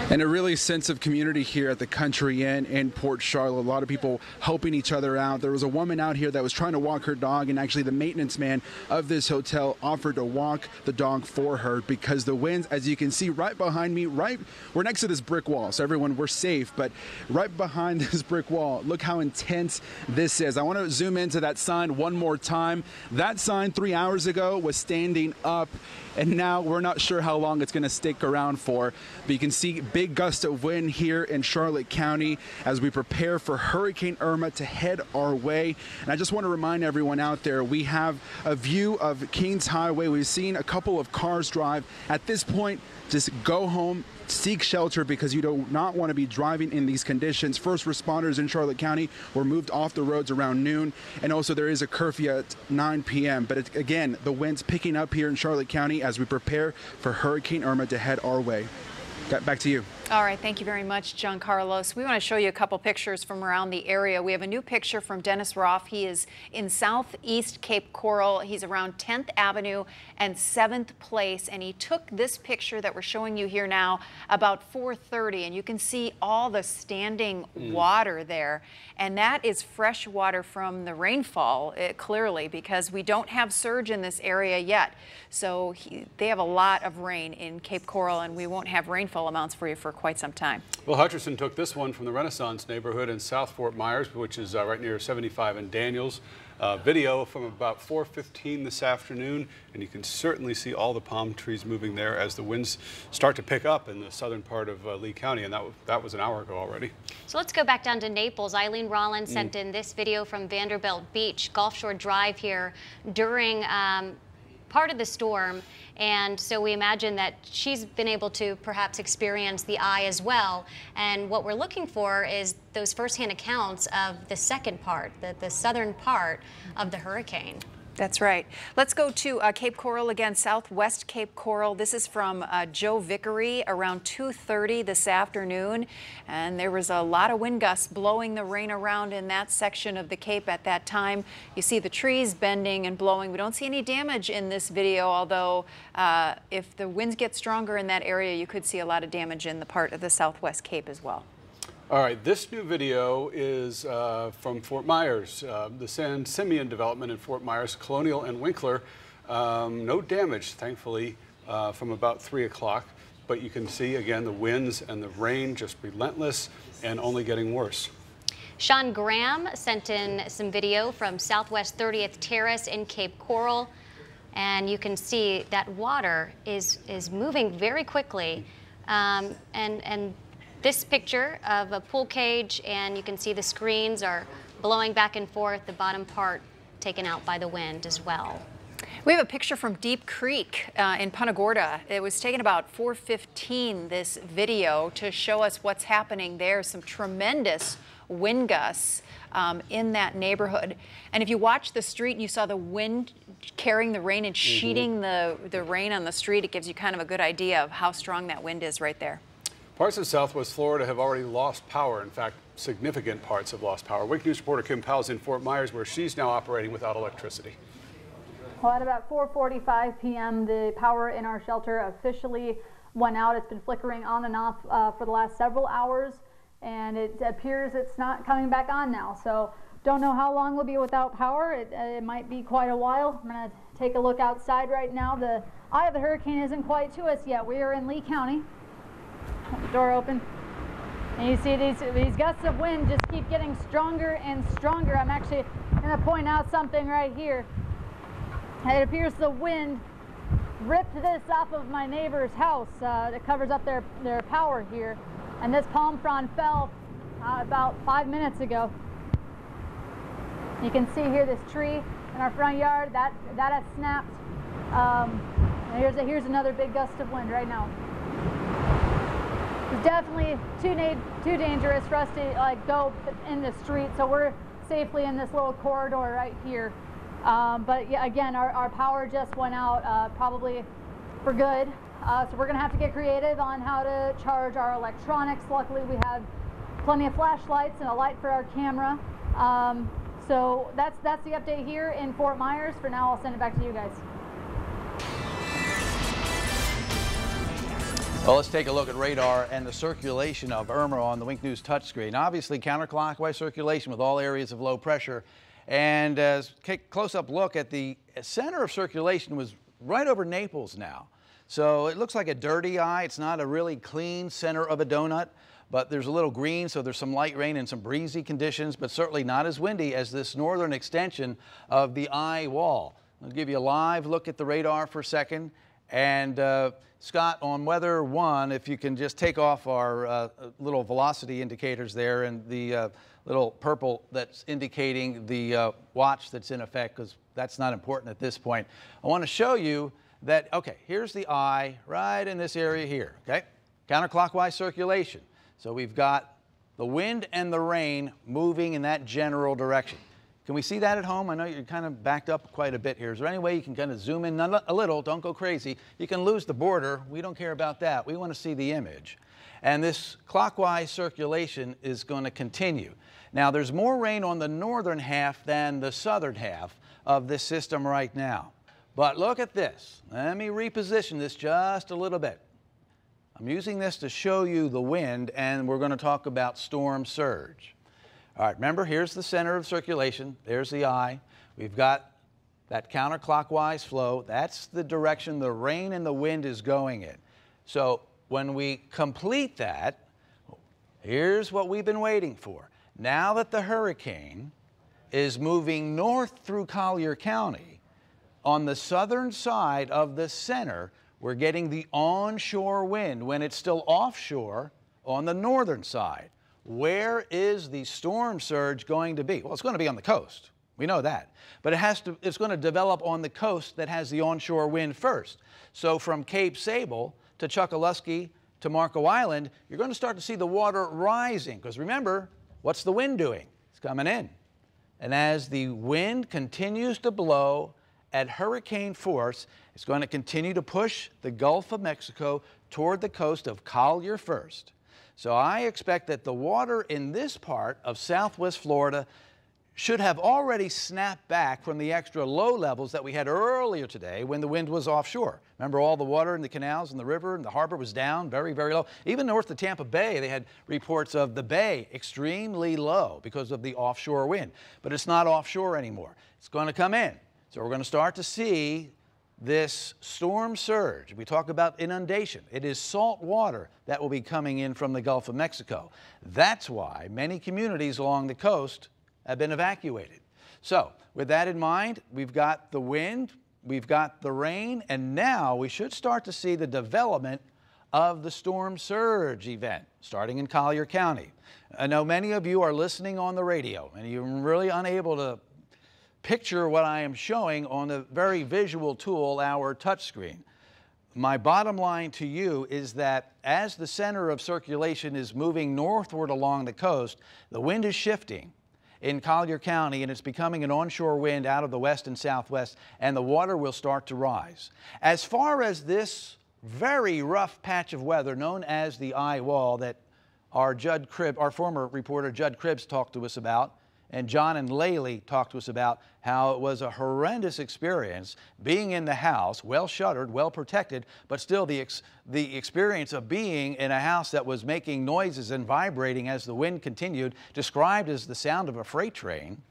Speaker 23: And a really sense of community here at the Country Inn in Port Charlotte. A lot of people helping each other out. There was a woman out here that was trying to walk her dog, and actually the maintenance man of this hotel offered to walk the dog for her because the winds, as you can see right behind me, we're next to this brick wall, so everyone, we're safe, but right behind this brick wall, look how intense this is. I want to zoom into that sign one more time. That sign 3 hours ago was standing up, and now we're not sure how long it's going to stick around for, but you can see big gust of wind here in Charlotte County as we prepare for Hurricane Irma to head our way. And I just want to remind everyone out there, we have a view of Kings Highway. We've seen a couple of cars drive. At this point, just go home, seek shelter, because you do not want to be driving in these conditions. First responders in Charlotte County were moved off the roads around noon, and also there is a curfew at 9 p.m. But again, the wind's picking up here in Charlotte County as we prepare for Hurricane Irma to head our way. Back to you.
Speaker 1: All right, thank you very much, John Carlos. We want to show you a couple pictures from around the area. We have a new picture from Dennis Roth. He is in southeast Cape Coral. He's around 10th Avenue and 7th Place, and he took this picture that we're showing you here now about 4:30, and you can see all the standing water there, and that is fresh water from the rainfall, clearly, because we don't have surge in this area yet. So they have a lot of rain in Cape Coral, and we won't have rainfall amounts for you for quite some time.
Speaker 2: Well, Hutcherson took this one from the Renaissance neighborhood in South Fort Myers, which is right near 75 and Daniels. video from about 4:15 this afternoon, and you can certainly see all the palm trees moving there as the winds start to pick up in the southern part of Lee County, and that was an hour ago already.
Speaker 22: So let's go back down to Naples. Eileen Rollins sent in this video from Vanderbilt Beach, Gulf Shore Drive here during part of the storm, and so we imagine that she's been able to perhaps experience the eye as well. And what we're looking for is those firsthand accounts of the second part, the southern part of the hurricane.
Speaker 1: That's right. Let's go to Cape Coral again, southwest Cape Coral. This is from Joe Vickery around 2:30 this afternoon. And there was a lot of wind gusts blowing the rain around in that section of the Cape at that time. You see the trees bending and blowing. We don't see any damage in this video, although if the winds get stronger in that area, you could see a lot of damage in the part of the southwest Cape as well.
Speaker 2: All right, this new video is from Fort Myers, the San Simeon development in Fort Myers, Colonial and Winkler. No damage, thankfully, from about 3 o'clock. But you can see, again, the winds and the rain just relentless and only getting worse.
Speaker 22: Sean Graham sent in some video from Southwest 30th Terrace in Cape Coral. And you can see that water is moving very quickly. And this picture of a pool cage, and you can see the screens are blowing back and forth, the bottom part taken out by the wind as well.
Speaker 1: We have a picture from Deep Creek in Punta Gorda. It was taken about 4:15, this video, to show us what's happening there. Some tremendous wind gusts in that neighborhood. And if you watch the street and you saw the wind carrying the rain and sheeting the rain on the street, it gives you kind of a good idea of how strong that wind is right there.
Speaker 2: Parts of southwest Florida have already lost power. In fact, significant parts have lost power. Wake News reporter Kim Powell's in Fort Myers, where she's now operating without electricity.
Speaker 10: Well, at about 4:45 p.m., the power in our shelter officially went out. It's been flickering on and off for the last several hours, and it appears it's not coming back on now. So don't know how long we'll be without power. It might be quite a while. I'm going to take a look outside right now. The eye of the hurricane isn't quite to us yet. We are in Lee County. The door open, and you see these gusts of wind just keep getting stronger and stronger. I'm actually going to point out something right here. It appears the wind ripped this off of my neighbor's house that covers up their power here, and this palm frond fell about 5 minutes ago. You can see here this tree in our front yard that has snapped. And here's another big gust of wind right now. It's definitely too dangerous for us to go in the street, so we're safely in this little corridor right here. But yeah, again, our power just went out probably for good. So we're going to have to get creative on how to charge our electronics. Luckily, we have plenty of flashlights and a light for our camera. So that's the update here in Fort Myers. For now, I'll send it back to you guys.
Speaker 4: Well, let's take a look at radar and the circulation of Irma on the Wink News touchscreen. Obviously, counterclockwise circulation with all areas of low pressure. And take a close-up look at the center of circulation was right over Naples now. So it looks like a dirty eye. It's not a really clean center of a donut, but there's a little green, so there's some light rain and some breezy conditions, but certainly not as windy as this northern extension of the eye wall. I'll give you a live look at the radar for a second. And Scott, on weather 1, if you can just take off our little velocity indicators there and the little purple that's indicating the watch that's in effect, because that's not important at this point. I want to show you that, okay, here's the eye right in this area here, okay? Counterclockwise circulation. So we've got the wind and the rain moving in that general direction. Can we see that at home? I know you're kind of backed up quite a bit here. Is there any way you can kind of zoom in a little? Don't go crazy. You can lose the border. We don't care about that. We want to see the image. And this clockwise circulation is going to continue. Now, there's more rain on the northern half than the southern half of this system right now. But look at this. Let me reposition this just a little bit. I'm using this to show you the wind, and we're going to talk about storm surge. All right, remember, here's the center of circulation. There's the eye. We've got that counterclockwise flow. That's the direction the rain and the wind is going in. So when we complete that, here's what we've been waiting for. Now that the hurricane is moving north through Collier County. On the southern side of the center, we're getting the onshore wind when it's still offshore on the northern side. Where is the storm surge going to be? Well, it's going to be on the coast. We know that. But it's going to develop on the coast that has the onshore wind first. So from Cape Sable to Chokoloskee to Marco Island, you're going to start to see the water rising. Because remember, what's the wind doing? It's coming in. And as the wind continues to blow at hurricane force, it's going to continue to push the Gulf of Mexico toward the coast of Collier first. So I expect that the water in this part of southwest Florida should have already snapped back from the extra low levels that we had earlier today when the wind was offshore. Remember, all the water in the canals and the river and the harbor was down very, very low. Even north of Tampa Bay, they had reports of the bay extremely low because of the offshore wind. But it's not offshore anymore. It's going to come in. So we're going to start to see this storm surge. We talk about inundation. It is salt water that will be coming in from the Gulf of Mexico. That's why many communities along the coast have been evacuated. So with that in mind, we've got the wind, we've got the rain, and now we should start to see the development of the storm surge event starting in Collier County. I know many of you are listening on the radio and you're really unable to picture what I am showing on the very visual tool, our touchscreen. My bottom line to you is that as the center of circulation is moving northward along the coast, the wind is shifting in Collier County and it's becoming an onshore wind out of the west and southwest, and the water will start to rise. As far as this very rough patch of weather known as the eye wall that our former reporter Judd Cribbs talked to us about, and John and Laley talked to us about how it was a horrendous experience being in the house, well shuttered, well protected, but still the experience of being in a house that was making noises and vibrating as the wind continued, described as the sound of a freight train.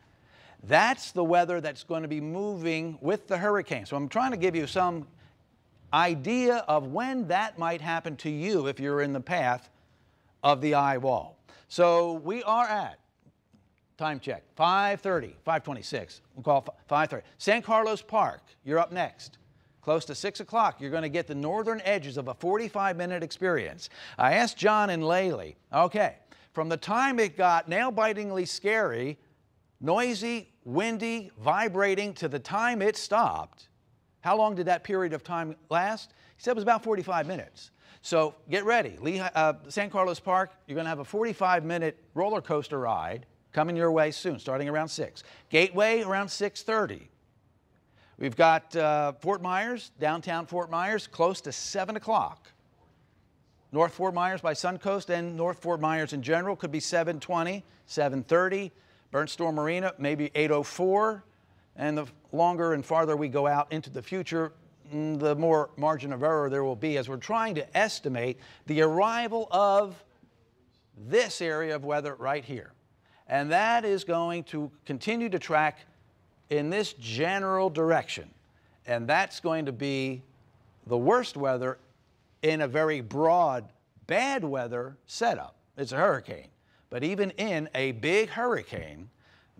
Speaker 4: That's the weather that's going to be moving with the hurricane. So I'm trying to give you some idea of when that might happen to you if you're in the path of the eye wall. So we are at, time check, 5:30, 5:26. We'll call 5:30. San Carlos Park, you're up next. Close to 6 o'clock, you're going to get the northern edges of a 45-minute experience. I asked John and Laley, okay, from the time it got nail-bitingly scary, noisy, windy, vibrating, to the time it stopped, how long did that period of time last? He said it was about 45 minutes. So get ready. San Carlos Park, you're going to have a 45-minute roller coaster ride coming your way soon, starting around 6. Gateway around 6:30. We've got Fort Myers, downtown Fort Myers, close to 7 o'clock. North Fort Myers by Suncoast and North Fort Myers in general could be 7:20, 7:30. Burnt Store Marina, maybe 8:04. And the longer and farther we go out into the future, the more margin of error there will be as we're trying to estimate the arrival of this area of weather right here. And that is going to continue to track in this general direction. And that's going to be the worst weather in a very broad, bad weather setup. It's a hurricane. But even in a big hurricane,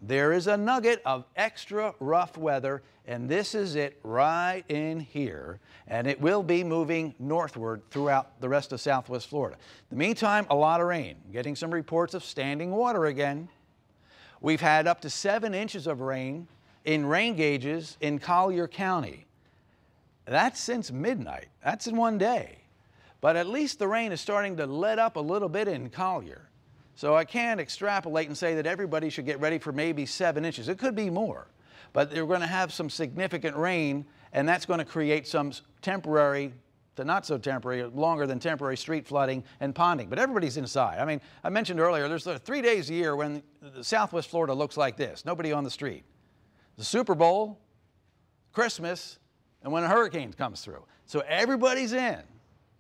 Speaker 4: there is a nugget of extra rough weather, and this is it right in here. And it will be moving northward throughout the rest of southwest Florida. In the meantime, a lot of rain. Getting some reports of standing water again. We've had up to 7 inches of rain in rain gauges in Collier County. That's since midnight. That's in one day. But at least the rain is starting to let up a little bit in Collier. So I can't extrapolate and say that everybody should get ready for maybe 7 inches. It could be more. But they're going to have some significant rain, and that's going to create some temporary, to not so temporary, longer than temporary street flooding and ponding. But everybody's inside. I mean, I mentioned earlier, there's 3 days a year when Southwest Florida looks like this. Nobody on the street. The Super Bowl, Christmas, and when a hurricane comes through. So everybody's in.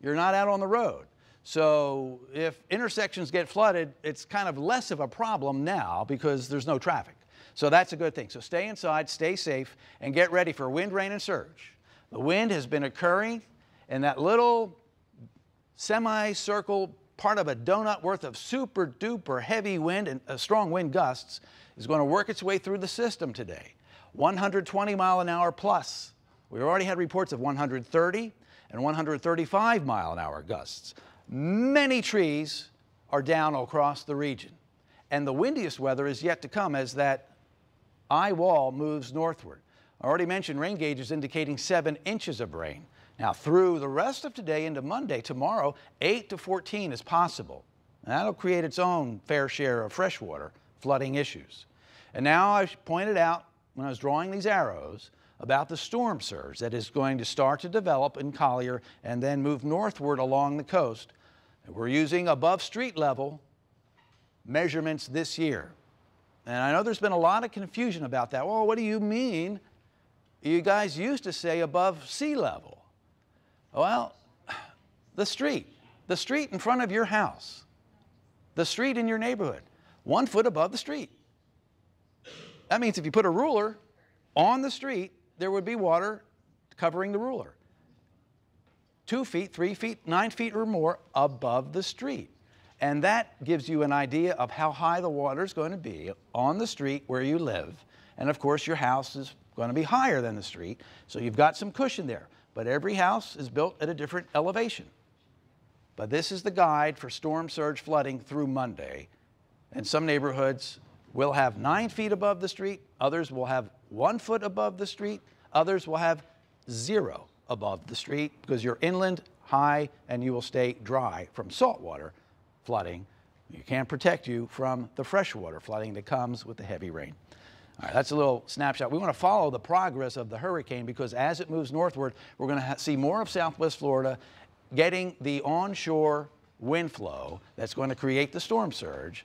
Speaker 4: You're not out on the road. So if intersections get flooded, it's kind of less of a problem now because there's no traffic. So that's a good thing. So stay inside, stay safe, and get ready for wind, rain, and surge. The wind has been occurring in that little semicircle part of a donut worth of super duper heavy wind and strong wind gusts is going to work its way through the system today. 120-mile-an-hour plus. We already had reports of 130 and 135-mile-an-hour gusts. Many trees are down across the region. And the windiest weather is yet to come as that eye wall moves northward. I already mentioned rain gauges indicating 7 inches of rain. Now, through the rest of today into Monday, tomorrow, 8 to 14 is possible. And that'll create its own fair share of freshwater flooding issues. And now I pointed out when I was drawing these arrows about the storm surge that is going to start to develop in Collier and then move northward along the coast. And we're using above street level measurements this year. And I know there's been a lot of confusion about that. Well, what do you mean? You guys used to say above sea level. Well, the street in front of your house, the street in your neighborhood, 1 foot above the street. That means if you put a ruler on the street, there would be water covering the ruler. 2 feet, 3 feet, 9 feet or more above the street. And that gives you an idea of how high the water is going to be on the street where you live. And of course, your house is going to be higher than the street, so you've got some cushion there. But every house is built at a different elevation. But this is the guide for storm surge flooding through Monday. And some neighborhoods will have 9 feet above the street, others will have 1 foot above the street, others will have 0 above the street because you're inland, high, and you will stay dry from saltwater flooding. You can't protect you from the freshwater flooding that comes with the heavy rain. All right, that's a little snapshot. We want to follow the progress of the hurricane because as it moves northward, we're going to see more of Southwest Florida getting the onshore wind flow that's going to create the storm surge.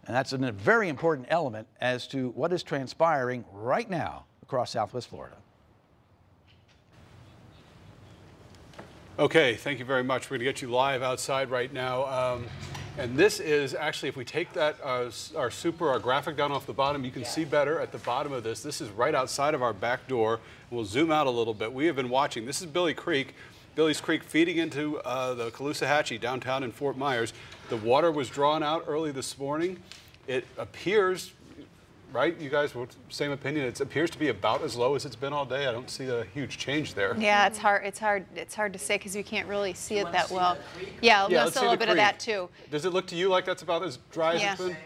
Speaker 4: And that's a very important element as to what is transpiring right now across Southwest Florida.
Speaker 2: Okay, thank you very much. We're going to get you live outside right now. And this is actually, if we take that, our graphic down off the bottom, you can see better at the bottom of this. This is right outside of our back door. We'll zoom out a little bit. We have been watching. This is Billy Creek. Billy's Creek feeding into the Caloosahatchee downtown in Fort Myers. The water was drawn out early this morning. It appears, right, you guys were same opinion, it appears to be about as low as it's been all day. I don't see a huge change there.
Speaker 1: Yeah, it's hard to say because you can't really see it that well. Yeah, let's see a little bit of that too.
Speaker 2: Does it look to you like that's about as dry as it's been?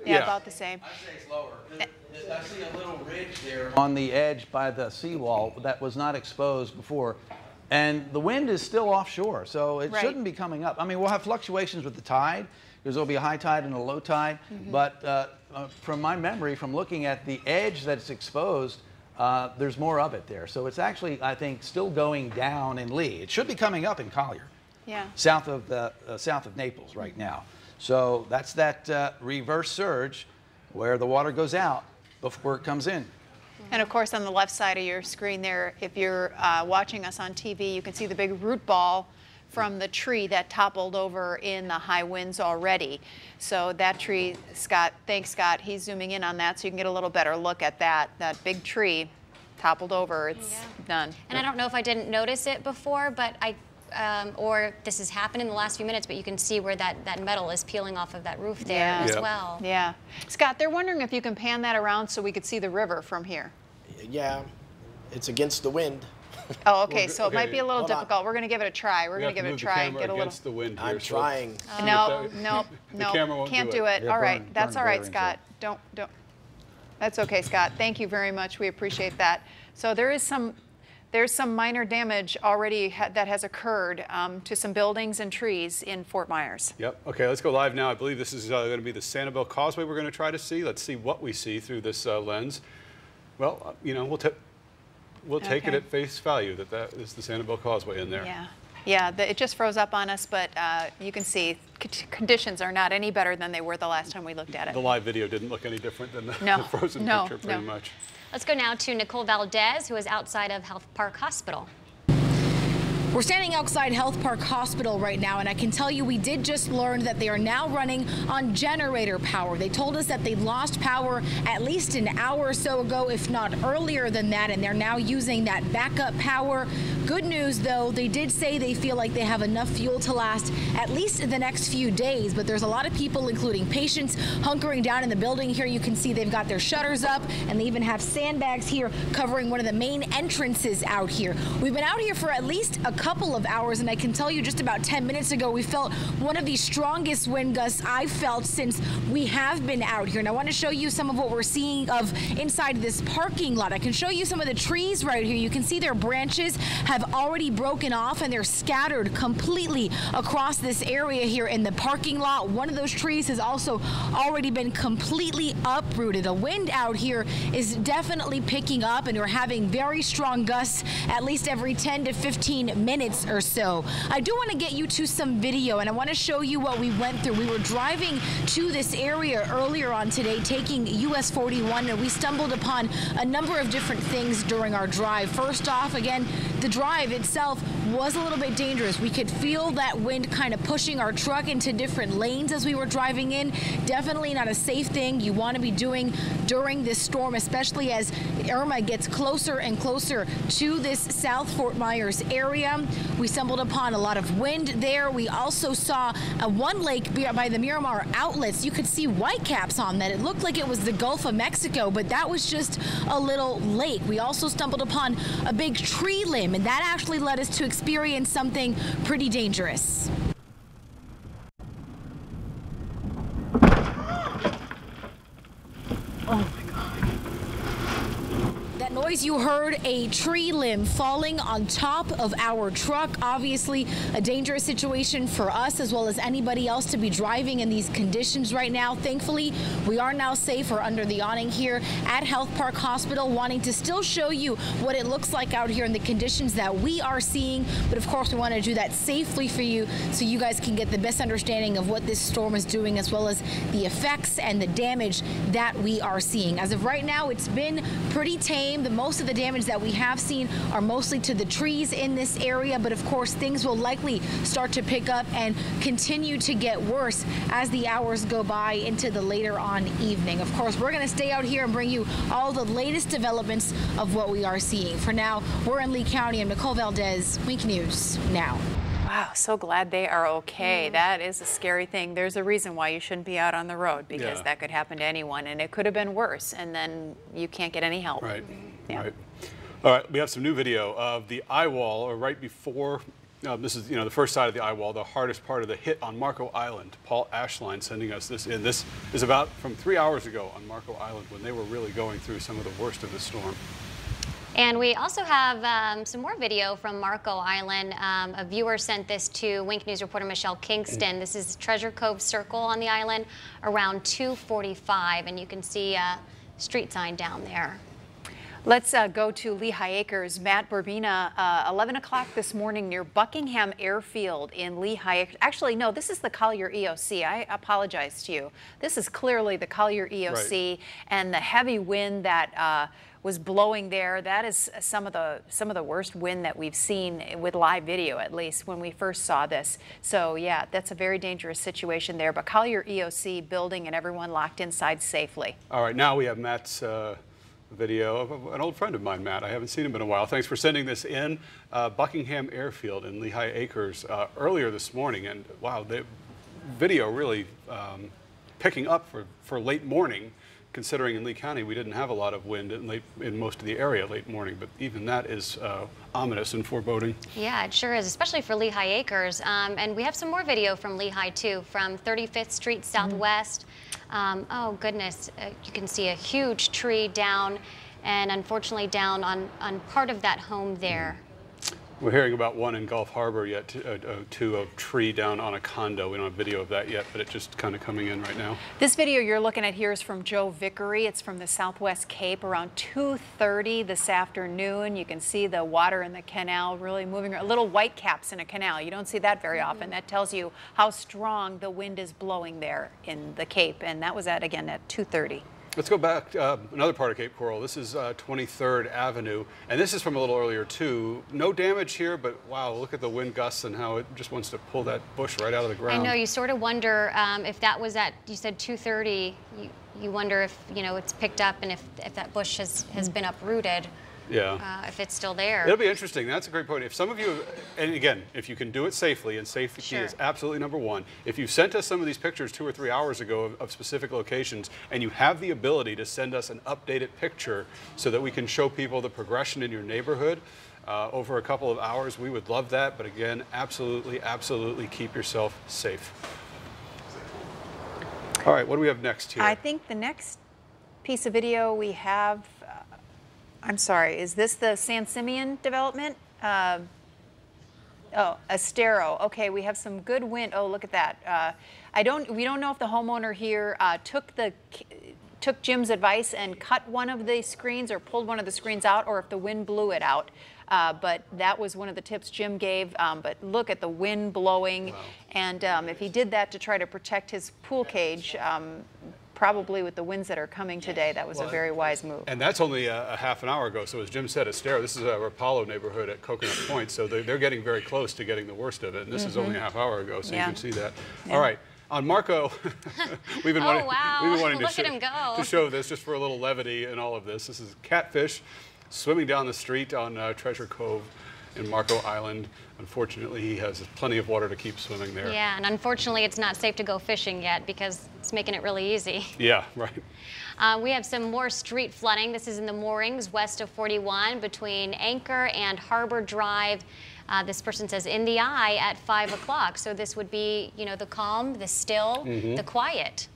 Speaker 1: Yeah, about the same.
Speaker 4: I'd say it's lower. I see a little ridge there on the edge by the seawall that was not exposed before. And the wind is still offshore, so it shouldn't be coming up. I mean, we'll have fluctuations with the tide, because there'll be a high tide and a low tide. But from my memory, from looking at the edge that's exposed, there's more of it there. So it's actually, I think, still going down in Lee. It should be coming up in Collier, south of Naples right now. So that's that reverse surge where the water goes out before it comes in.
Speaker 1: And of course, on the left side of your screen there, if you're watching us on TV, you can see the big root ball from the tree that toppled over in the high winds already. So that tree, Scott, thanks Scott, he's zooming in on that so you can get a little better look at that big tree toppled over. It's done.
Speaker 22: And I don't know if I didn't notice it before, but or this has happened in the last few minutes, but you can see where that metal is peeling off of that roof there as well.
Speaker 1: Yeah. Scott, they're wondering if you can pan that around so we could see the river from here.
Speaker 7: Yeah, it's against the wind.
Speaker 1: Oh, okay, so it might be a little difficult. We're going to give it a try. We're going to give it a try
Speaker 2: and get a little. The wind here,
Speaker 7: I'm trying.
Speaker 1: No, can't do it.
Speaker 2: Yeah,
Speaker 1: all right, that's all right, Scott. Don't. That's okay, Scott. Thank you very much. We appreciate that. So there's some minor damage already that has occurred to some buildings and trees in Fort Myers.
Speaker 2: Yep. Okay, let's go live now. I believe this is going to be the Sanibel Causeway we're going to try to see. Let's see what we see through this lens. Well, you know, we'll take it at face value that is the Sanibel Causeway in there.
Speaker 1: Yeah, it just froze up on us, but you can see conditions are not any better than they were the last time we looked at it.
Speaker 2: The live video didn't look any different than the frozen picture, pretty much.
Speaker 22: Let's go now to Nicole Valdez, who is outside of Health Park Hospital.
Speaker 5: We're standing outside Health Park Hospital right now, and I can tell you we did just learn that they are now running on generator power. They told us that they lost power at least an hour or so ago, if not earlier than that, and they're now using that backup power. Good news, though, they did say they feel like they have enough fuel to last at least the next few days, but there's a lot of people, including patients, hunkering down in the building here. You can see they've got their shutters up, and they even have sandbags here covering one of the main entrances out here. We've been out here for at least a couple of hours, and I can tell you just about 10 minutes ago we felt one of the strongest wind gusts I've felt since we have been out here. And I want to show you some of what we're seeing of inside this parking lot. I can show you some of the trees right here. You can see their branches have already broken off, and they're scattered completely across this area here in the parking lot. One of those trees has also already been completely uprooted. The wind out here is definitely picking up, and we're having very strong gusts at least every 10 to 15 minutes or so. I do want to get you to some video, and I want to show you what we went through. We were driving to this area earlier on today, taking US 41, and we stumbled upon a number of different things during our drive. First off, again, the drive itself was a little bit dangerous. We could feel that wind kind of pushing our truck into different lanes as we were driving in. Definitely not a safe thing you want to be doing during this storm, especially as Irma gets closer and closer to this South Fort Myers area. We stumbled upon a lot of wind there. We also saw one lake by the Miramar outlets. You could see whitecaps on that. It looked like it was the Gulf of Mexico, but that was just a little lake. We also stumbled upon a big tree limb, and that actually led us to experience something pretty dangerous. Oh. Noise you heard, a tree limb falling on top of our truck. Obviously a dangerous situation for us as well as anybody else to be driving in these conditions right now. Thankfully, we are now safe. We're under the awning here at Health Park Hospital, wanting to still show you what it looks like out here in the conditions that we are seeing. But of course, we want to do that safely for you so you guys can get the best understanding of what this storm is doing as well as the effects and the damage that we are seeing. As of right now, it's been pretty tame. Most of the damage that we have seen are mostly to the trees in this area, but of course things will likely start to pick up and continue to get worse as the hours go by into the later on evening. Of course, we're going to stay out here and bring you all the latest developments of what we are seeing. For now, we're in Lee County. I'm Nicole Valdez, Wink News Now.
Speaker 1: Wow, so glad they are okay. That is a scary thing. There's a reason why you shouldn't be out on the road, because that could happen to anyone, and it could have been worse, and then you can't get any help.
Speaker 2: Right.
Speaker 1: Yeah.
Speaker 2: Right. All right, we have some new video of the eye wall, or right before, this is the first side of the eye wall, the hardest part of the hit on Marco Island. Paul Ashline sending us this in. This is about from 3 hours ago on Marco Island when they were really going through some of the worst of the storm.
Speaker 22: And we also have some more video from Marco Island. A viewer sent this to Wink News reporter Michelle Kingston. This is Treasure Cove Circle on the island around 2:45, and you can see a street sign down there.
Speaker 1: Let's go to Lehigh Acres. Matt Burbina, 11 o'clock this morning near Buckingham Airfield in Lehigh. Actually, no, this is the Collier EOC. I apologize to you. This is clearly the Collier EOC, right. And the heavy wind that was blowing there. That is some of the worst wind that we've seen with live video, at least when we first saw this. So yeah, that's a very dangerous situation there. But Collier EOC building and everyone locked inside safely. All right, now we have Matt's video of an old friend of mine, Matt. I haven't seen him in a while. Thanks for sending this in. Buckingham Airfield in Lehigh Acres earlier this morning, and wow, the video really picking up for late morning. Considering in Lee County we didn't have a lot of wind in most of the area late morning, but even that is ominous and foreboding. Yeah, it sure is, especially for Lehigh Acres. And we have some more video from Lehigh too, from 35th Street Southwest. Oh goodness, you can see a huge tree down, and unfortunately down on part of that home there. We're hearing about one in Gulf Harbor yet, to a tree down on a condo. We don't have video of that yet, but it's just kind of coming in right now. This video you're looking at here is from Joe Vickery. It's from the Southwest Cape around 2:30 this afternoon. You can see the water in the canal really moving, little white caps in a canal. You don't see that very often. That tells you how strong the wind is blowing there in the Cape, and that was again at 2:30.
Speaker 2: Let's go back another part of Cape Coral. This is 23rd Avenue, and this is from a little earlier too. No damage here, but wow, look at the wind gusts and how it just wants to pull that bush right out of the ground.
Speaker 22: I know, you sort of wonder if that was at, you said 2:30, you wonder if, you know, it's picked up and if that bush has been uprooted.
Speaker 2: Yeah.
Speaker 22: If it's still there.
Speaker 2: It'll be interesting. That's a great point. If some of you, and again, if you can do it safely, and safety is absolutely number one. If you sent us some of these pictures 2 or 3 hours ago of specific locations, and you have the ability to send us an updated picture so that we can show people the progression in your neighborhood over a couple of hours, we would love that. But again, absolutely, absolutely keep yourself safe. All right, what do we have next here?
Speaker 1: I think the next piece of video we have, I'm sorry, is this the San Simeon development? Oh, Estero. Okay, we have some good wind. Oh, look at that. We don't know if the homeowner here took Jim's advice and cut one of the screens or pulled one of the screens out, or if the wind blew it out. But that was one of the tips Jim gave. But look at the wind blowing. Wow. And if he did that to try to protect his pool cage, probably with the winds that are coming today, that was a very wise move.
Speaker 2: And that's only a half an hour ago. So as Jim said, Estero, this is a Rapallo neighborhood at Coconut Point. So they're getting very close to getting the worst of it. And this is only a half hour ago, so you can see that. Yeah. All right. On Marco, we've been wanting, to show this just for a little levity in all of this. This is catfish swimming down the street on Treasure Cove in Marco Island. Unfortunately, he has plenty of water to keep swimming there.
Speaker 22: Yeah, and unfortunately, it's not safe to go fishing yet because it's making it really easy.
Speaker 2: Yeah, right.
Speaker 22: We have some more street flooding. This is in the moorings west of 41 between Anchor and Harbor Drive. This person says in the eye at 5 o'clock. So this would be, you know, the calm, the still, the quiet.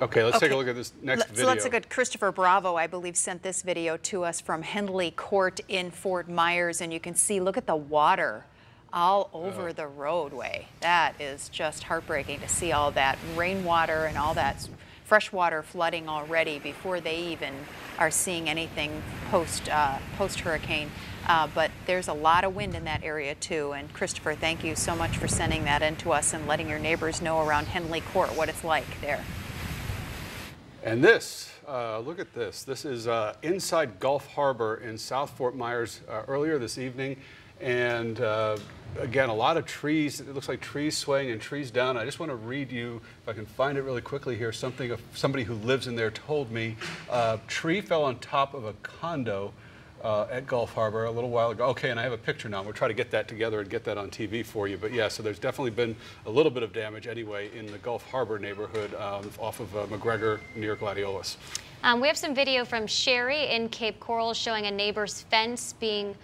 Speaker 2: Okay, let's take a look at this next video.
Speaker 1: So let's look at Christopher Bravo, I believe, sent this video to us from Henley Court in Fort Myers. And you can see, look at the water all over the roadway. That is just heartbreaking to see all that rainwater and all that freshwater flooding already before they even are seeing anything post-hurricane. But there's a lot of wind in that area too. And Christopher, thank you so much for sending that in to us and letting your neighbors know around Henley Court what it's like there.
Speaker 2: And this, look at this. This is inside Gulf Harbor in South Fort Myers earlier this evening. And again, a lot of trees. It looks like trees swaying and trees down. I just want to read you, if I can find it really quickly here, something somebody who lives in there told me. A tree fell on top of a condo at Gulf Harbor a little while ago. Okay, and I have a picture now. We'll try to get that together and get that on TV for you. But yeah, so there's definitely been a little bit of damage anyway in the Gulf Harbor neighborhood off of McGregor near Gladiolus.
Speaker 22: We have some video from Sherry in Cape Coral showing a neighbor's fence being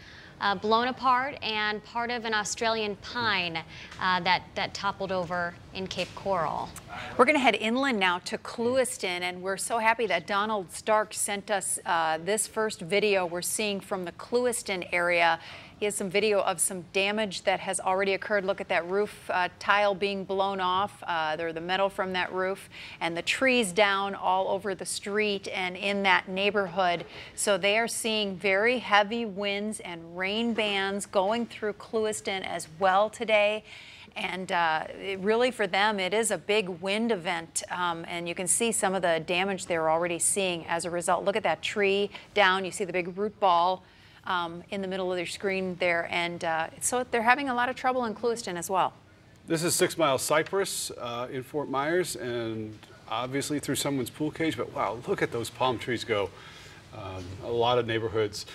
Speaker 22: blown apart and part of an Australian pine that toppled over in Cape Coral.
Speaker 1: We're going to head inland now to Clewiston, and we're so happy that Donald Stark sent us this first video we're seeing from the Clewiston area. He has some video of some damage that has already occurred. Look at that roof tile being blown off, the metal from that roof, and the trees down all over the street and in that neighborhood. So they are seeing very heavy winds and rain bands going through Clewiston as well today. And really for them, it is a big wind event. And you can see some of the damage they're already seeing as a result. Look at that tree down. You see the big root ball in the middle of their screen there. And so they're having a lot of trouble in Clewiston as well.
Speaker 2: This is 6 Mile Cypress in Fort Myers, and obviously through someone's pool cage. But wow, look at those palm trees go. A lot of neighborhoods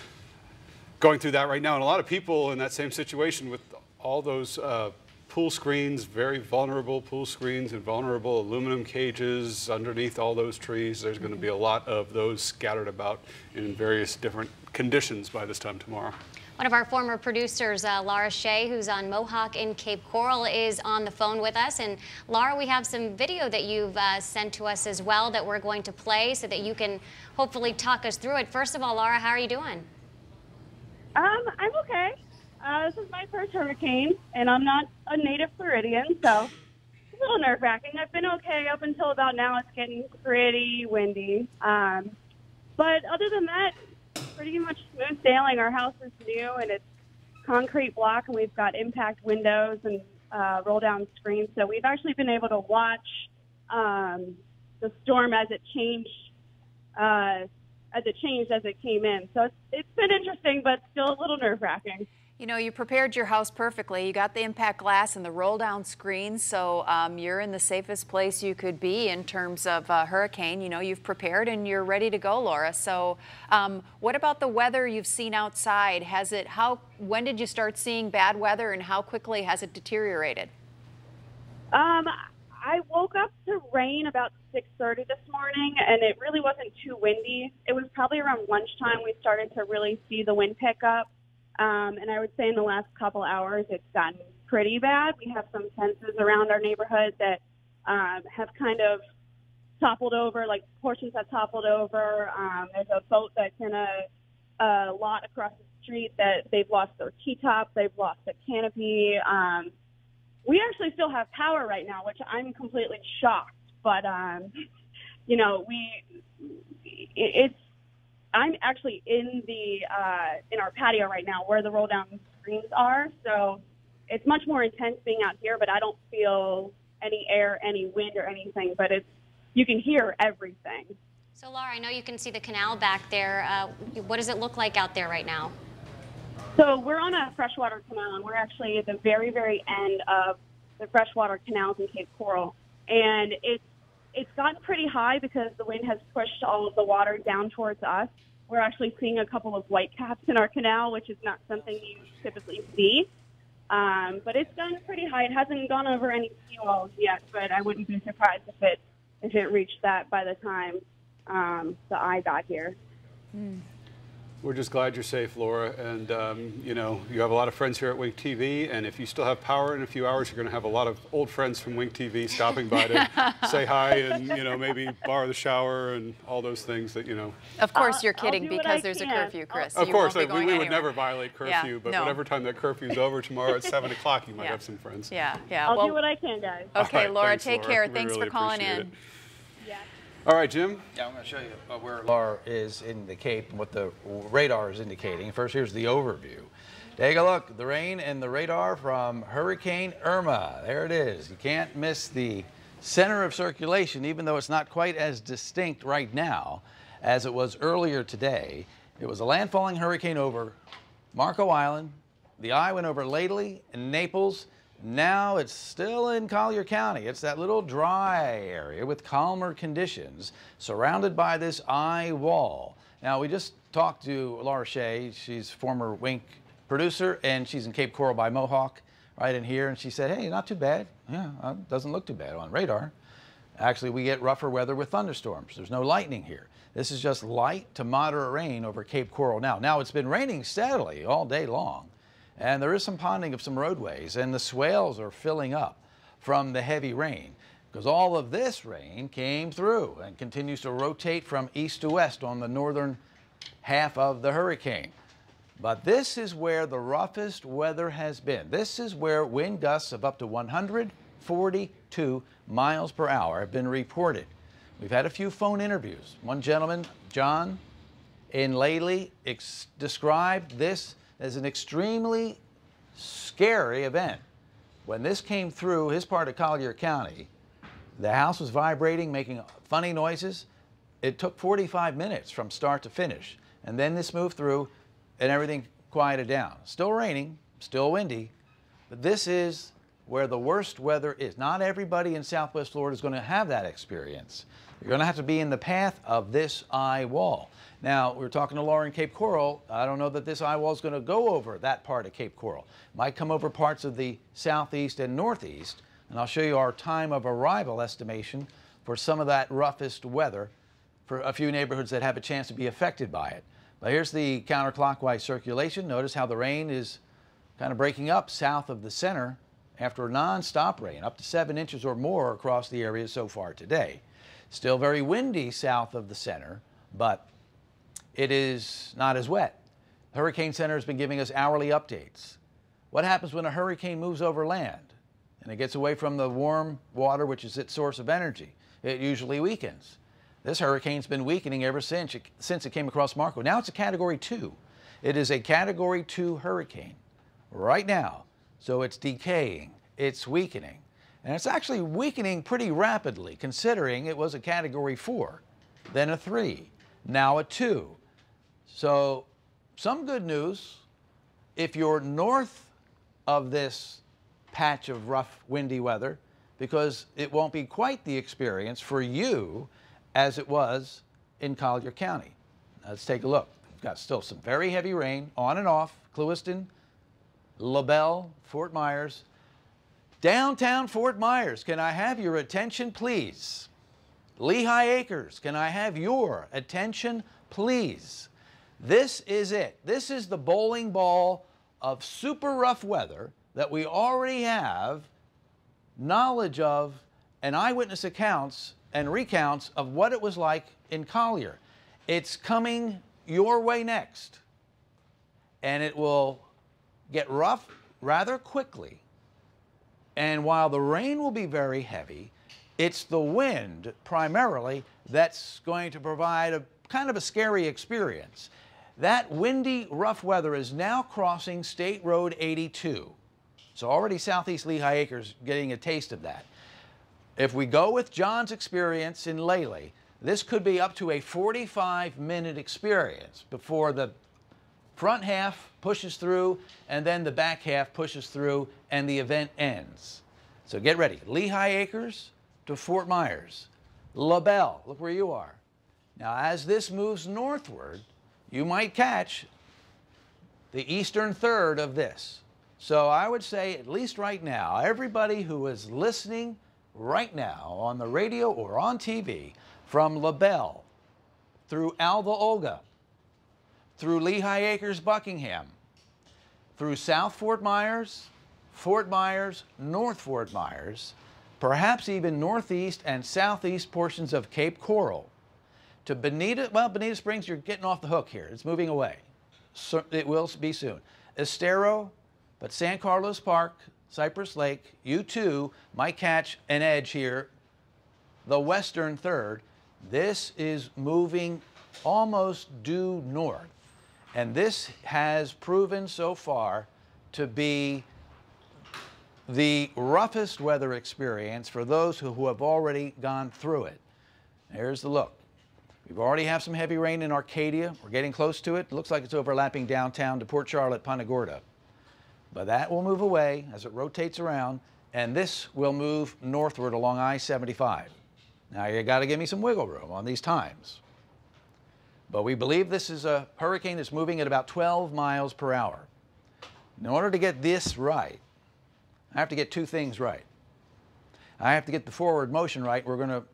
Speaker 2: going through that right now. And a lot of people in that same situation with all those pool screens, very vulnerable pool screens and vulnerable aluminum cages underneath all those trees. There's going to be a lot of those scattered about in various different conditions by this time tomorrow.
Speaker 22: One of our former producers, Laura Shea, who's on Mohawk in Cape Coral, is on the phone with us. And Laura, we have some video that you've sent to us as well that we're going to play so that you can hopefully talk us through it. First of all, Laura, how are you doing?
Speaker 13: I'm okay. This is my first hurricane, and I'm not a native Floridian, so it's a little nerve-wracking. I've been okay up until about now. It's getting pretty windy. But other than that, pretty much smooth sailing. Our house is new, and it's concrete block, and we've got impact windows and roll-down screens. So we've actually been able to watch the storm as it changed as it came in. So it's been interesting, but still a little nerve-wracking.
Speaker 1: You know, you prepared your house perfectly. You got the impact glass and the roll-down screens, so you're in the safest place you could be in terms of hurricane. You know, you've prepared and you're ready to go, Laura. So what about the weather you've seen outside? When did you start seeing bad weather, and how quickly has it deteriorated?
Speaker 13: I woke up to rain about 6:30 this morning, and it really wasn't too windy. It was probably around lunchtime we started to really see the wind pick up. And I would say in the last couple hours, it's gotten pretty bad. We have some fences around our neighborhood that have kind of toppled over, like portions have toppled over. There's a boat that's in a lot across the street that they've lost their T-top. They've lost the canopy. We actually still have power right now, which I'm completely shocked. But, you know, I'm actually in our patio right now where the roll down screens are. So it's much more intense being out here, but I don't feel any air, any wind or anything, but you can hear everything.
Speaker 22: So Laura, I know you can see the canal back there. What does it look like out there right now?
Speaker 13: So we're on a freshwater canal, and we're actually at the very, very end of the freshwater canals in Cape Coral. And it's gotten pretty high because the wind has pushed all of the water down towards us. We're actually seeing a couple of white caps in our canal, which is not something you typically see. But it's gotten pretty high. It hasn't gone over any seawalls yet, but I wouldn't be surprised if it reached that by the time the eye got here.
Speaker 2: We're just glad you're safe, Laura, and you know, you have a lot of friends here at Wink TV, and if you still have power in a few hours, you're going to have a lot of old friends from Wink TV stopping by to say hi and, you know, maybe borrow the shower and all those things that, you know.
Speaker 1: Of course you're kidding, because there's a curfew, Chris.
Speaker 2: Of course, we
Speaker 1: would
Speaker 2: never violate curfew, but whatever time that curfew's over tomorrow at 7 o'clock, you might have some friends.
Speaker 1: Yeah.
Speaker 13: I'll do what I can, guys.
Speaker 1: Okay,
Speaker 2: right,
Speaker 1: Laura,
Speaker 2: thanks,
Speaker 1: take
Speaker 2: Laura.
Speaker 1: care.
Speaker 2: We
Speaker 1: Thanks
Speaker 2: really
Speaker 1: for calling
Speaker 2: appreciate
Speaker 1: in.
Speaker 2: it. All right, Jim.
Speaker 4: Yeah, I'm going to show you where Laura is in the Cape and what the radar is indicating. First, here's the overview. Take a look. The rain and the radar from Hurricane Irma. There it is. You can't miss the center of circulation, even though it's not quite as distinct right now as it was earlier today. It was a landfalling hurricane over Marco Island. The eye went over Ladley and Naples. Now it's still in Collier County. It's that little dry area with calmer conditions surrounded by this eye wall. Now, we just talked to Laura Shea. She's former Wink producer, and she's in Cape Coral by Mohawk, right in here. And she said, hey, not too bad. Yeah, doesn't look too bad on radar. Actually, we get rougher weather with thunderstorms. There's no lightning here. This is just light to moderate rain over Cape Coral now. Now, it's been raining steadily all day long. And there is some ponding of some roadways, and the swales are filling up from the heavy rain because all of this rain came through and continues to rotate from east to west on the northern half of the hurricane. But this is where the roughest weather has been. This is where wind gusts of up to 142 miles per hour have been reported. We've had a few phone interviews. One gentleman, John, in Ladley, described this as an extremely scary event. When this came through his part of Collier County, the house was vibrating, making funny noises. It took 45 minutes from start to finish. And then this moved through and everything quieted down. Still raining, still windy, but this is where the worst weather is. Not everybody in Southwest Florida is going to have that experience. You're going to have to be in the path of this eye wall. Now, we were talking to Laura in Cape Coral. I don't know that this eye wall is going to go over that part of Cape Coral. Might come over parts of the southeast and northeast, and I'll show you our time of arrival estimation for some of that roughest weather for a few neighborhoods that have a chance to be affected by it. But here's the counterclockwise circulation. Notice how the rain is kind of breaking up south of the center after a non-stop rain, up to 7 inches or more across the area so far today. Still very windy south of the center, but it is not as wet. The Hurricane Center has been giving us hourly updates. What happens when a hurricane moves over land and it gets away from the warm water, which is its source of energy? It usually weakens. This hurricane's been weakening ever since it came across Marco. Now it's a Category 2. It is a Category 2 hurricane right now. So it's decaying, it's weakening. And it's actually weakening pretty rapidly, considering it was a Category 4, then a 3, now a 2. So some good news. If you're north of this patch of rough, windy weather, because it won't be quite the experience for you as it was in Collier County. Now, let's take a look. We've got still some very heavy rain on and off, Clewiston, LaBelle, Fort Myers. Downtown Fort Myers, can I have your attention, please? Lehigh Acres, can I have your attention, please? This is it. This is the bowling ball of super rough weather that we already have knowledge of and eyewitness accounts and recounts of what it was like in Collier. It's coming your way next, and it will get rough rather quickly. And while the rain will be very heavy, it's the wind primarily that's going to provide a kind of a scary experience. That windy, rough weather is now crossing State Road 82. So already southeast Lehigh Acres getting a taste of that. If we go with John's experience in Lely, this could be up to a 45-minute experience before the front half pushes through and then the back half pushes through and the event ends. So get ready. Lehigh Acres to Fort Myers. LaBelle, look where you are. Now as this moves northward, you might catch the eastern third of this. So I would say, at least right now, everybody who is listening right now on the radio or on TV, from LaBelle through Alva Olga, through Lehigh Acres, Buckingham, through South Fort Myers, North Fort Myers, perhaps even northeast and southeast portions of Cape Coral, to Bonita, well, Bonita Springs, you're getting off the hook here. It's moving away. So it will be soon. Estero, but San Carlos Park, Cypress Lake, you too might catch an edge here. The western third, this is moving almost due north. And this has proven so far to be the roughest weather experience for those who have already gone through it. There's the look. We already have some heavy rain in Arcadia. We're getting close to it. It looks like it's overlapping downtown to Port Charlotte, Punta Gorda. But that will move away as it rotates around, and this will move northward along I-75. Now, you got to give me some wiggle room on these times. But we believe this is a hurricane that's moving at about 12 miles per hour. In order to get this right, I have to get two things right. I have to get the forward motion right. We're going to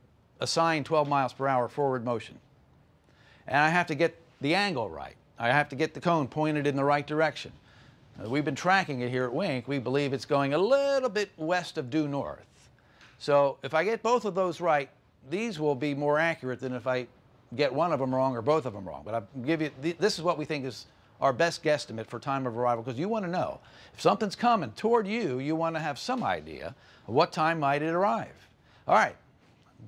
Speaker 4: assign 12 miles per hour forward motion. And I have to get the angle right. I have to get the cone pointed in the right direction. We've been tracking it here at Wink. We believe it's going a little bit west of due north. So if I get both of those right, these will be more accurate than if I get one of them wrong or both of them wrong. But I'll give you, this is what we think is our best guesstimate for time of arrival, because you want to know. If something's coming toward you, you want to have some idea of what time might it arrive. All right,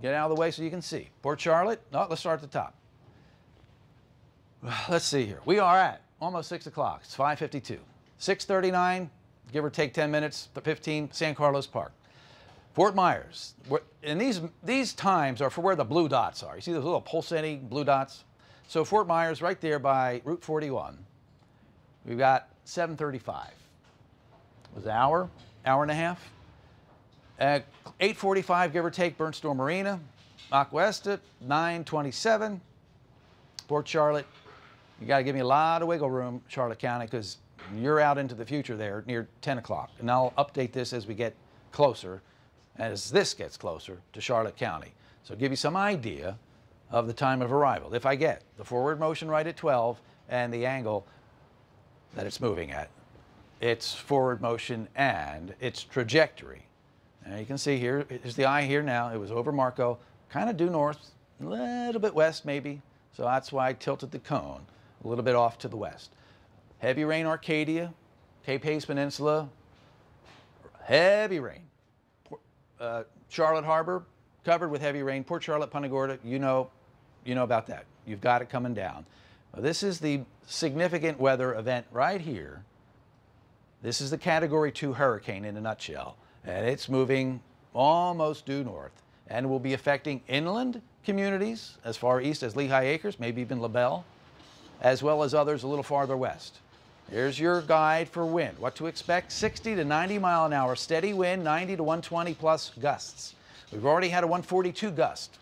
Speaker 4: get out of the way so you can see. Port Charlotte, no, let's start at the top. Let's see here. We are at almost 6 o'clock. It's 5:52. 6:39, give or take 10 minutes, 15, San Carlos Park. Fort Myers, and these times are for where the blue dots are. You see those little pulsating blue dots? So Fort Myers right there by Route 41. We've got 7:35. It was an hour and a half. At 8:45, give or take, Burnt Store Marina. Aquesta, 9:27. Port Charlotte, you got to give me a lot of wiggle room, Charlotte County, because you're out into the future there near 10 o'clock. And I'll update this as we get closer, as this gets closer to Charlotte County. So give you some idea of the time of arrival. If I get the forward motion right at 12 and the angle that it's moving at, its forward motion and its trajectory. Now you can see here, is the eye here now. It was over Marco, kind of due north, a little bit west maybe. So that's why I tilted the cone a little bit off to the west. Heavy rain Arcadia, Cape Hayes Peninsula, heavy rain. Charlotte Harbor, covered with heavy rain. Port Charlotte, Punta Gorda, you know about that. You've got it coming down. Well, this is the significant weather event right here. This is the Category 2 hurricane in a nutshell. And it's moving almost due north, and will be affecting inland communities as far east as Lehigh Acres, maybe even LaBelle, as well as others a little farther west. Here's your guide for wind. What to expect: 60 to 90 mile an hour steady wind, 90 to 120 plus gusts. We've already had a 142 gust.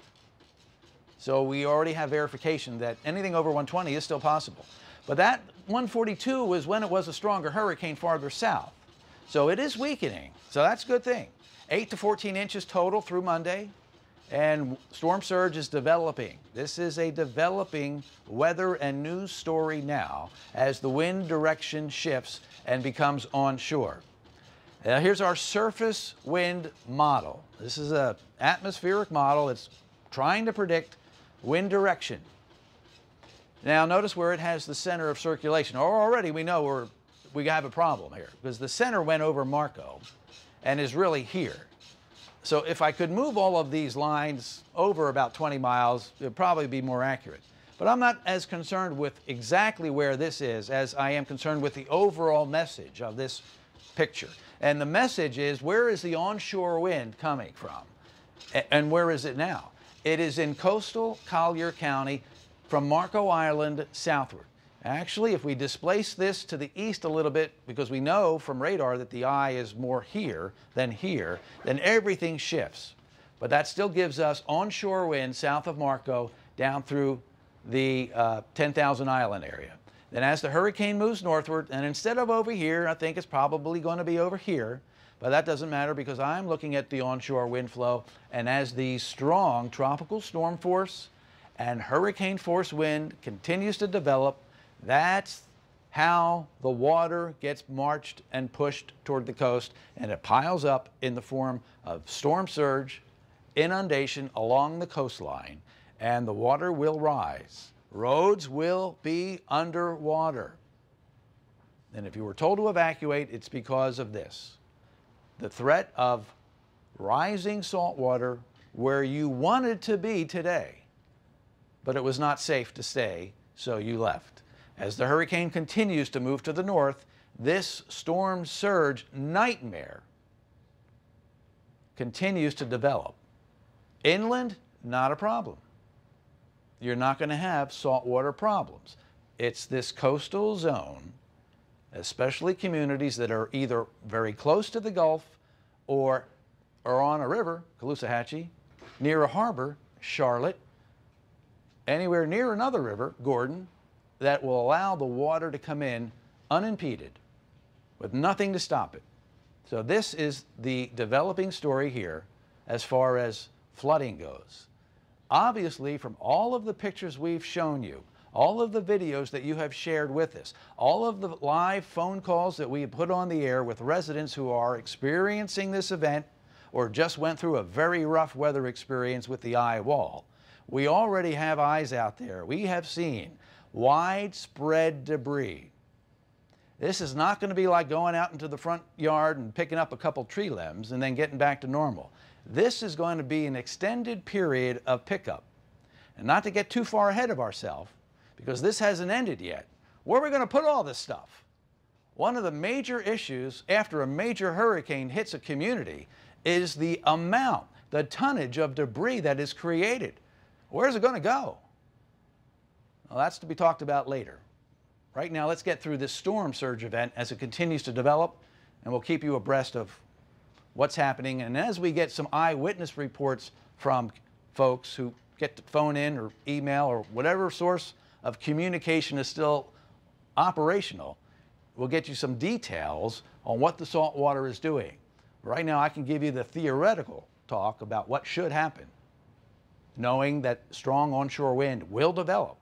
Speaker 4: So we already have verification that anything over 120 is still possible. But that 142 was when it was a stronger hurricane farther south. So it is weakening. So that's a good thing. 8 to 14 inches total through Monday. And storm surge is developing. This is a developing weather and news story now as the wind direction shifts and becomes onshore. Now here's our surface wind model. This is an atmospheric model. It's trying to predict wind direction. Now notice where it has the center of circulation. Already we know we have a problem here because the center went over Marco and is really here. So if I could move all of these lines over about 20 miles, it would probably be more accurate. But I'm not as concerned with exactly where this is as I am concerned with the overall message of this picture. And the message is, where is the onshore wind coming from? And where is it now? It is in coastal Collier County from Marco Island southward. Actually, if we displace this to the east a little bit, because we know from radar that the eye is more here, then everything shifts. But that still gives us onshore wind south of Marco down through the 10,000 Island area. Then as the hurricane moves northward, and instead of over here, I think it's probably going to be over here, but that doesn't matter because I'm looking at the onshore wind flow, and as the strong tropical storm force and hurricane force wind continues to develop, that's how the water gets marched and pushed toward the coast, and it piles up in the form of storm surge, inundation along the coastline, and the water will rise. Roads will be underwater. And if you were told to evacuate, it's because of this. The threat of rising salt water where you wanted to be today, but it was not safe to stay, so you left. As the hurricane continues to move to the north, this storm surge nightmare continues to develop. Inland, not a problem. You're not going to have saltwater problems. It's this coastal zone, especially communities that are either very close to the Gulf or are on a river, Caloosahatchee, near a harbor, Charlotte, anywhere near another river, Gordon, that will allow the water to come in unimpeded with nothing to stop it. So this is the developing story here as far as flooding goes. Obviously, from all of the pictures we've shown you, all of the videos that you have shared with us, all of the live phone calls that we have put on the air with residents who are experiencing this event or just went through a very rough weather experience with the eye wall, we already have eyes out there. We have seen widespread debris. This is not going to be like going out into the front yard and picking up a couple tree limbs and then getting back to normal. This is going to be an extended period of pickup. And not to get too far ahead of ourselves, because this hasn't ended yet. Where are we going to put all this stuff? One of the major issues after a major hurricane hits a community is the amount, the tonnage of debris that is created. Where's it going to go? Well, that's to be talked about later. Right now, let's get through this storm surge event as it continues to develop, and we'll keep you abreast of what's happening. And as we get some eyewitness reports from folks who get to phone in or email or whatever source of communication is still operational, we'll get you some details on what the salt water is doing. Right now, I can give you the theoretical talk about what should happen, knowing that strong onshore wind will develop.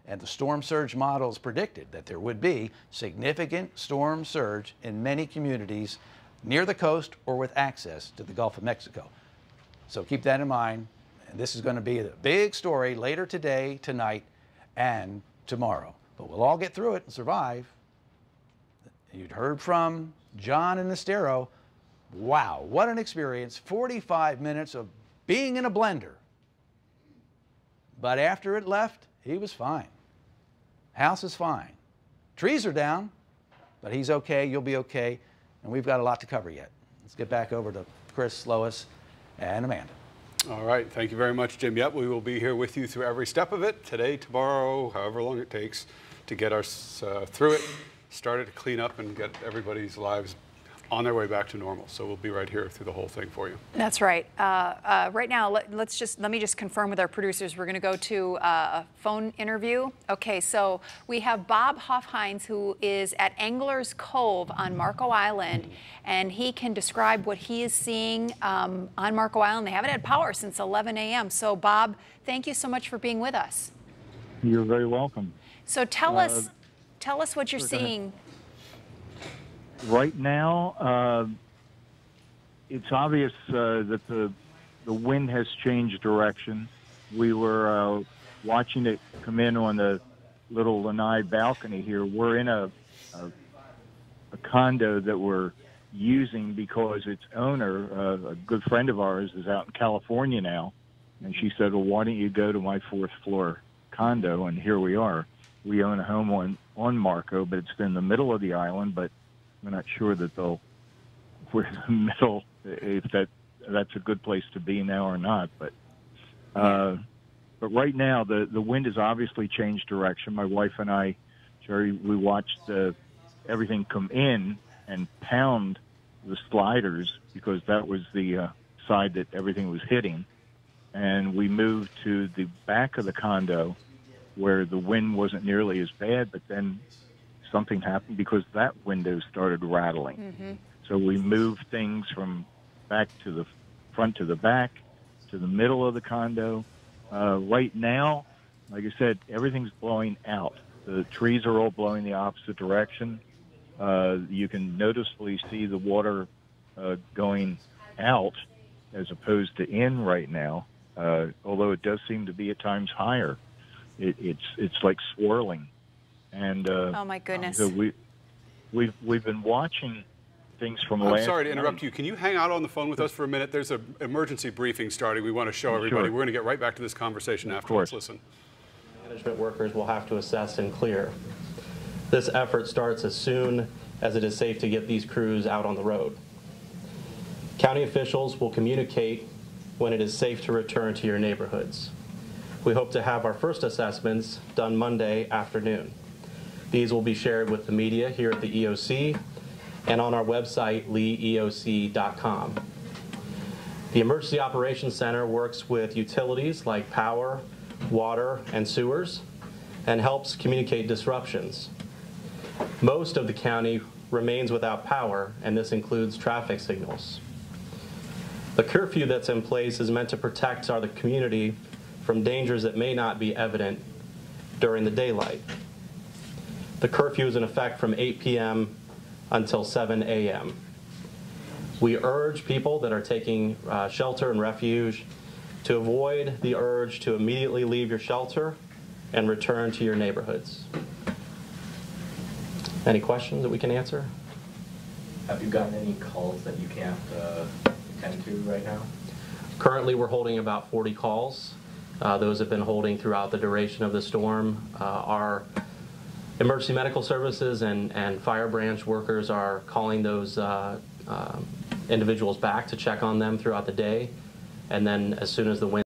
Speaker 4: And the storm surge models predicted that there would be significant storm surge in many communities near the coast or with access to the Gulf of Mexico. So keep that in mind. And this is going to be a big story later today, tonight, and tomorrow. But we'll all get through it and survive. You'd heard from John in Estero. Wow, what an experience. 45 minutes of being in a blender. But after it left, he was fine. House is fine. Trees are down, but he's okay, you'll be okay, and we've got a lot to cover yet. Let's get back over to Chris, Lois, and Amanda.
Speaker 2: All right, thank you very much, Jim. Yep, we will be here with you through every step of it, today, tomorrow, however long it takes to get us through it, started to clean up and get everybody's lives on their way back to normal. So we'll be right here through the whole thing for you.
Speaker 1: That's right. Right now, let me just confirm with our producers. We're going to go to a phone interview. Okay, so we have Bob Hofheinz, who is at Angler's Cove on Marco Island, and he can describe what he is seeing on Marco Island. They haven't had power since 11 a.m. So, Bob, thank you so much for being with us.
Speaker 15: You're very welcome.
Speaker 1: So tell us what you're seeing.
Speaker 15: Right now, it's obvious that the wind has changed direction. We were watching it come in on the little lanai balcony here. We're in a condo that we're using because its owner, a good friend of ours, is out in California now. And she said, well, why don't you go to my 4th floor condo? And here we are. We own a home on Marco, but it's in the middle of the island, but we're not sure that we're in the middle, if that's a good place to be now or not. But right now, the wind has obviously changed direction. My wife and I, Jerry, we watched everything come in and pound the sliders because that was the side that everything was hitting. And we moved to the back of the condo where the wind wasn't nearly as bad, but then something happened because that window started rattling. Mm-hmm. So we moved things from back to the front to the back to the middle of the condo. Right now, like I said, everything's blowing out. The trees are all blowing the opposite direction. You can noticeably see the water going out as opposed to in right now, although it does seem to be at times higher. It's like swirling. And
Speaker 1: oh my goodness!
Speaker 15: So we've been watching things from
Speaker 2: I'm
Speaker 15: last
Speaker 2: sorry to interrupt
Speaker 15: night.
Speaker 2: you. Can you hang out on the phone with us for a minute? There's an emergency briefing starting. We want to show everybody.
Speaker 15: Sure.
Speaker 2: We're going to get right back to this conversation afterwards. Listen.
Speaker 16: Management workers will have to assess and clear. This effort starts as soon as it is safe to get these crews out on the road. County officials will communicate when it is safe to return to your neighborhoods. We hope to have our first assessments done Monday afternoon. These will be shared with the media here at the EOC and on our website, leeeoc.com. The Emergency Operations Center works with utilities like power, water, and sewers and helps communicate disruptions. Most of the county remains without power, and this includes traffic signals. The curfew that's in place is meant to protect the community from dangers that may not be evident during the daylight. The curfew is in effect from 8 p.m. until 7 a.m. We urge people that are taking shelter and refuge to avoid the urge to immediately leave your shelter and return to your neighborhoods. Any questions that we can answer?
Speaker 18: Have you gotten any calls that you can't attend to right now?
Speaker 16: Currently, we're holding about 40 calls. Those have been holding throughout the duration of the storm. Our emergency medical services and fire branch workers are calling those individuals back to check on them throughout the day. And then as soon as the wind